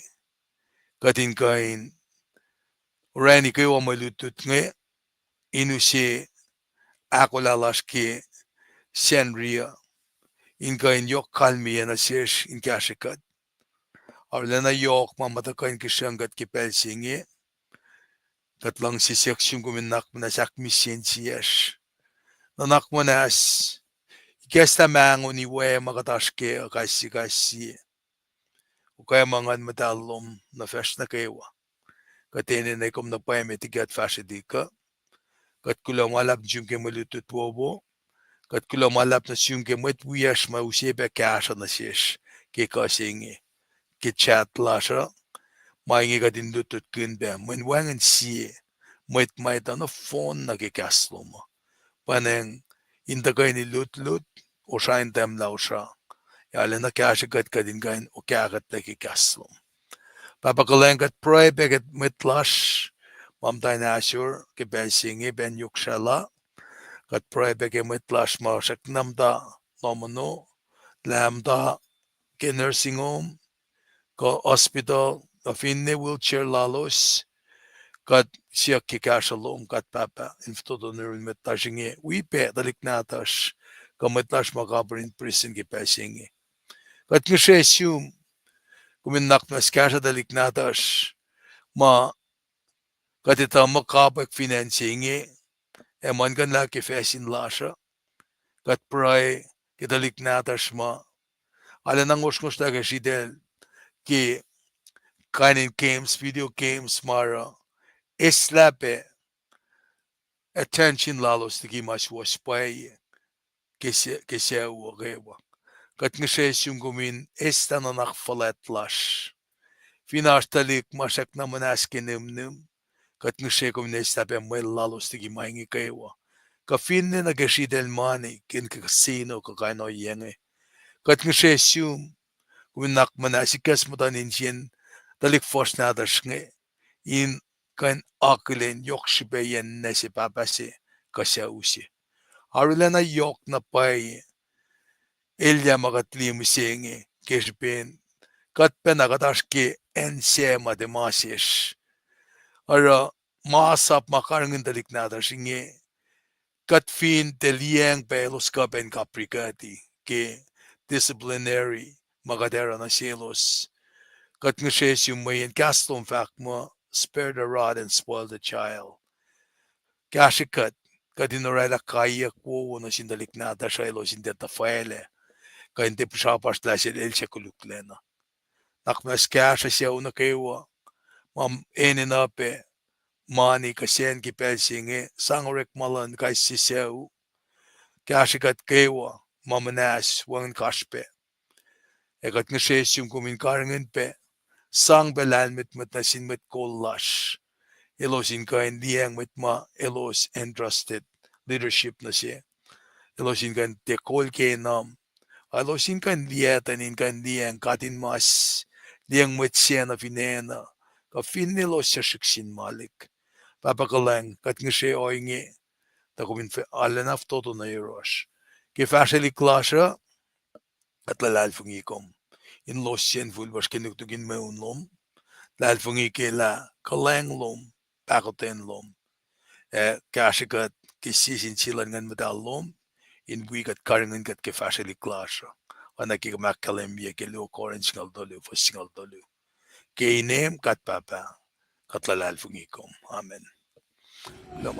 kadin kain rani ke wa malutut nge inusi akollah ke senria in kain yok kalmi na sesh in kashikat Arlena yok mamata kain kishangat ke pelsingi kat lang si seksyon kumin nakmana sak misyen siyesh na nakmanas ikesta mango ni we makatashke kasi o kaya mangan matalom na fesh na kewa katene na ikom na paeme tigat fashidika kat kulang alap jum ke malutut wobo kat kulang alap na siyum ke mwet wiyash ma usebe kasha na siyesh ke kasingi ke chat lasha maingi katin lutut kunbe mwen wangan siye mwet maita na phone na ke kasloma paneng inta kain ni lut o shain tem la usha yale na kasha kat kadin kain o kagat na ke kaslom papakalang kat pray beget mitlash mam tayo na asure ke ben singi ben yukshala kat pray beget mitlash ma shaknamda nomano lamda ke nursing home ko hospital ka finne wheelchair lalos kat siya kikashalom kat papa in todo nerin metashingi we pe daliknatash ka metash makabrin prison ki pesingi kat ngisesum kuminak na skasha daliknatash ma katita makabak finansingi eman kan la ki fesin lasha kat pray kidaliknatash ma ala nang uskos na kasidel ki kainin games video games mara islape attention lalos tiki mas waspay kese urewa. Kat ngesesyung gumin esta na nakfalat lash. Finastalik masak na manaskinimnim. Kat ngese gumin esta pe may lalos tiki maingi kewa. Ka finne na gesidel mani kin kasino kakaino yenge. Kat ngesesyung gumin nak manasikas matanin siyen dalik fos na dashnge. In kan akilen yok shibeyen nese papase kasya usi. Arulana yok na pay Ella magatlim senge keshpen kat penagatash ke ensema de masish. Ara masap makarangin dalik nada shinge kat fin teliang pelos kapen kaprikati ke disciplinary magadera na selos kat ngeshes yung mayan kastom fact mo spare the rod and spoil the child. Kashikat kadinarela kaya ko na sindalik nada shaylo sindeta faele. Kainte pushapas tlasil elche kuluklena. Nakmas kasha siya una kewa. Mam eninape mani kasyen ki pelsinge sangorek malan kay sisew. Kashikat kewa mamanas wangan kashpe. Ekat ngeshesyum kumin karangan pe. Sang belan mit nasin mit kolash. Elos in kain liang mit ma elos entrusted leadership na siya. Elos in kain tekol ke nam. Alosin kan lietanin kan liang katin mas liang metsena finena ka finilo siya shiksin malik papakalang kat ngishe oinge ta kumin fe alenaf toto na irosh ke fasheli klasha at lalal fungikom in los sien fulbas kenugtugin meun lom lal fungi ke la kalang lom pakoten lom kashikat kisisin silan ngan medal lom in we got karingin got ke fashili clash. Wana ki makalem ye ke lo orange ngal dolu for single dolu. Ke name kat papa. Katlalal fungikom. Amen. Lo